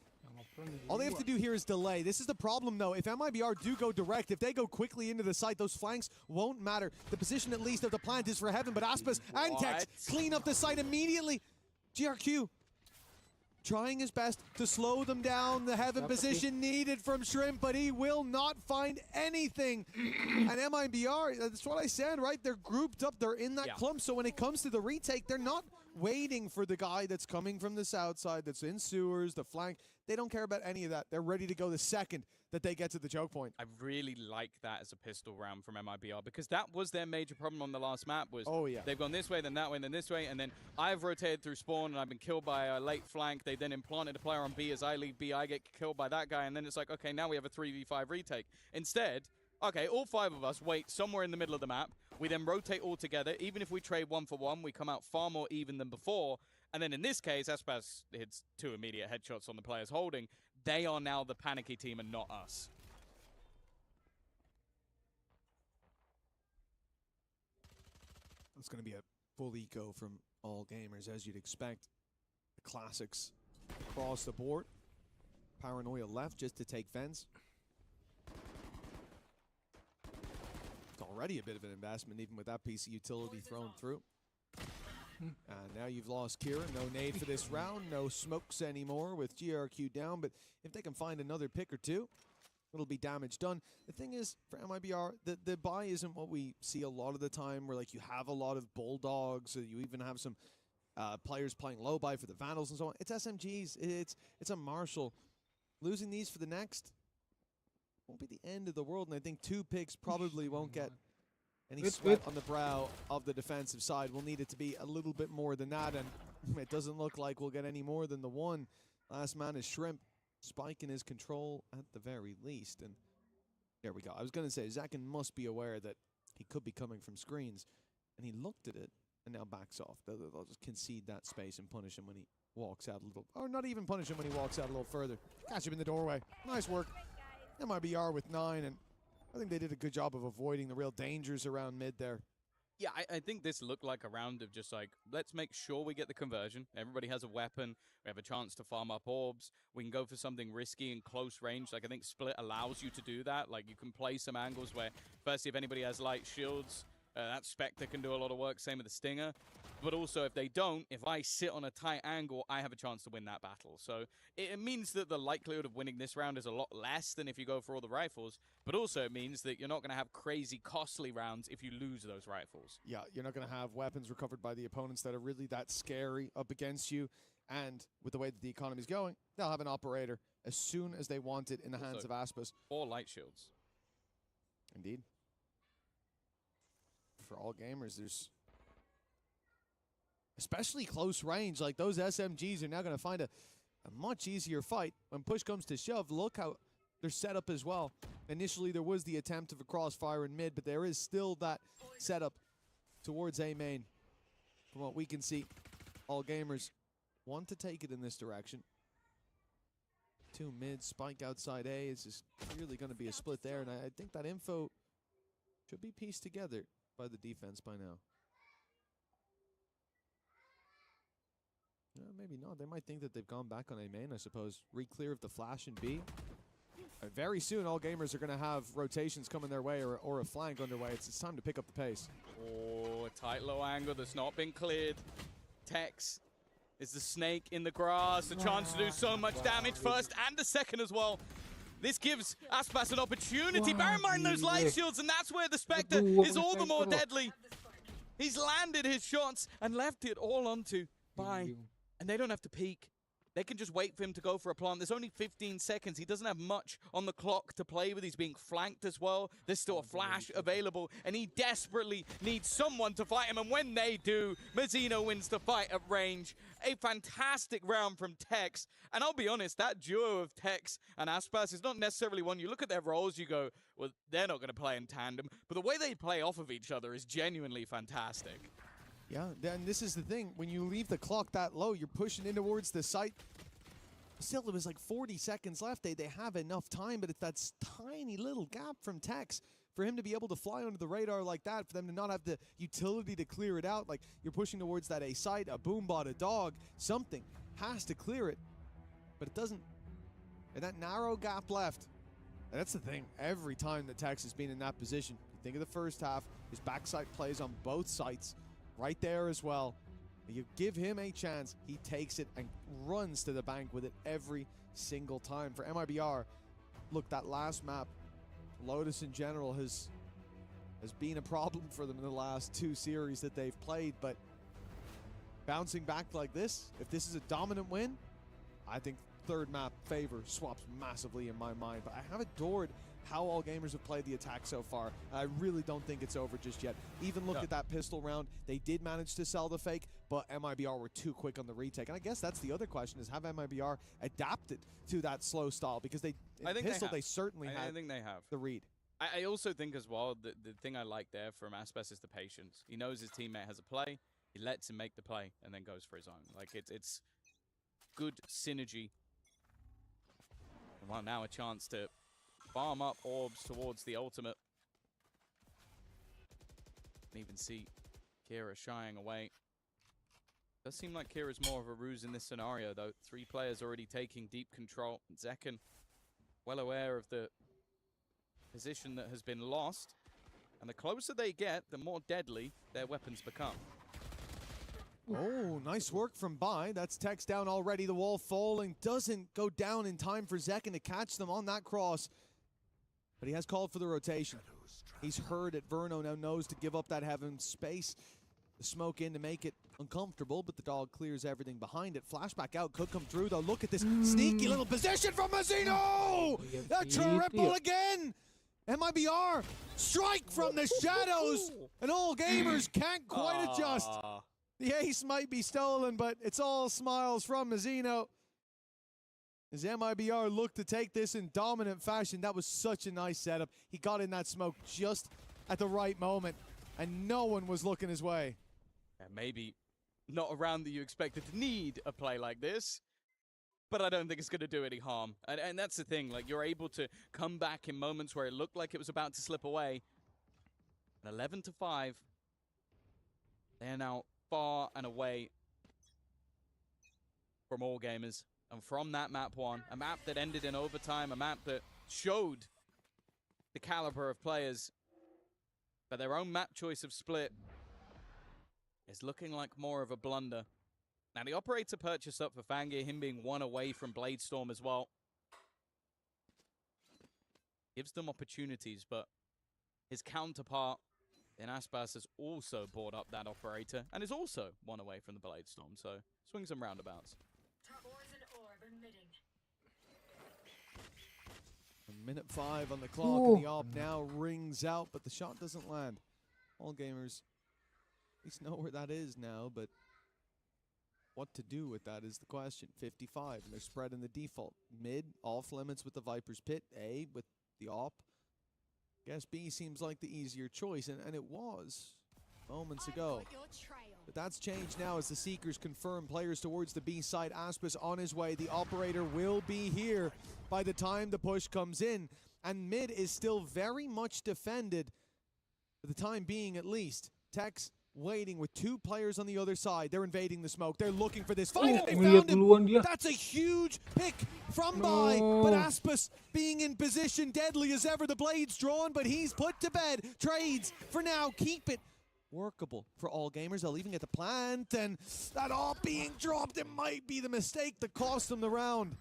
All they have to do here is delay. This is the problem, though. If MIBR do go direct, if they go quickly into the site, those flanks won't matter. The position, at least, of the plant is for heaven, but Aspas and Tex clean up the site immediately. GRQ trying his best to slow them down. The heaven position needed from Shrimp, but he will not find anything. And MIBR, that's what I said, right? They're grouped up. They're in that clump. So when it comes to the retake, they're not waiting for the guy that's coming from the south side, that's in sewers, the flank. They don't care about any of that. They're ready to go the second that they get to the choke point. I really like that as a pistol round from MIBR, because that was their major problem on the last map. Was they've gone this way, then that way, then this way, and then I've rotated through spawn and I've been killed by a late flank. They then implanted a player on B. As I leave B, I get killed by that guy, and then it's like, okay, now we have a 3v5 retake. Instead, okay, all 5 of us wait somewhere in the middle of the map. We then rotate all together. Even if we trade 1 for 1, we come out far more even than before. And then in this case, Aspas hits 2 immediate headshots on the players holding. They are now the panicky team and not us. It's going to be a full eco from all gamers, as you'd expect. The classics across the board. Paranoia left just to take fence. It's already a bit of an investment, even with that piece of utility thrown through. And now you've lost Kira. No nade for this round. No smokes anymore with GRQ down. But if they can find another pick or two, it'll be damage done. The thing is, for MIBR, the buy isn't what we see a lot of the time, where like you have a lot of bulldogs, or you even have some players playing low buy for the Vandals and so on. It's SMGs. It's a Marshall. Losing these for the next won't be the end of the world, and I think 2 picks probably won't get any sweat on the brow of the defensive side. We'll need it to be a little bit more than that, and it doesn't look like we'll get any more than the 1. Last man is Shrimp. Spike in his control at the very least. And there we go. I was going to say, Zakin must be aware that he could be coming from screens. And he looked at it and now backs off. They'll just concede that space and punish him when he walks out a little. Or not even punish him when he walks out a little further. Catch him in the doorway. Nice work. MIBR with 9. And I think they did a good job of avoiding the real dangers around mid there. Yeah, I think this looked like a round of just like, let's make sure we get the conversion. Everybody has a weapon. We have a chance to farm up orbs. We can go for something risky in close range. Like, I think Split allows you to do that. Like, you can play some angles where, firstly, if anybody has light shields, that Spectre can do a lot of work. Same with the Stinger. But also, if they don't, if I sit on a tight angle, I have a chance to win that battle. So it means that the likelihood of winning this round is a lot less than if you go for all the rifles. But also it means that you're not going to have crazy costly rounds if you lose those rifles. Yeah, you're not going to have weapons recovered by the opponents that are really that scary up against you. And with the way that the economy is going, they'll have an operator as soon as they want it in the hands of Aspas. Or light shields. Indeed. For all gamers, there's especially close range. Like, those SMGs are now going to find a much easier fight when push comes to shove. Look how they're set up as well. Initially, there was the attempt of a crossfire in mid, but there is still that setup towards A main. From what we can see, all gamers want to take it in this direction. 2 mid, Spike outside A. It's just clearly going to be a split there, and I think that info should be pieced together by the defense by now. Maybe not. They might think that they've gone back on A main, I suppose. Re-clear of the flash in B. Very soon, all gamers are going to have rotations coming their way or a flank underway. It's time to pick up the pace. Oh, a tight low angle that's not been cleared. Tex is the snake in the grass. A chance to do so much damage first and the second as well. This gives Aspas an opportunity. Bear in mind those light shields, and that's where the Spectre is all the more deadly. He's landed his shots and left it all onto Bai. And they don't have to peek. They can just wait for him to go for a plant. There's only 15 seconds. He doesn't have much on the clock to play with. He's being flanked as well. There's still a flash available, and he desperately needs someone to fight him. And when they do, Mazzino wins the fight at range. A fantastic round from Tex. And I'll be honest, that duo of Tex and Aspas is not necessarily one. You look at their roles, you go, well, they're not going to play in tandem. But the way they play off of each other is genuinely fantastic. Yeah, and this is the thing. When you leave the clock that low, you're pushing in towards the site. Still, there was like 40 seconds left. They have enough time, but it's that tiny little gap from Tex for him to be able to fly under the radar like that, for them to not have the utility to clear it out. Like, you're pushing towards that A site, a boom bot, a dog, something has to clear it, but it doesn't And that narrow gap left. And that's the thing. Every time that Tex has been in that position, you think of the first half, his backside plays on both sides. Right there as well. You give him a chance, he takes it and runs to the bank with it every single time. For MIBR, look, that last map, Lotus in general has been a problem for them in the last 2 series that they've played, but bouncing back like this, if this is a dominant win, I think third map favor swaps massively in my mind. But I have adored how all gamers have played the attack so far. I really don't think it's over just yet. Even look at that pistol round. They did manage to sell the fake, but MIBR were too quick on the retake. And I guess that's the other question, is have MIBR adapted to that slow style? Because they certainly had I think they have. the read. I also think as well, the thing I like there from Aspas is the patience. He knows his teammate has a play, he lets him make the play, and then goes for his own. Like, it's good synergy. And well, now a chance to farm up orbs towards the ultimate. And even see Kira shying away. Does seem like Kira's more of a ruse in this scenario, though. 3 players already taking deep control. Zekken, well aware of the position that has been lost. And the closer they get, the more deadly their weapons become. Oh, nice work from Bai. That's Tex down already. The wall falling. Doesn't go down in time for Zekken to catch them on that cross. But he has called for the rotation. He's heard it. Verno now knows to give up that heaven space. The smoke in to make it uncomfortable, but the dog clears everything behind it. Flashback out could come through, though. Look at this sneaky little position from Mazino! A triple again! MIBR strike from the shadows, and all gamers can't quite adjust. The ace might be stolen, but it's all smiles from Mazino. As MIBR looked to take this in dominant fashion. That was such a nice setup. He got in that smoke just at the right moment, and no one was looking his way. Yeah, maybe not a round that you expected to need a play like this, but I don't think it's going to do any harm. And that's the thing, like, you're able to come back in moments where it looked like it was about to slip away. And 11-5, they are now far and away from all gamers. And from that map 1, a map that ended in overtime, a map that showed the caliber of players, but their own map choice of split is looking like more of a blunder. Now, the operator purchased up for Fangir, him being 1 away from Bladestorm as well. Gives them opportunities, but his counterpart in Aspas has also bought up that operator and is also 1 away from the Bladestorm, so swings and roundabouts. Minute 5 on the clock, and the AWP now rings out, but the shot doesn't land. All gamers at least know where that is now, but what to do with that is the question. 55, and they're spreading the default. Mid, off limits with the Viper's Pit. A with the AWP. Guess B seems like the easier choice, and it was moments ago. But that's changed now as the Seekers confirm players towards the B side. Aspas on his way. The operator will be here by the time the push comes in. And mid is still very much defended, for the time being at least. Tex waiting with 2 players on the other side. They're invading the smoke. They're looking for this fight. They found him. That's a huge pick from Bai. But Aspas being in position, deadly as ever. The blade's drawn, but he's put to bed. Trades for now. Keep it workable for all gamers. They'll even get the plant, and that all being dropped. It might be the mistake that cost them the round.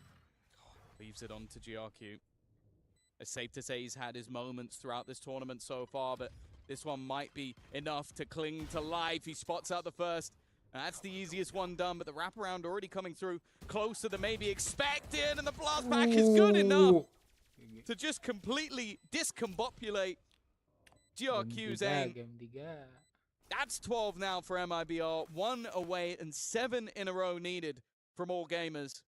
Leaves it on to GRQ. It's safe to say he's had his moments throughout this tournament so far, but this one might be enough to cling to life. He spots out the first. That's the easiest one done, but the wraparound already coming through closer than maybe expected, and the blast back is good enough to just completely discombobulate GRQ's aim. That's 12 now for MIBR. 1 away and 7 in a row needed from all gamers.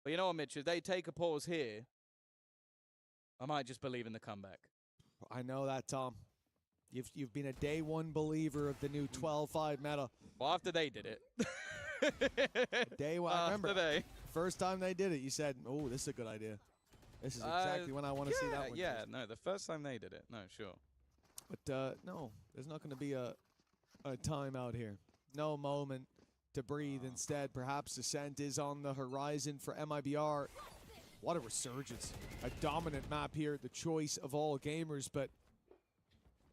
But you know what, Mitch, if they take a pause here, I might just believe in the comeback. I know that, Tom. You've been a day 1 believer of the new 12-5 meta. Well, after they did it. Day 1, I remember. First time they did it, you said, oh, this is a good idea. This is exactly when I want to see that one. Yeah, no, the first time they did it. No, sure. But no, there's not going to be a timeout here. No moment to breathe. Instead, perhaps Ascent is on the horizon for MIBR. What a resurgence. A dominant map here, the choice of all gamers, but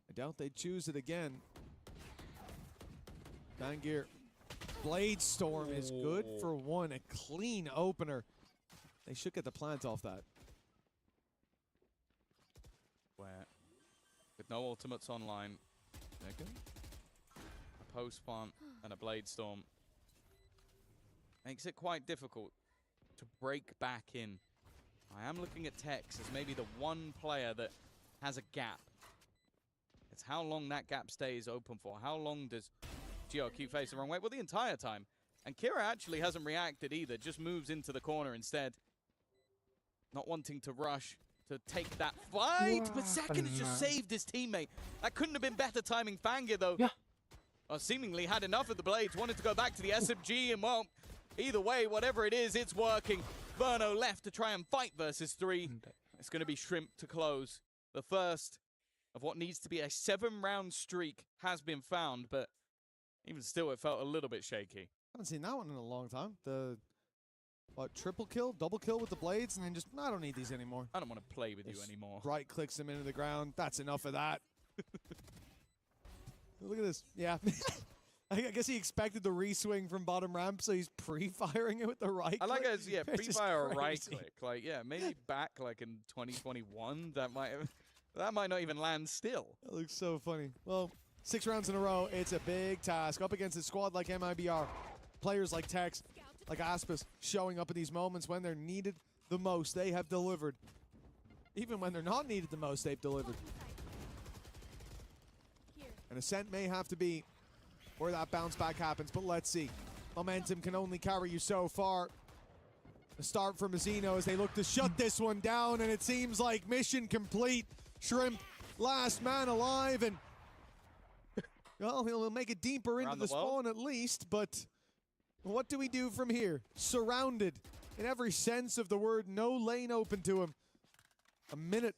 I doubt they choose it again. Bangir. Blade Storm is good for one. A clean opener. They should get the plant off that. Where, with no ultimates online, a post plant and a Blade Storm makes it quite difficult to break back in. I am looking at Tex as maybe the one player that has a gap. It's how long that gap stays open for. How long does GRQ face the wrong way? Well, the entire time. And Kira actually hasn't reacted either, just moves into the corner instead. Not wanting to rush to take that fight, but Second has just saved his teammate. That couldn't have been better timing. Fangir, though, seemingly had enough of the blades, wanted to go back to the SMG, and well, either way, whatever it is, it's working. Verno left to try and fight versus 3. It's going to be Shrimp to close. The first of what needs to be a 7-round streak has been found, but even still, it felt a little bit shaky. Haven't seen that one in a long time. The, what, triple kill, double kill with the blades, and then just, I don't need these anymore. I don't want to play with you anymore. Right clicks them into the ground. That's enough of that. Look at this. Yeah. I guess he expected the re-swing from bottom ramp, so he's pre-firing it with the right click. I like it as, It's just pre-fire a right crazy. click. Like, yeah, maybe back like in 2021, that might not even land still. That looks so funny. Well, 6 rounds in a row, it's a big task. Up against a squad like MIBR, players like Tex, like Aspas, showing up in these moments when they're needed the most. They have delivered. Even when they're not needed the most, they've delivered. And Ascent may have to be where that bounce back happens, but let's see. Momentum can only carry you so far. A start for Mazzino as they look to shut this one down, and it seems like mission complete. Shrimp, last man alive, and well, he'll make it deeper into the spawn at least, but what do we do from here? Surrounded in every sense of the word, no lane open to him. A minute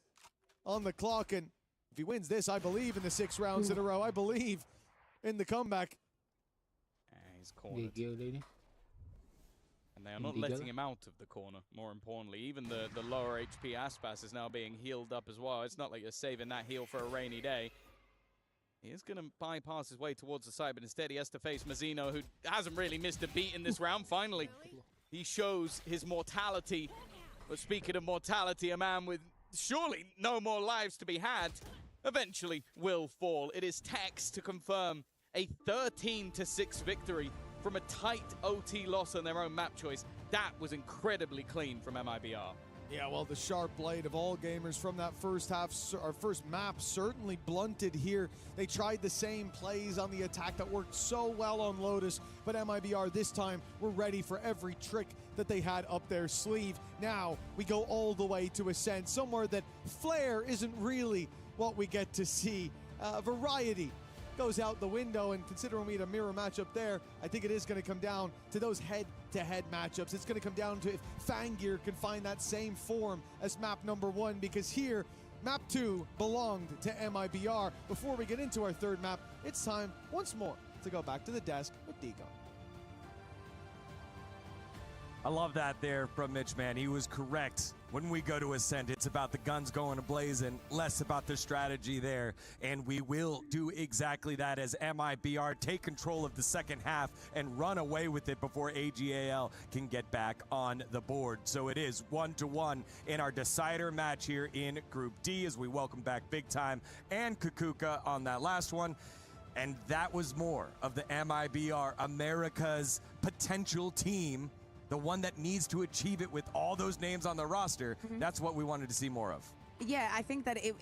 on the clock, and if he wins this, I believe in the 6 rounds in a row. I believe in the comeback. He's cornered. And they are not letting him out of the corner, more importantly. Even the lower HP Aspas is now being healed up as well. It's not like you're saving that heal for a rainy day. He is going to bypass his way towards the side, but instead he has to face Mazzino, who hasn't really missed a beat in this round. Finally, he shows his mortality. But speaking of mortality, a man with surely no more lives to be had eventually will fall. It is Tex to confirm a 13-6 victory from a tight OT loss on their own map choice. That was incredibly clean from MIBR. Yeah, well, the sharp blade of all gamers from that first half, or first map, certainly blunted here. They tried the same plays on the attack that worked so well on Lotus, but MIBR this time were ready for every trick that they had up their sleeve. Now, we go all the way to Ascent, somewhere that Flare isn't really what we get to see. Variety goes out the window, and considering we had a mirror matchup there, I think it is going to come down to those head-to-head matchups. It's going to come down to if Fangir can find that same form as map number 1, because here, map 2 belonged to MIBR. Before we get into our third map, it's time once more to go back to the desk with Deacon. I love that there from Mitch, man. He was correct. When we go to Ascent, it's about the guns going ablazing, less about the strategy there. And we will do exactly that as MIBR take control of the second half and run away with it before AGAL can get back on the board. So it is 1-1 in our decider match here in Group D as we welcome back Big Time and Kukuka on that last one. And that was more of the MIBR, America's potential team. The one that needs to achieve it with all those names on the roster. That's what we wanted to see more of. Yeah, I think that it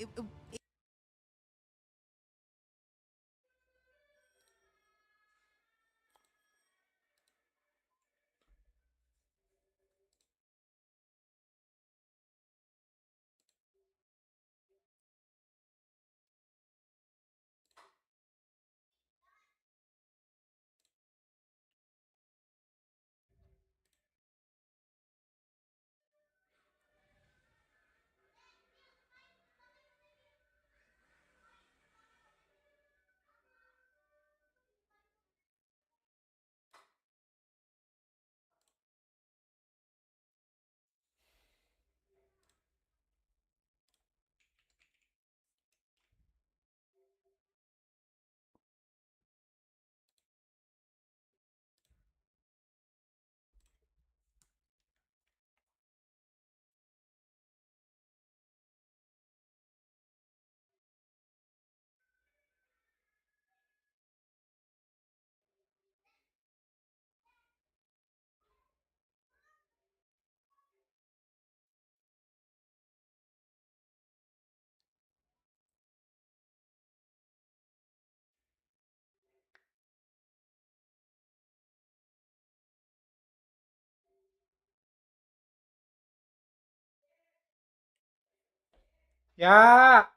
Ya.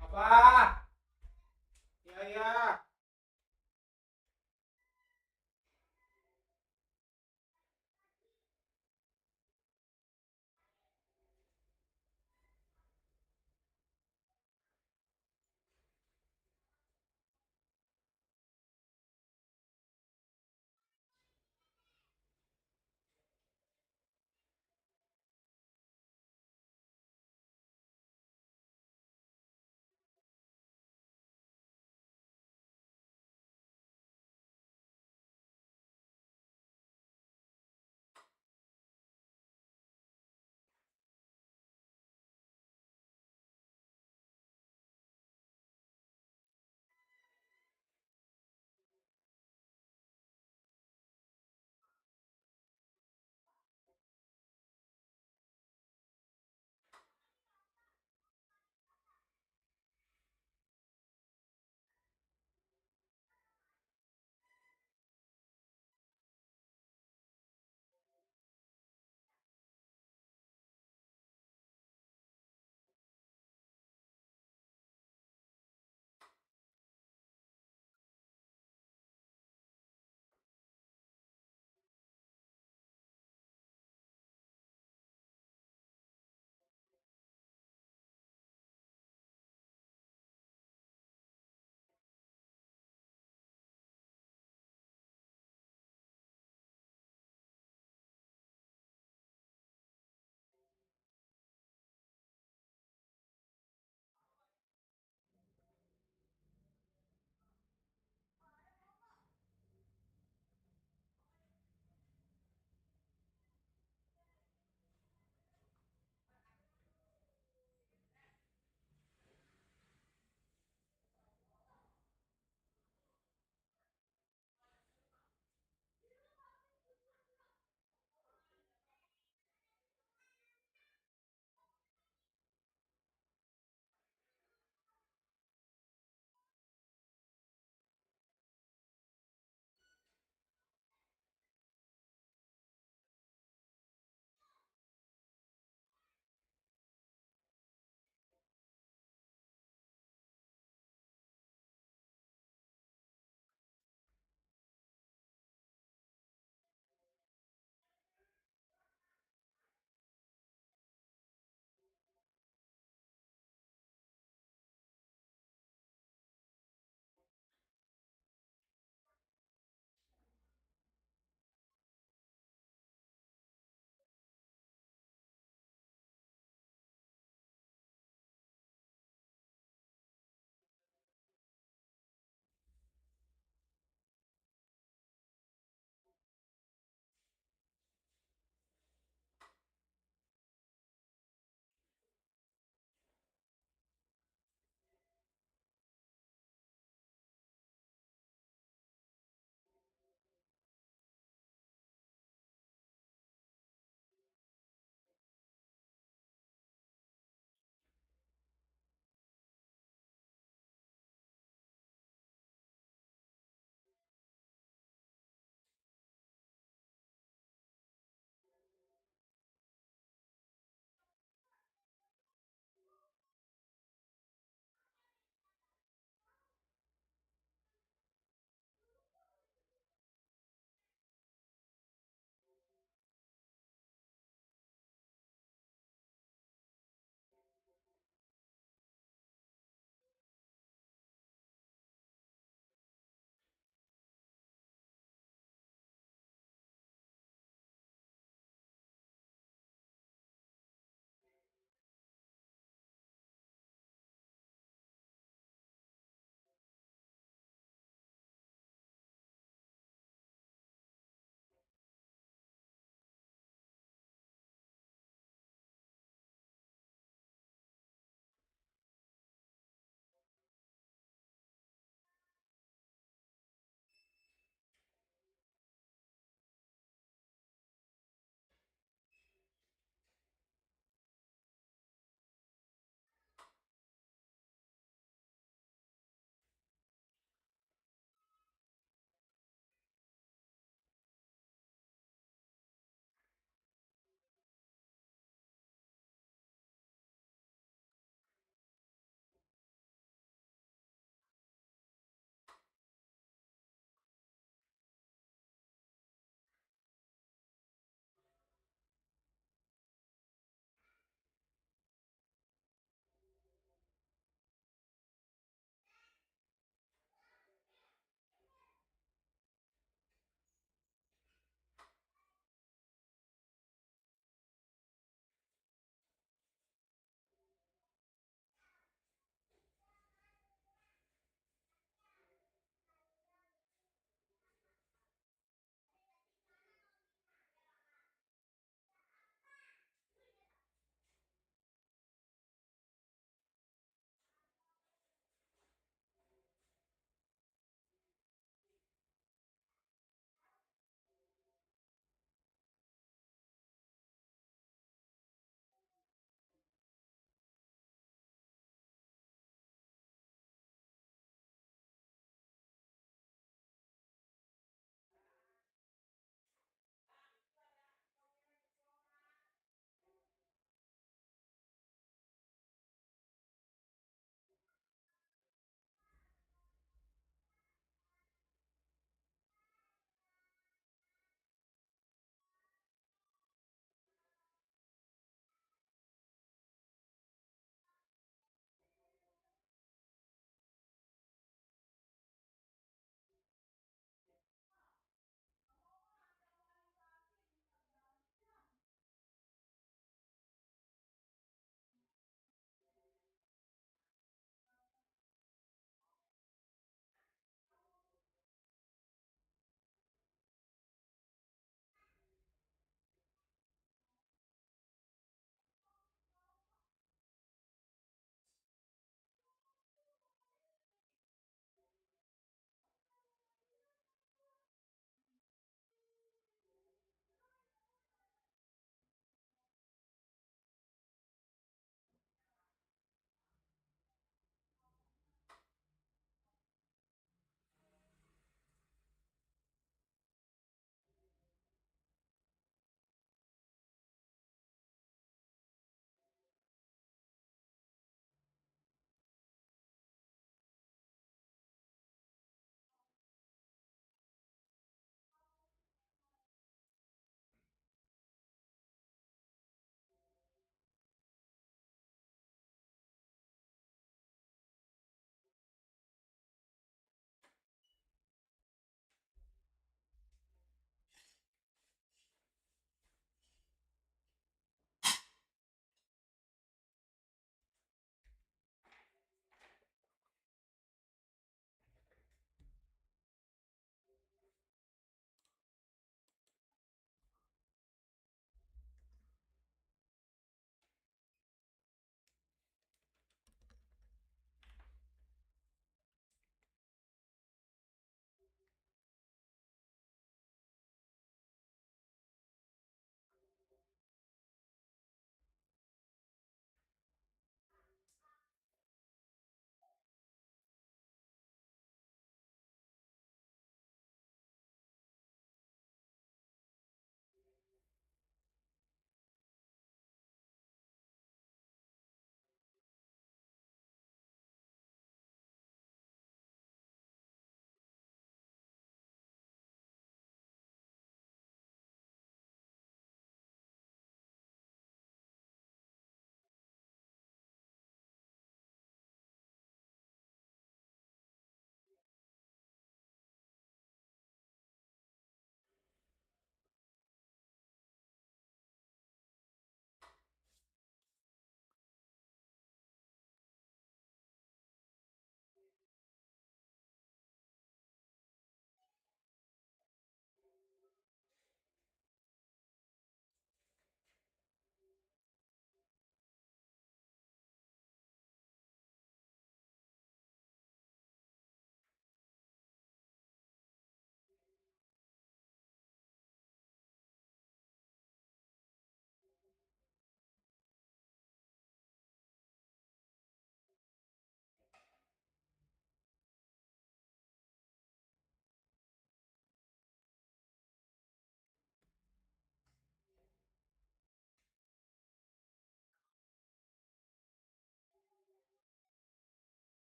Apa? Ya ya.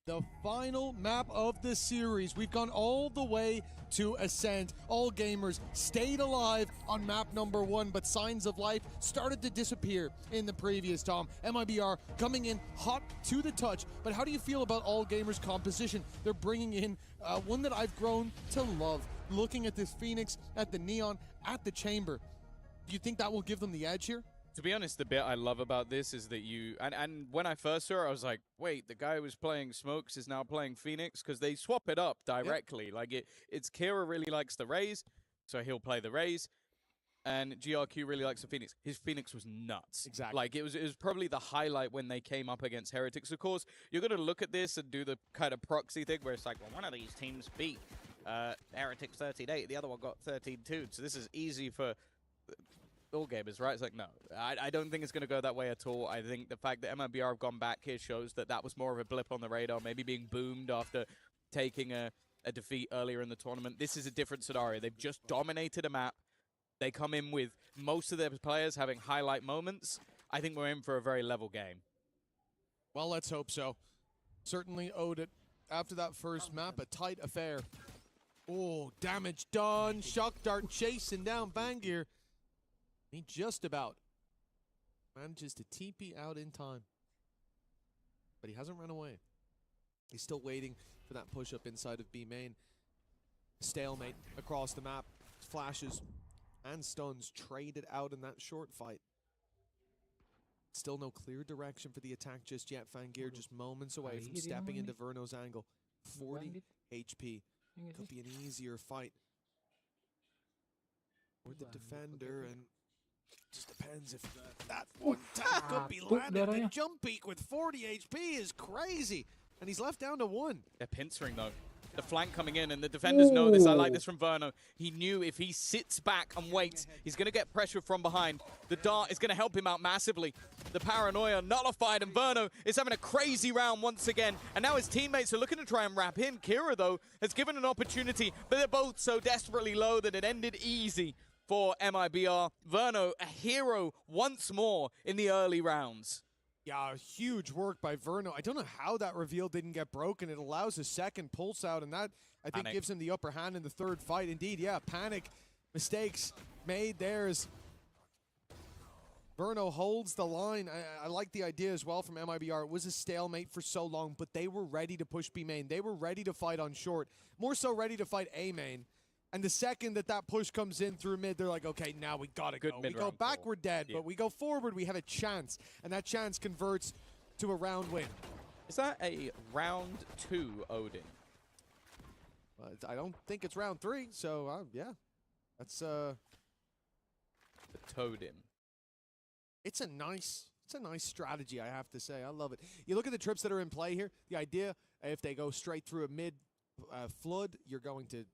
The final map of the series. We've gone all the way to Ascent. All gamers stayed alive on map number 1, but signs of life started to disappear in the previous Tom. MIBR coming in hot to the touch, but how do you feel about all gamers' composition? They're bringing in one that I've grown to love. Looking at this Phoenix, at the Neon, at the Chamber. Do you think that will give them the edge here? To be honest, the bit I love about this is that you... And when I first saw it, I was like, wait, the guy who was playing Smokes is now playing Phoenix? Because they swap it up directly. Yep. Like, it's Kira really likes the Raze, so he'll play the Raze. And GRQ really likes the Phoenix. His Phoenix was nuts. Exactly. Like, it was probably the highlight when they came up against Heretics. Of course, you're going to look at this and do the kind of proxy thing where it's like, well, one of these teams beat Heretics 13-8, the other one got 13-2. So this is easy for... all gamers, right? It's like, no, I don't think it's going to go that way at all. I think the fact that MIBR have gone back here shows that that was more of a blip on the radar, maybe being boomed after taking a defeat earlier in the tournament. This is a different scenario. They've just dominated a map. They come in with most of their players having highlight moments. I think we're in for a very level game. Well, let's hope so. Certainly owed it after that first map, a tight affair. Oh, damage done. Shock Dart chasing down Bangir. He just about manages to TP out in time. But he hasn't run away. He's still waiting for that push-up inside of B main. Stalemate across the map. Flashes and stuns traded out in that short fight. Still no clear direction for the attack just yet. Fangir just moments away from stepping into Verno's angle. 40 HP. Could be an easier fight for the defender, and just depends if that one tap could be landed. The jump peak with 40 HP is crazy, and he's left down to 1. They're pincering though. The flank coming in, and the defenders know this. I like this from Verno. He knew if he sits back and waits, he's going to get pressure from behind. The dart is going to help him out massively. The paranoia nullified, and Verno is having a crazy round once again. And now his teammates are looking to try and wrap him. Kira, though, has given an opportunity, but they're both so desperately low that it ended easy for MIBR. Verno, a hero once more in the early rounds. Yeah, huge work by Verno. I don't know how that reveal didn't get broken. It allows a second pulse out, and that, I think, gives him the upper hand in the third fight. Indeed, yeah, panic, mistakes made there as Verno holds the line. I like the idea as well from MIBR. It was a stalemate for so long, but they were ready to push B main. They were ready to fight on short, more so ready to fight A main. And the second that push comes in through mid, they're like, okay, now we gotta go. We go back, we're dead, but we go forward, we have a chance. And that chance converts to a round win. Is that a round 2 Odin? I don't think it's round 3, so yeah. That's the Toadin. It's a nice strategy, I have to say. I love it. You look at the trips that are in play here. The idea, if they go straight through a mid flood, you're going to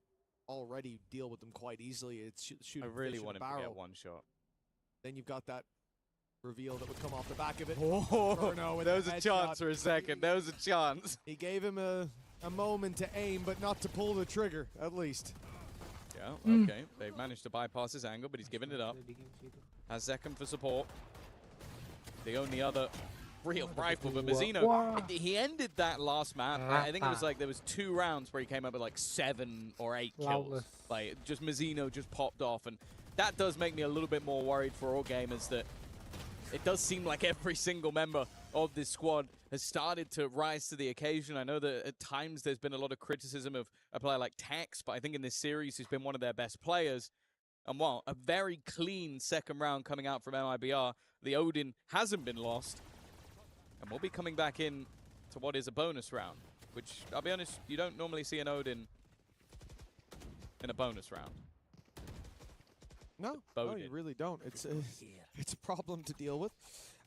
already deal with them quite easily. It's shooting. I really want him to get one shot. Then you've got that reveal that would come off the back of it. Oh, there was a chance for a second. There was a chance. He gave him a moment to aim, but not to pull the trigger, at least. Yeah, okay. They've managed to bypass his angle, but he's given it up. Has second for support. The only other real rifle, but Mazzino, he ended that last map. I think it was like there was 2 rounds where he came up with like 7 or 8 kills. Like just Mazzino just popped off, and that does make me a little bit more worried for all gamers that it does seem like every single member of this squad has started to rise to the occasion. I know that at times there's been a lot of criticism of a player like Tex, but I think in this series he's been one of their best players. And while a very clean second round coming out from MIBR, the Odin hasn't been lost. And we'll be coming back in to what is a bonus round, which, I'll be honest, you don't normally see an Odin in a bonus round. No, you really don't. It's a problem to deal with.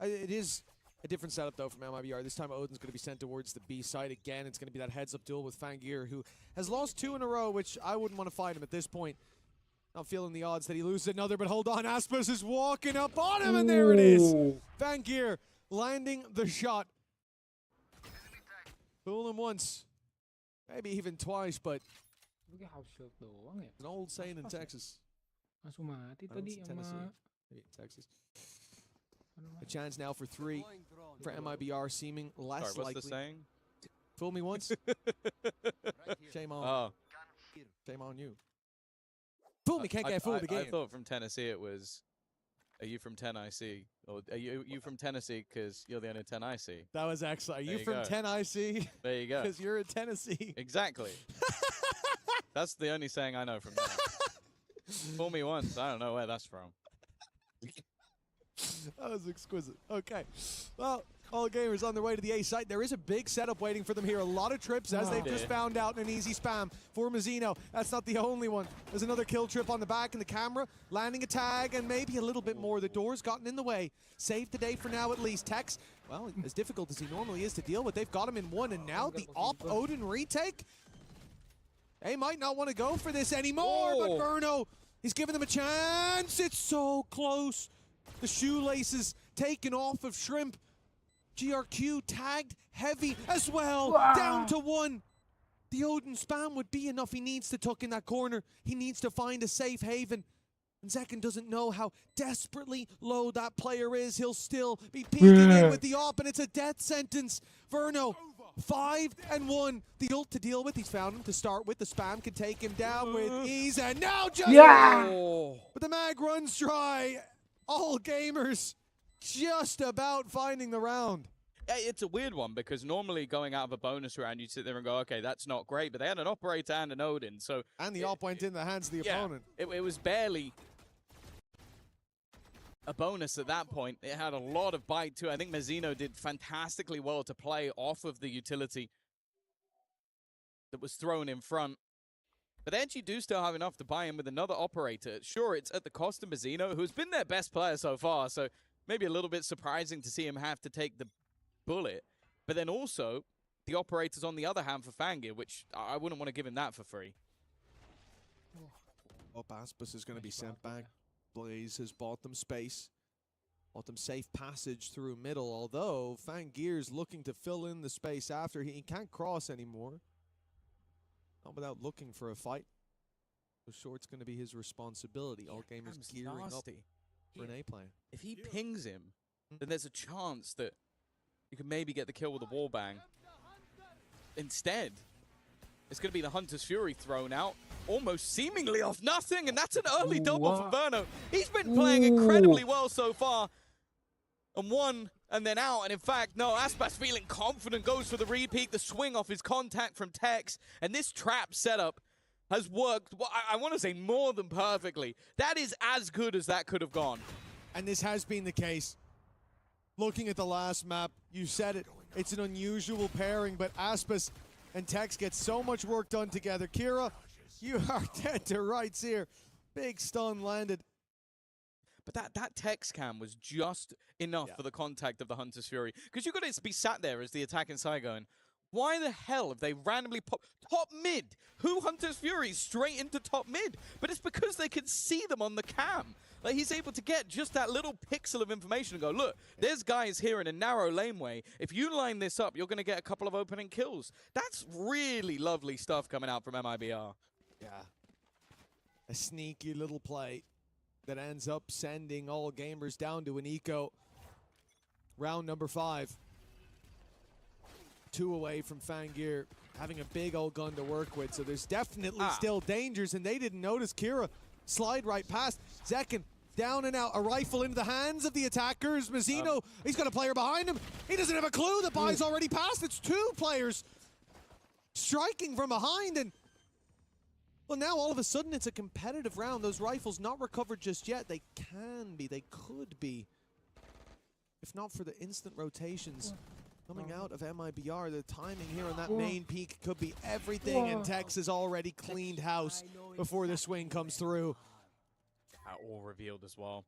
It is a different setup, though, from MIBR. This time, Odin's going to be sent towards the B side. Again, it's going to be that heads-up duel with Fangir, who has lost 2 in a row, which I wouldn't want to fight him at this point. Not feeling the odds that he loses another, but hold on. Aspas is walking up on him, and there it is. Fangir landing the shot. Fool him once, maybe even twice, but an old saying in Texas. Tennessee, maybe Texas. A chance now for 3 for MIBR, seeming less likely. What's the saying? Fool me once. Shame on. Oh. Shame on you. Fool me, can't get fooled again. I thought from Tennessee it was, are you from Tennessee? Or are you from Tennessee because you're the only 10 I see? That was excellent. Are There you you from go. 10 IC? There you go. Because you're in Tennessee. Exactly. That's the only saying I know from that. Fool me once. I don't know where that's from. That was exquisite. Okay. Well, all gamers on their way to the A site. There is a big setup waiting for them here. A lot of trips, as they've just found out, in an easy spam for Mazzino. That's not the only one. There's another kill trip on the back in the camera, landing a tag, and maybe a little bit more. The door's gotten in the way. Saved today for now, at least. Tex, well, as difficult as he normally is to deal with, they've got him in one, and now the Op Odin retake. They might not want to go for this anymore, but Verno, he's giving them a chance. It's so close. The shoelaces taken off of Shrimp. GRQ tagged heavy as well. Down to one. The Odin spam would be enough. He needs to tuck in that corner. He needs to find a safe haven. And Zekken doesn't know how desperately low that player is. He'll still be peeking in with the op, and it's a death sentence. Verno, 5 and 1. The ult to deal with. He's found him to start with. The spam can take him down with ease. And now just but the mag runs dry. All gamers just about finding the round. It's a weird one because normally going out of a bonus round, you'd sit there and go, okay, that's not great. But they had an operator and an Odin. So and the op went in the hands of the opponent. It was barely a bonus at that point. It had a lot of bite too. I think Mazzino did fantastically well to play off of the utility that was thrown in front. But they actually do still have enough to buy him with another operator. Sure, it's at the cost of Mazzino, who's been their best player so far, so maybe a little bit surprising to see him have to take the bullet. But then also, the operator's on the other hand for Fangir, which I wouldn't want to give him that for free. Aspis is going to be sent back. Blaze has bought them space. Bought them safe passage through middle, although Fangir's looking to fill in the space after. He can't cross anymore. Not without looking for a fight. So short's going to be his responsibility. All gamers gearing up for an A play. If he pings him, then there's a chance that you can maybe get the kill with a wallbang. Instead, it's going to be the Hunter's Fury thrown out, almost seemingly off nothing, and that's an early double for Verno. He's been playing incredibly well so far. And one, and then out, and in fact, no, Aspas feeling confident, goes for the repeat, the swing off his contact from Tex, and this trap setup has worked, well, I want to say more than perfectly. That is as good as that could have gone. And this has been the case. Looking at the last map, you said it, it's an unusual pairing, but Aspas and Tex get so much work done together. Kira, you are dead to rights here. Big stun landed. But that Tex cam was just enough for the contact of the Hunter's Fury. Because you've got to be sat there as the attacking side going, why the hell have they randomly popped top mid? Who Hunter's Fury straight into top mid? But it's because they can see them on the cam. Like, he's able to get just that little pixel of information and go, look, there's guys here in a narrow laneway. If you line this up, you're going to get a couple of opening kills. That's really lovely stuff coming out from MIBR. Yeah. A sneaky little play that ends up sending all gamers down to an eco. Round number 5. 2 away from Fangir, having a big old gun to work with, so there's definitely still dangers, and they didn't notice Kira slide right past. Zekken down and out, a rifle into the hands of the attackers. Mazzino, he's got a player behind him. He doesn't have a clue, the buy's already passed. It's 2 players striking from behind, and well, now all of a sudden it's a competitive round. Those rifles not recovered just yet. They can be, they could be. If not for the instant rotations coming out of MIBR, the timing here on that main peak could be everything, and Tex has already cleaned house before the swing comes through. All revealed as well.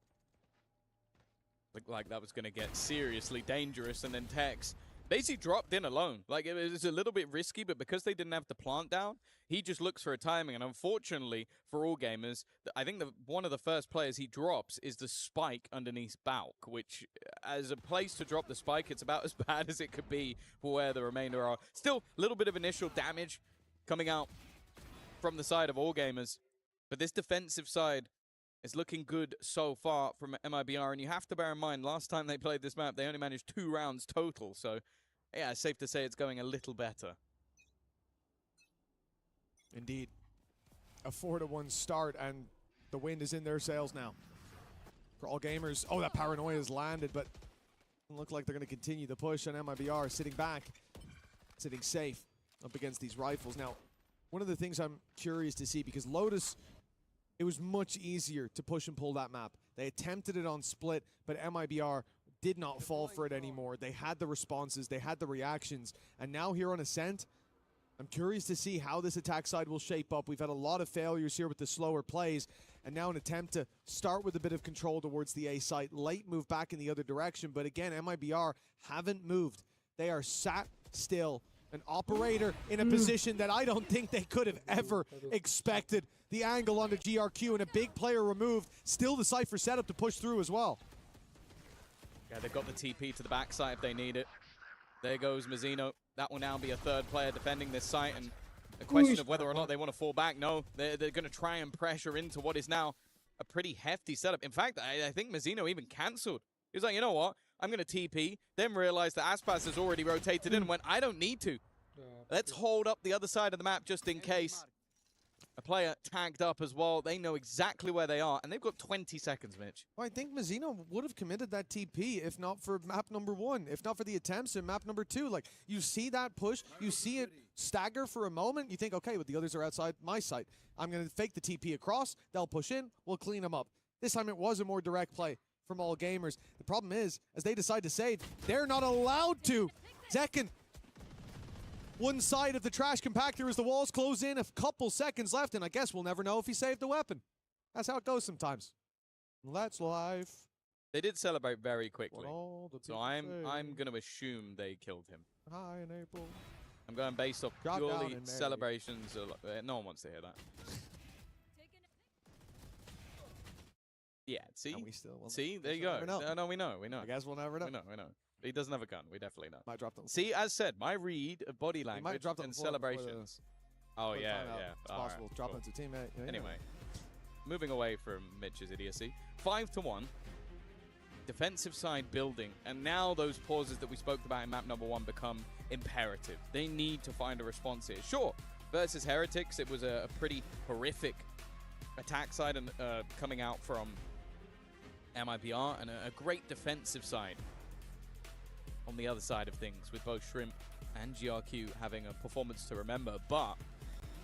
Looked like that was going to get seriously dangerous, and then Tex basically dropped in alone. Like, it was a little bit risky, but because they didn't have the plant down, he just looks for a timing. And unfortunately for all gamers, I think one of the first players he drops is the spike underneath Balk, which as a place to drop the spike, it's about as bad as it could be for where the remainder are. Still, a little bit of initial damage coming out from the side of all gamers. But this defensive side is looking good so far from MIBR. And you have to bear in mind, last time they played this map, they only managed 2 rounds total. So yeah, it's safe to say it's going a little better. Indeed. A 4-1 start, and the wind is in their sails now. For all gamers, oh, that paranoia has landed, but doesn't look like they're going to continue the push, and MIBR sitting back, sitting safe up against these rifles. Now, one of the things I'm curious to see, because Lotus, it was much easier to push and pull that map. They attempted it on split, but MIBR did not fall for it anymore. They had the responses, they had the reactions, and now here on Ascent, I'm curious to see how this attack side will shape up. We've had a lot of failures here with the slower plays, and now an attempt to start with a bit of control towards the A site, late move back in the other direction, but again, MIBR haven't moved. They are sat still. An operator in a position that I don't think they could have ever expected. The angle onto GRQ and a big player removed. Still the Cypher setup to push through as well. Yeah, they've got the TP to the backside if they need it. There goes Mazzino. That will now be a third player defending this site, and a question of whether or not they want to fall back. No, they're going to try and pressure into what is now a pretty hefty setup. In fact, I think Mazzino even cancelled. He was like, you know what? I'm going to TP, then realized that Aspas has already rotated in and went, I don't need to. Let's hold up the other side of the map just in case. A player tagged up as well. They know exactly where they are, and they've got 20 seconds, Mitch. Well, I think Mazzino would have committed that TP if not for map number 1, if not for the attempts in map number 2. Like, you see that push, you see it stagger for a moment, you think, okay, but the others are outside my site. I'm going to fake the TP across, they'll push in, we'll clean them up. This time it was a more direct play from all gamers. The problem is, as they decide to save, they're not allowed to. Zekken, one side of the trash compactor as the walls close in, a couple seconds left, and I guess we'll never know if he saved the weapon. That's how it goes sometimes. That's life. They did celebrate very quickly, so I'm going to assume they killed him. Hi in April. I'm going based off purely celebrations. No one wants to hear that. Yeah, see? See, there you go. No, we know. I guess we'll never know. We know. He doesn't have a gun. We definitely know. Might drop them. See, as said, my read of body language and celebrations. Oh, yeah. It's possible. Right, Drop cool. into teammate. Yeah, Anyway, moving away from Mitch's idiocy. 5-1. Defensive side building. And now those pauses that we spoke about in map number 1 become imperative. They need to find a response here. Sure, versus Heretics, it was a pretty horrific attack side and coming out from MIBR, and a great defensive side on the other side of things, with both Shrimp and GRQ having a performance to remember. But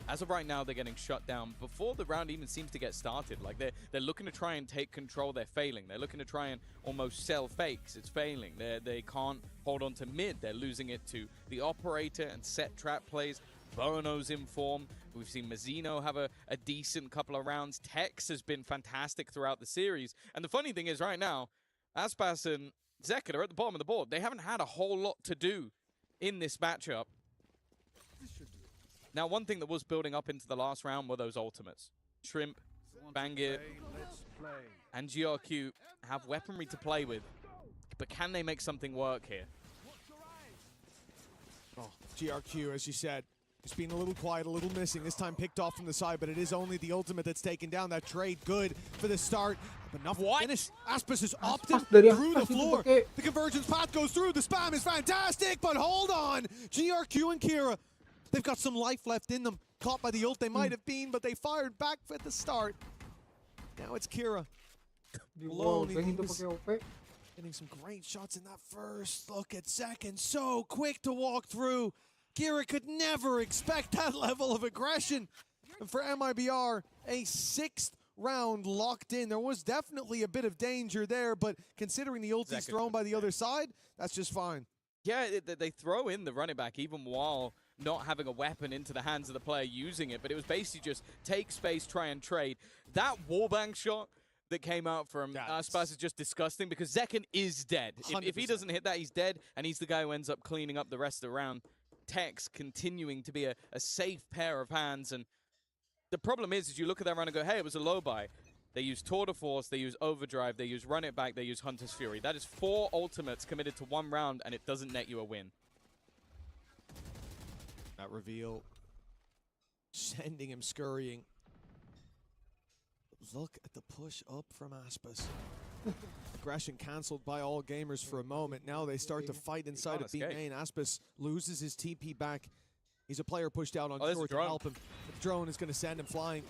as of right now, they're getting shut down before the round even seems to get started. Like, they're looking to try and take control. They're failing. They're looking to try and almost sell fakes. It's failing. They can't hold on to mid. They're losing it to the operator and set trap plays. Bono's in form. We've seen Mazzino have a decent couple of rounds. Tex has been fantastic throughout the series. And the funny thing is, right now, Aspas and Zekken are at the bottom of the board. They haven't had a whole lot to do in this matchup. Now, one thing that was building up into the last round were those ultimates. Shrimp, Bangir, and GRQ have weaponry to play with. But can they make something work here? Oh, GRQ, as you said, just being a little quiet, a little missing. This time picked off from the side, but it is only the ultimate that's taken down. That trade good for the start, but enough to finish. Aspas is opting through the floor. The convergence path goes through. The spam is fantastic, but hold on. GRQ and Kira, they've got some life left in them. Caught by the ult they might have been, but they fired back at the start. Now it's Kira. Alone, he was getting some great shots in that first look at second. So quick to walk through. Kira could never expect that level of aggression. And for MIBR, a 6th round locked in. There was definitely a bit of danger there, but considering the ulti's thrown by the other side, that's just fine. Yeah, they throw in the running back even while not having a weapon into the hands of the player using it, but it was basically just take space, try and trade. That wallbang shot that came out from Aspas is just disgusting because Zekken is dead. If he doesn't hit that, he's dead, and he's the guy who ends up cleaning up the rest of the round. Tex continuing to be a safe pair of hands, and the problem is you look at that round and go, hey, it was a low buy. They use Tour de Force, they use Overdrive, they use Run It Back, they use Hunter's Fury. That is 4 ultimates committed to 1 round, and it doesn't net you a win. That reveal, sending him scurrying. Look at the push up from Aspas. Aggression cancelled by all gamers for a moment. Now they start to fight inside of B main. Aspis loses his TP back. He's a player pushed out on short to help him. The drone is going to send him flying.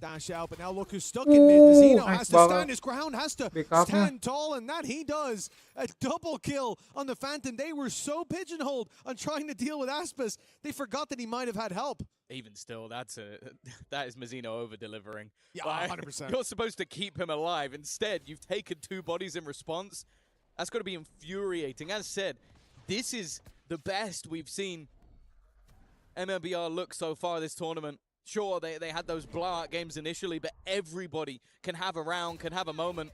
Dash out, but now look who's stuck in mid. Mazino has to stand his ground, has to stand tall, and that he does. A double kill on the Phantom. They were so pigeonholed on trying to deal with Aspis, they forgot that he might have had help. Even still, that is Mazino over-delivering. Yeah, Like, 100%. You're supposed to keep him alive. Instead, you've taken 2 bodies in response. That's got to be infuriating. As said, this is the best we've seen MLBR look so far this tournament. Sure, they had those blowout games initially, but everybody can have a round, can have a moment.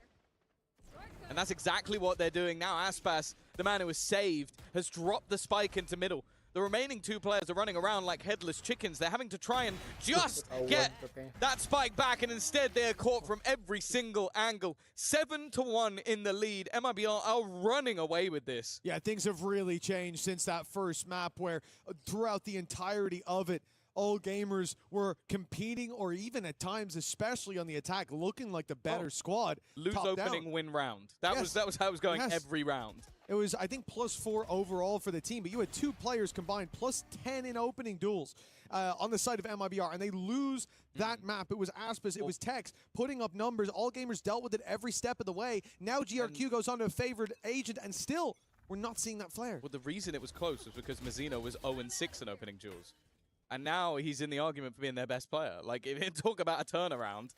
And that's exactly what they're doing now. Aspas, the man who was saved, has dropped the spike into middle. The remaining 2 players are running around like headless chickens. They're having to try and just get that spike back, and instead they are caught from every single angle. 7-1 in the lead. MIBR are running away with this. Yeah, things have really changed since that first map where throughout the entirety of it, all gamers were competing, or even at times, especially on the attack, looking like the better squad. Lose opening, down. win round. That was how it was going every round. It was, I think, +4 overall for the team, but you had 2 players combined, +10 in opening duels on the side of MIBR, and they lose that map. It was Aspis, it was Tex, putting up numbers. All gamers dealt with it every step of the way. Now GRQ goes on to a favored agent, and still, we're not seeing that flare. Well, the reason it was close was because Mazino was 0-6 in opening duels. And now he's in the argument for being their best player. Like, if you talk about a turnaround,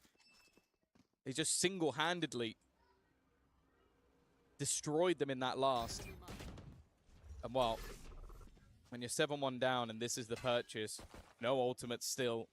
he just single-handedly destroyed them in that last. And, well, when you're 7-1 down and this is the purchase, no ultimate still.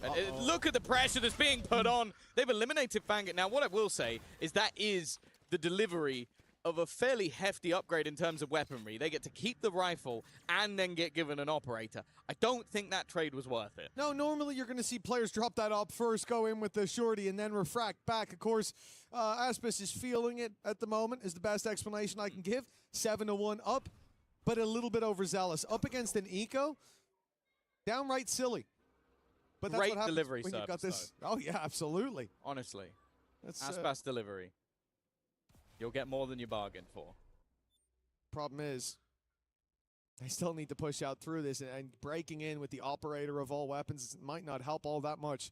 And look at the pressure that's being put on. They've eliminated Fangit. Now, what I will say is that is the delivery of a fairly hefty upgrade in terms of weaponry. They get to keep the rifle and then get given an operator. I don't think that trade was worth it. No, normally you're going to see players drop that up first, go in with the shorty, and then refract back. Of course, Aspis is feeling it at the moment, is the best explanation I can give. 7-1 up, but a little bit overzealous. Up against an eco, downright silly. But that's Great what happens delivery when you've got service, this. Oh, yeah, absolutely. Honestly. That's Aspas delivery. You'll get more than you bargained for. Problem is, they still need to push out through this, and breaking in with the operator of all weapons might not help all that much.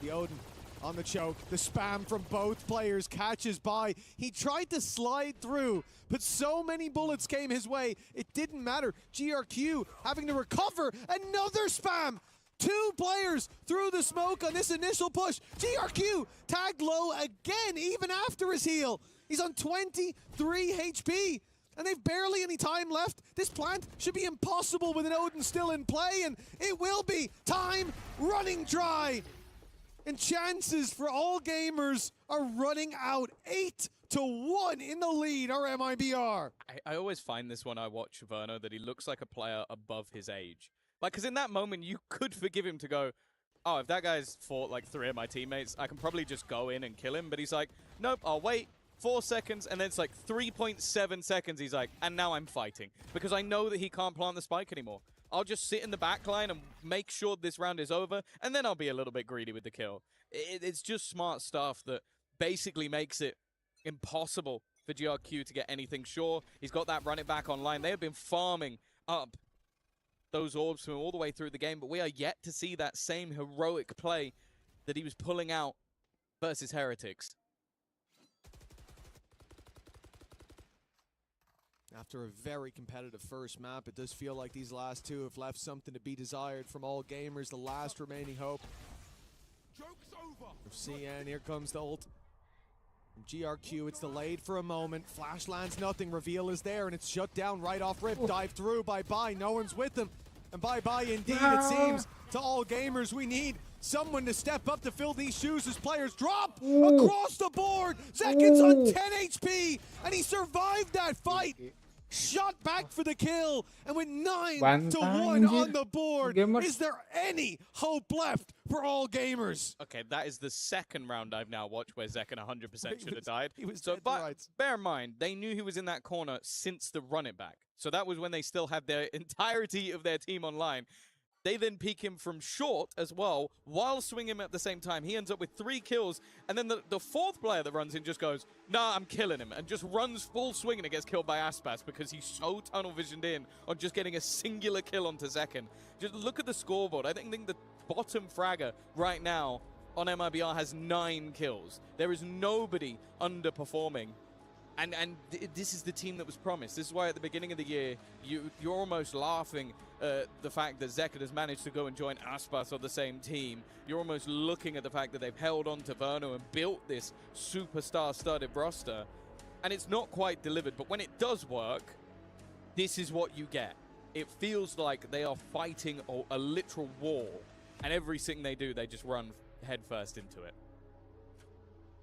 The Odin on the choke, the spam from both players catches by. He tried to slide through, but so many bullets came his way, it didn't matter. GRQ having to recover, another spam! 2 players through the smoke on this initial push. GRQ tagged low again, even after his heal. He's on 23 HP, and they've barely any time left. This plant should be impossible with an Odin still in play, and it will be. Time running dry. And chances for all gamers are running out. 8-1 in the lead, our MIBR. I always find this when I watch Verno that he looks like a player above his age. Like, because in that moment, you could forgive him to go, oh, if that guy's fought like 3 of my teammates, I can probably just go in and kill him. But he's like, nope, I'll wait 4 seconds, and then it's like 3.7 seconds. He's like, and now I'm fighting. Because I know that he can't plant the spike anymore. I'll just sit in the back line and make sure this round is over, and then I'll be a little bit greedy with the kill. It's just smart stuff that basically makes it impossible for GRQ to get anything. Sure, he's got that run it back online. They have been farming up those orbs from all the way through the game, but we are yet to see that same heroic play that he was pulling out versus Heretics. After a very competitive first map, it does feel like these last 2 have left something to be desired from all gamers. The last remaining hope. Joke's over. CN, here comes the ult. From GRQ, it's delayed for a moment. Flash lands nothing. Reveal is there, and it's shut down right off rip. Dive through. Bye-bye. No one's with them. And bye-bye indeed, it seems, to all gamers. We need someone to step up to fill these shoes as players drop across the board. Zekin's on 10 HP, and he survived that fight. Shot back for the kill, and with 9-1 on the board, is there any hope left for all gamers? Okay, that is the second round I've now watched where Zekin 100% should have died. He was so, dead but right. bear in mind, they knew he was in that corner since the run it back. So that was when they still had their entirety of their team online. They then peek him from short as well, while swinging him at the same time. He ends up with 3 kills, and then the fourth player that runs in just goes, nah, I'm killing him, and just runs full swing, and it gets killed by Aspas because he's so tunnel visioned in on just getting a singular kill onto Zekken. Just look at the scoreboard. I think the bottom fragger right now on MIBR has 9 kills. There is nobody underperforming. And this is the team that was promised. This is why at the beginning of the year, you're almost laughing at the fact that Zekken has managed to go and join Aspas on the same team. You're almost looking at the fact that they've held on to Verno and built this superstar-studded roster. And it's not quite delivered, but when it does work, this is what you get. It feels like they are fighting a literal war. And everything they do, they just run headfirst into it.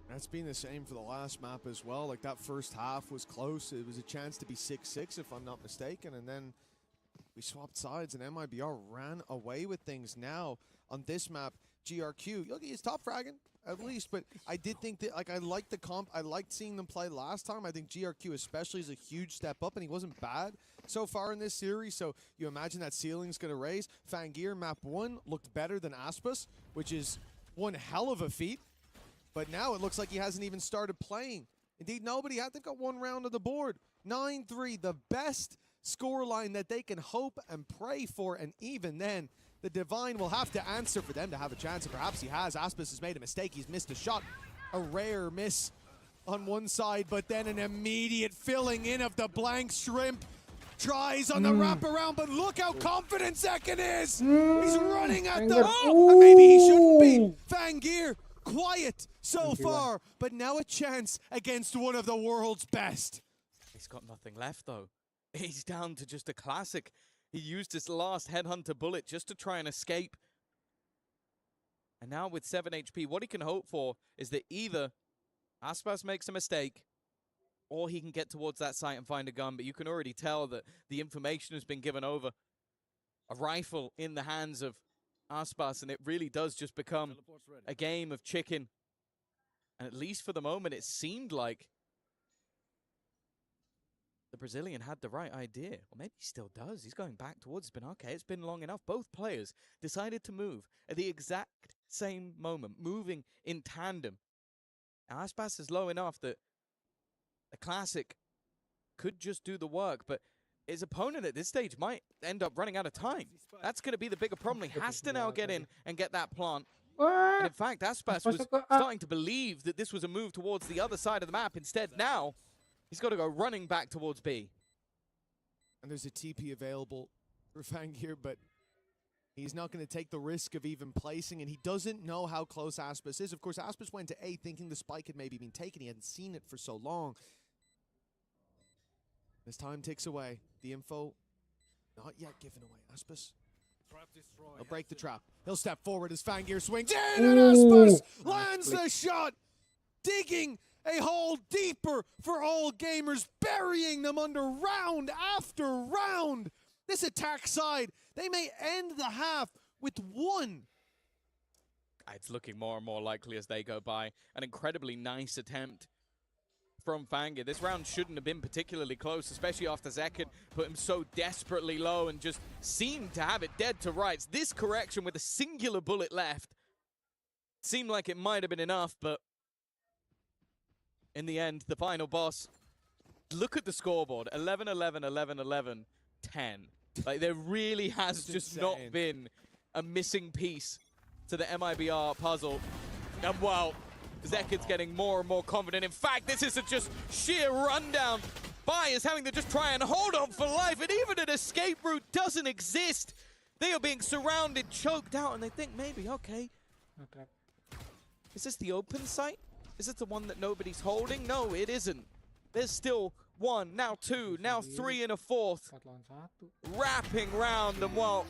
That's been the same for the last map as well. Like, that first half was close. It was a chance to be 6-6, if I'm not mistaken. And then we swapped sides, and MIBR ran away with things. Now, on this map, GRQ, look, he's top fragging, at least. But I did think that, like, I liked the comp. I liked seeing them play last time. I think GRQ especially is a huge step up, and he wasn't bad so far in this series. So you imagine that ceiling's going to raise. Fangir, map 1, looked better than Aspas, which is one hell of a feat. But now it looks like he hasn't even started playing. Indeed, nobody had to go 1 round of the board. 9-3, the best scoreline that they can hope and pray for. And even then, the Divine will have to answer for them to have a chance. And perhaps he has. Aspas has made a mistake. He's missed a shot. A rare miss on one side, but then an immediate filling in of the blank shrimp. Tries on the wraparound, but look how confident Zekken is. He's running at the... Oh, maybe he shouldn't be. Fangir. Quiet so far, but now a chance against one of the world's best. He's got nothing left, though. He's down to just a classic. He used his last headhunter bullet just to try and escape. And now with 7 HP, what he can hope for is that either Aspas makes a mistake or he can get towards that site and find a gun. But you can already tell that the information has been given over. A rifle in the hands of Aspas, and it really does just become a game of chicken. And at least for the moment, it seemed like the Brazilian had the right idea. Or maybe he still does. He's going back towards Spin. Okay, it's been long enough. Both players decided to move at the exact same moment, moving in tandem. Now, Aspas is low enough that the Classic could just do the work, but his opponent at this stage might end up running out of time. That's going to be the bigger problem. He has to now get in and get that plant. And in fact, Aspas was starting to believe that this was a move towards the other side of the map. Instead, now, he's got to go running back towards B. And there's a TP available for Fangir, but he's not going to take the risk of even placing, and he doesn't know how close Aspas is. Of course, Aspas went to A thinking the spike had maybe been taken. He hadn't seen it for so long. As time ticks away, the info not yet given away. Aspas, he'll break the trap. He'll step forward as Fangir swings in, and Aspas lands the shot, digging a hole deeper for all gamers, burying them under round after round. This attack side, they may end the half with 1. It's looking more and more likely as they go by. An incredibly nice attempt from Fangir. This round shouldn't have been particularly close, especially after Zekken put him so desperately low and just seemed to have it dead to rights. This correction with a singular bullet left seemed like it might have been enough, but in the end, the final boss, look at the scoreboard, 11-11, 11-11, 10. Like, there really has just not been a missing piece to the MIBR puzzle. And wow, Zekken's getting more and more confident. In fact, this isn't just sheer rundown. Bai is having to just try and hold on for life, and even an escape route doesn't exist. They are being surrounded, choked out, and they think maybe, okay, is this the open site? Is it the one that nobody's holding? No, it isn't. There's still 1, now 2, now 3 and a 4th. Wrapping round, and well,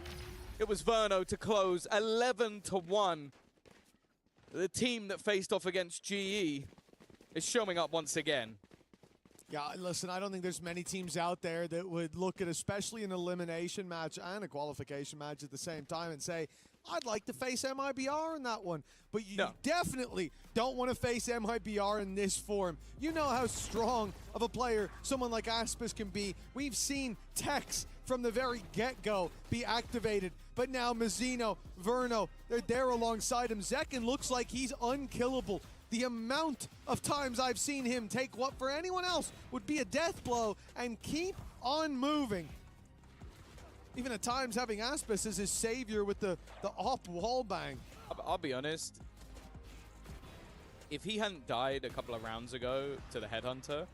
it was Verno to close 11-1. The team that faced off against GE is showing up once again. Yeah, listen, I don't think there's many teams out there that would look at especially an elimination match and a qualification match at the same time and say, I'd like to face MIBR in that one. But you definitely don't want to face MIBR in this form. You know how strong of a player someone like Aspas can be. We've seen Tex from the very get-go be activated, but but now Mazzino, Verno, they're there alongside him. Zekin looks like he's unkillable. The amount of times I've seen him take what for anyone else would be a death blow and keep on moving. Even at times having Aspis as his savior with the op wall bang. I'll be honest. If he hadn't died a couple of rounds ago to the Headhunter,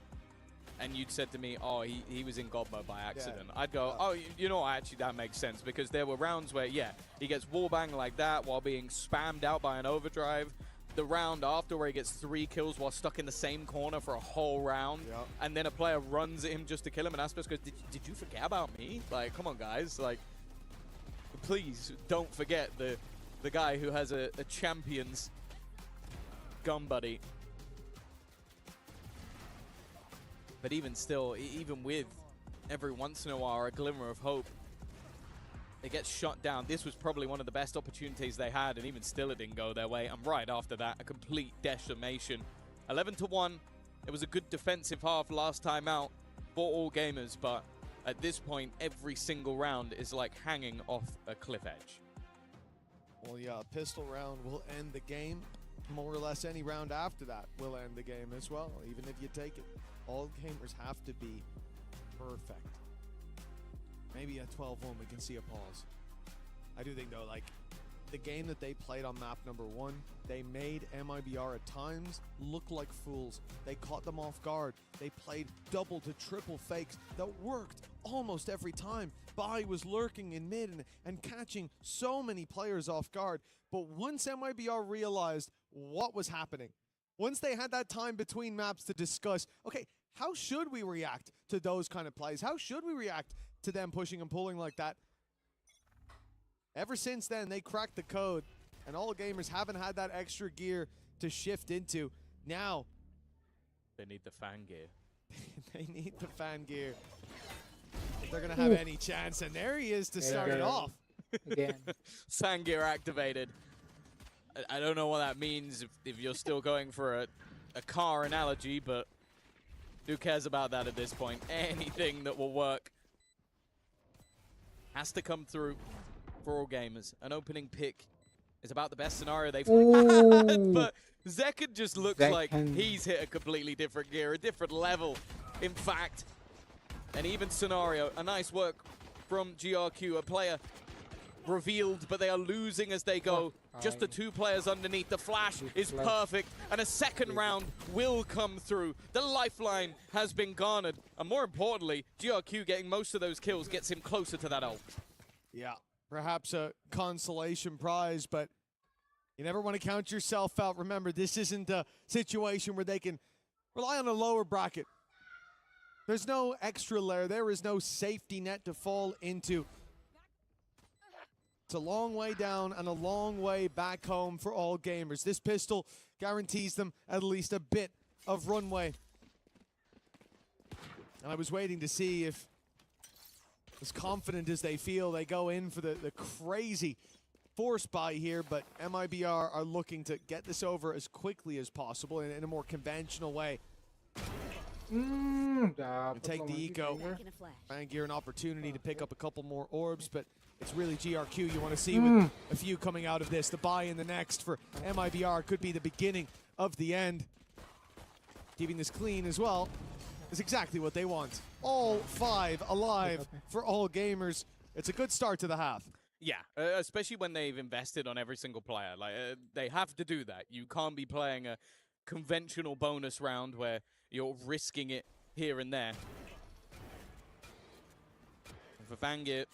and you'd said to me, oh, he was in God mode by accident, I'd go, oh, you know what, actually that makes sense, because there were rounds where, yeah, he gets wallbanged like that while being spammed out by an overdrive. The round after where he gets 3 kills while stuck in the same corner for a whole round, and then a player runs at him just to kill him, and Aspis goes, did you forget about me? Like, come on, guys. Like, please don't forget the guy who has a champion's gun buddy. But even still, even with every once in a while a glimmer of hope, it gets shot down. This was probably one of the best opportunities they had, and even still it didn't go their way. And right after that, a complete decimation. 11-1. It was a good defensive half last time out for all gamers, but at this point, every single round is like hanging off a cliff edge. Well, yeah, a pistol round will end the game. More or less any round after that will end the game as well, even if you take it. All gamers have to be perfect. Maybe at 12-1 we can see a pause. I do think though, like, the game that they played on map number 1, they made MIBR at times look like fools. They caught them off guard. They played double to triple fakes that worked almost every time. Bai was lurking in mid and catching so many players off guard. But once MIBR realized what was happening, once they had that time between maps to discuss, okay, how should we react to those kind of plays? How should we react to them pushing and pulling like that? Ever since then, they cracked the code, and all gamers haven't had that extra gear to shift into. Now, they need the fan gear. They need the fan gear if they're going to have any chance, and there he is to start it off. Again. Fan gear activated. I don't know what that means if you're still going for a car analogy, but who cares about that at this point? Anything that will work has to come through for all gamers. An opening pick is about the best scenario they've had, but Zekin just looks like he's hit a completely different gear, a different level. In fact, an even scenario, a nice work from GRQ, a player revealed, but they are losing as they go. Just the 2 players underneath. The flash is perfect, and a second round will come through. The lifeline has been garnered, and more importantly, GRQ getting most of those kills gets him closer to that ult. Yeah, perhaps a consolation prize, but you never want to count yourself out. Remember, this isn't a situation where they can rely on a lower bracket. There's no extra layer. There is no safety net to fall into. It's a long way down and a long way back home for all gamers. This pistol guarantees them at least a bit of runway. And I was waiting to see if, as confident as they feel, they go in for the crazy force buy here, but MIBR are looking to get this over as quickly as possible in a more conventional way. Take the eco. Fan gear an opportunity to pick up a couple more orbs, but it's really GRQ you want to see with a few coming out of this. The buy in the next for MIBR could be the beginning of the end. Keeping this clean as well is exactly what they want. All 5 alive for all gamers. It's a good start to the half. Yeah, especially when they've invested on every single player. Like they have to do that. You can't be playing a conventional bonus round where you're risking it here and there. And for Vangir,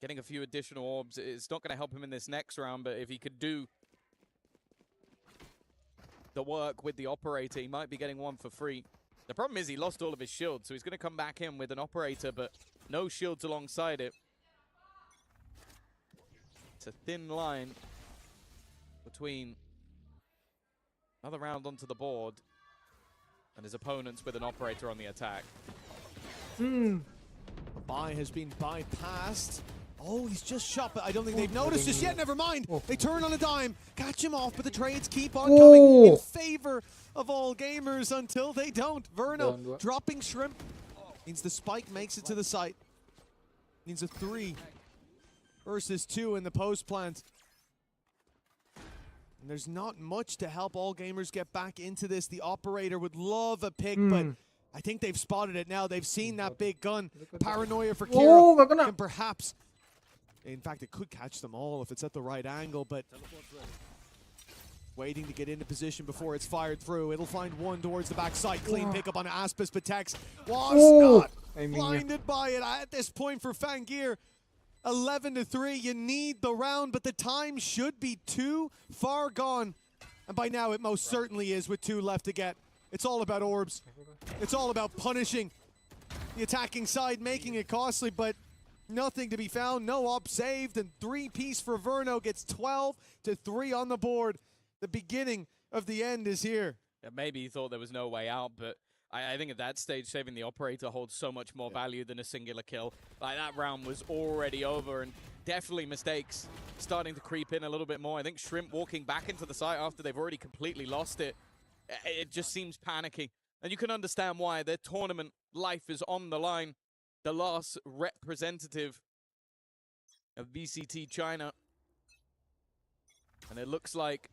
getting a few additional orbs, it's not going to help him in this next round, but if he could do the work with the operator, he might be getting one for free. The problem is he lost all of his shields, so he's going to come back in with an operator, but no shields alongside it. It's a thin line between another round onto the board and his opponents with an operator on the attack. The buy has been bypassed. Oh, he's just shot, but I don't think they've noticed just yet. Never mind. They turn on a dime, catch him off, but the trades keep on coming in favor of all gamers until they don't. Verno dropping shrimp. Means the spike makes it to the site. Means a 3 versus 2 in the post plant. And there's not much to help All Gamers get back into this. The operator would love a pick, but I think they've spotted it now. They've seen that big gun. Paranoia for Kira can perhaps... In fact, it could catch them all if it's at the right angle, but... Waiting to get into position before it's fired through. It'll find one towards the backside. Clean pickup on Aspis, but Tex was not blinded by it at this point for Fangir. 11-3, you need the round, but the time should be too far gone. And by now it most certainly is with 2 left to get. It's all about orbs. It's all about punishing the attacking side, making it costly, but nothing to be found. No op saved, and 3-piece for Verno gets 12-3 on the board. The beginning of the end is here. Yeah, maybe he thought there was no way out, but I think at that stage, saving the operator holds so much more value than a singular kill. Like, that round was already over, and definitely mistakes starting to creep in a little bit more. I think Shrimp walking back into the site after they've already completely lost it, it just seems panicky. And you can understand why. Their tournament life is on the line. The last representative of VCT China. And it looks like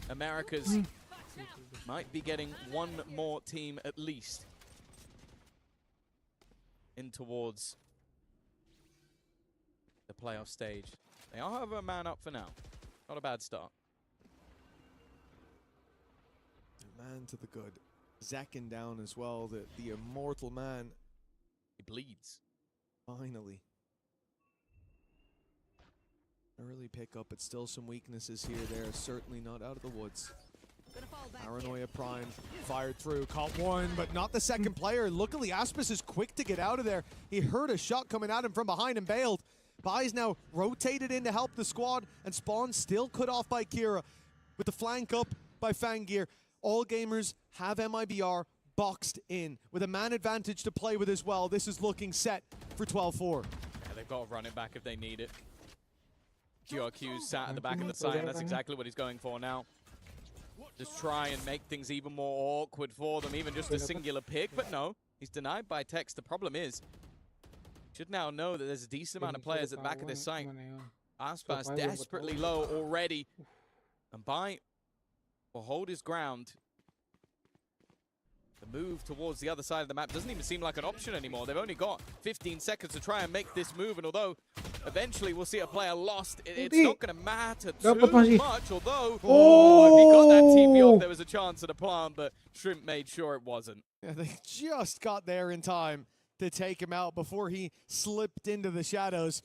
America's might be getting one more team at least in towards the playoff stage. They all have a man up for now. Not a bad start. Man to the good. Zekin down as well, the immortal man. He bleeds. Finally. Early pickup, but still some weaknesses here. They're certainly not out of the woods. Paranoia Prime fired through, caught one, but not the second player. Luckily, Aspis is quick to get out of there. He heard a shot coming at him from behind and bailed. Bai's now rotated in to help the squad, and Spawn still cut off by Kira with the flank up by Fangir. All Gamers have MIBR boxed in with a man advantage to play with as well. This is looking set for 12-4. Yeah, they've got to run it back if they need it. QRQ's sat at the back of the site, and that's exactly what he's going for now. Just try and make things even more awkward for them, even just a singular pick, but no, he's denied by Tex. The problem is, should now know that there's a decent amount of players at the back of this site. Aspas desperately low already, and Bai will hold his ground. The move towards the other side of the map doesn't even seem like an option anymore. They've only got 15 seconds to try and make this move, and although eventually we'll see a player lost, it's not going to matter too much, although if he got that TP off, there was a chance at a plant, but Shrimp made sure it wasn't. Yeah, they just got there in time to take him out before he slipped into the shadows.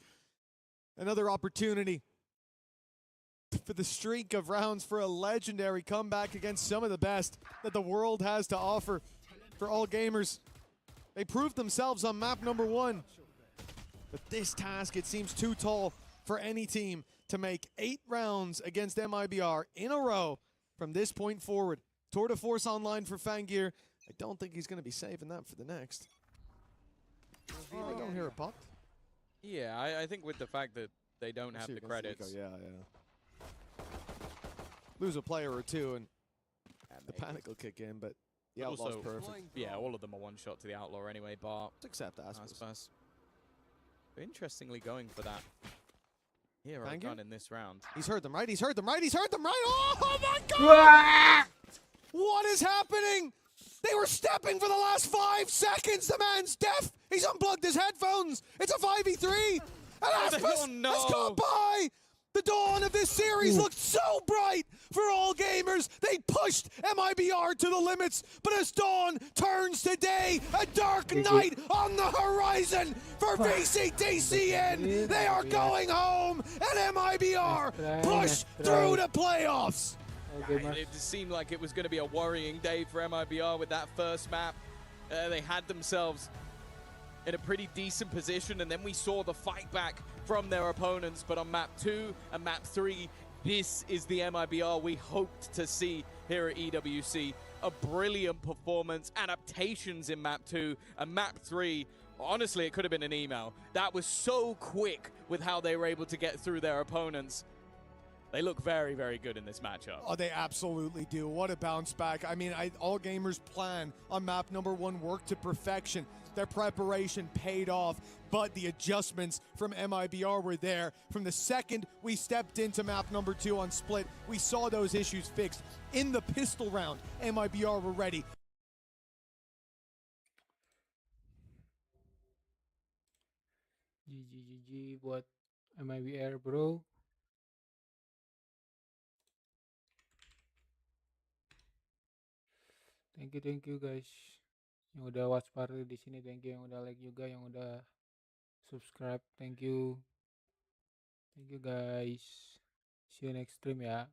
Another opportunity for the streak of rounds for a legendary comeback against some of the best that the world has to offer for All Gamers. They proved themselves on map number 1. But this task, it seems too tall for any team to make 8 rounds against MIBR in a row from this point forward. Tour de Force online for Fangir. I don't think he's going to be saving that for the next. I don't hear a pop. Yeah, I think with the fact that they don't have the credits. Yeah. Lose a player or two and the panic will kick in, but the Outlaw's perfect. Yeah, all of them are one shot to the Outlaw anyway, but except Aspas. Interestingly going for that hero gun in this round. He's heard them right, he's heard them right, he's heard them right! Oh my god! What is happening? They were stepping for the last 5 seconds! The man's deaf! He's unplugged his headphones! It's a 5v3! And Aspas has caught by! The dawn of this series looked so bright for All Gamers. They pushed MIBR to the limits, but as dawn turns to day, a dark night on the horizon for VCTCN. They are going home, and MIBR push through the playoffs. It seemed like it was going to be a worrying day for MIBR with that first map. They had themselves in a pretty decent position, and then we saw the fight back from their opponents. But on map 2 and map 3, this is the MIBR we hoped to see here at EWC. A brilliant performance, adaptations in map 2 and map 3. Honestly, it could have been an email. That was so quick with how they were able to get through their opponents. They look very, very good in this matchup. Oh, they absolutely do. What a bounce back. I mean, all gamers' plan on map number 1 worked to perfection. Their preparation paid off, but the adjustments from MIBR were there. From the second we stepped into map number 2 on Split, we saw those issues fixed. In the pistol round, MIBR were ready. GG buat MIBR bro. Thank you guys yang udah watch party di sini. Thank you yang udah like juga, yang udah subscribe. Thank you guys. See you next stream ya.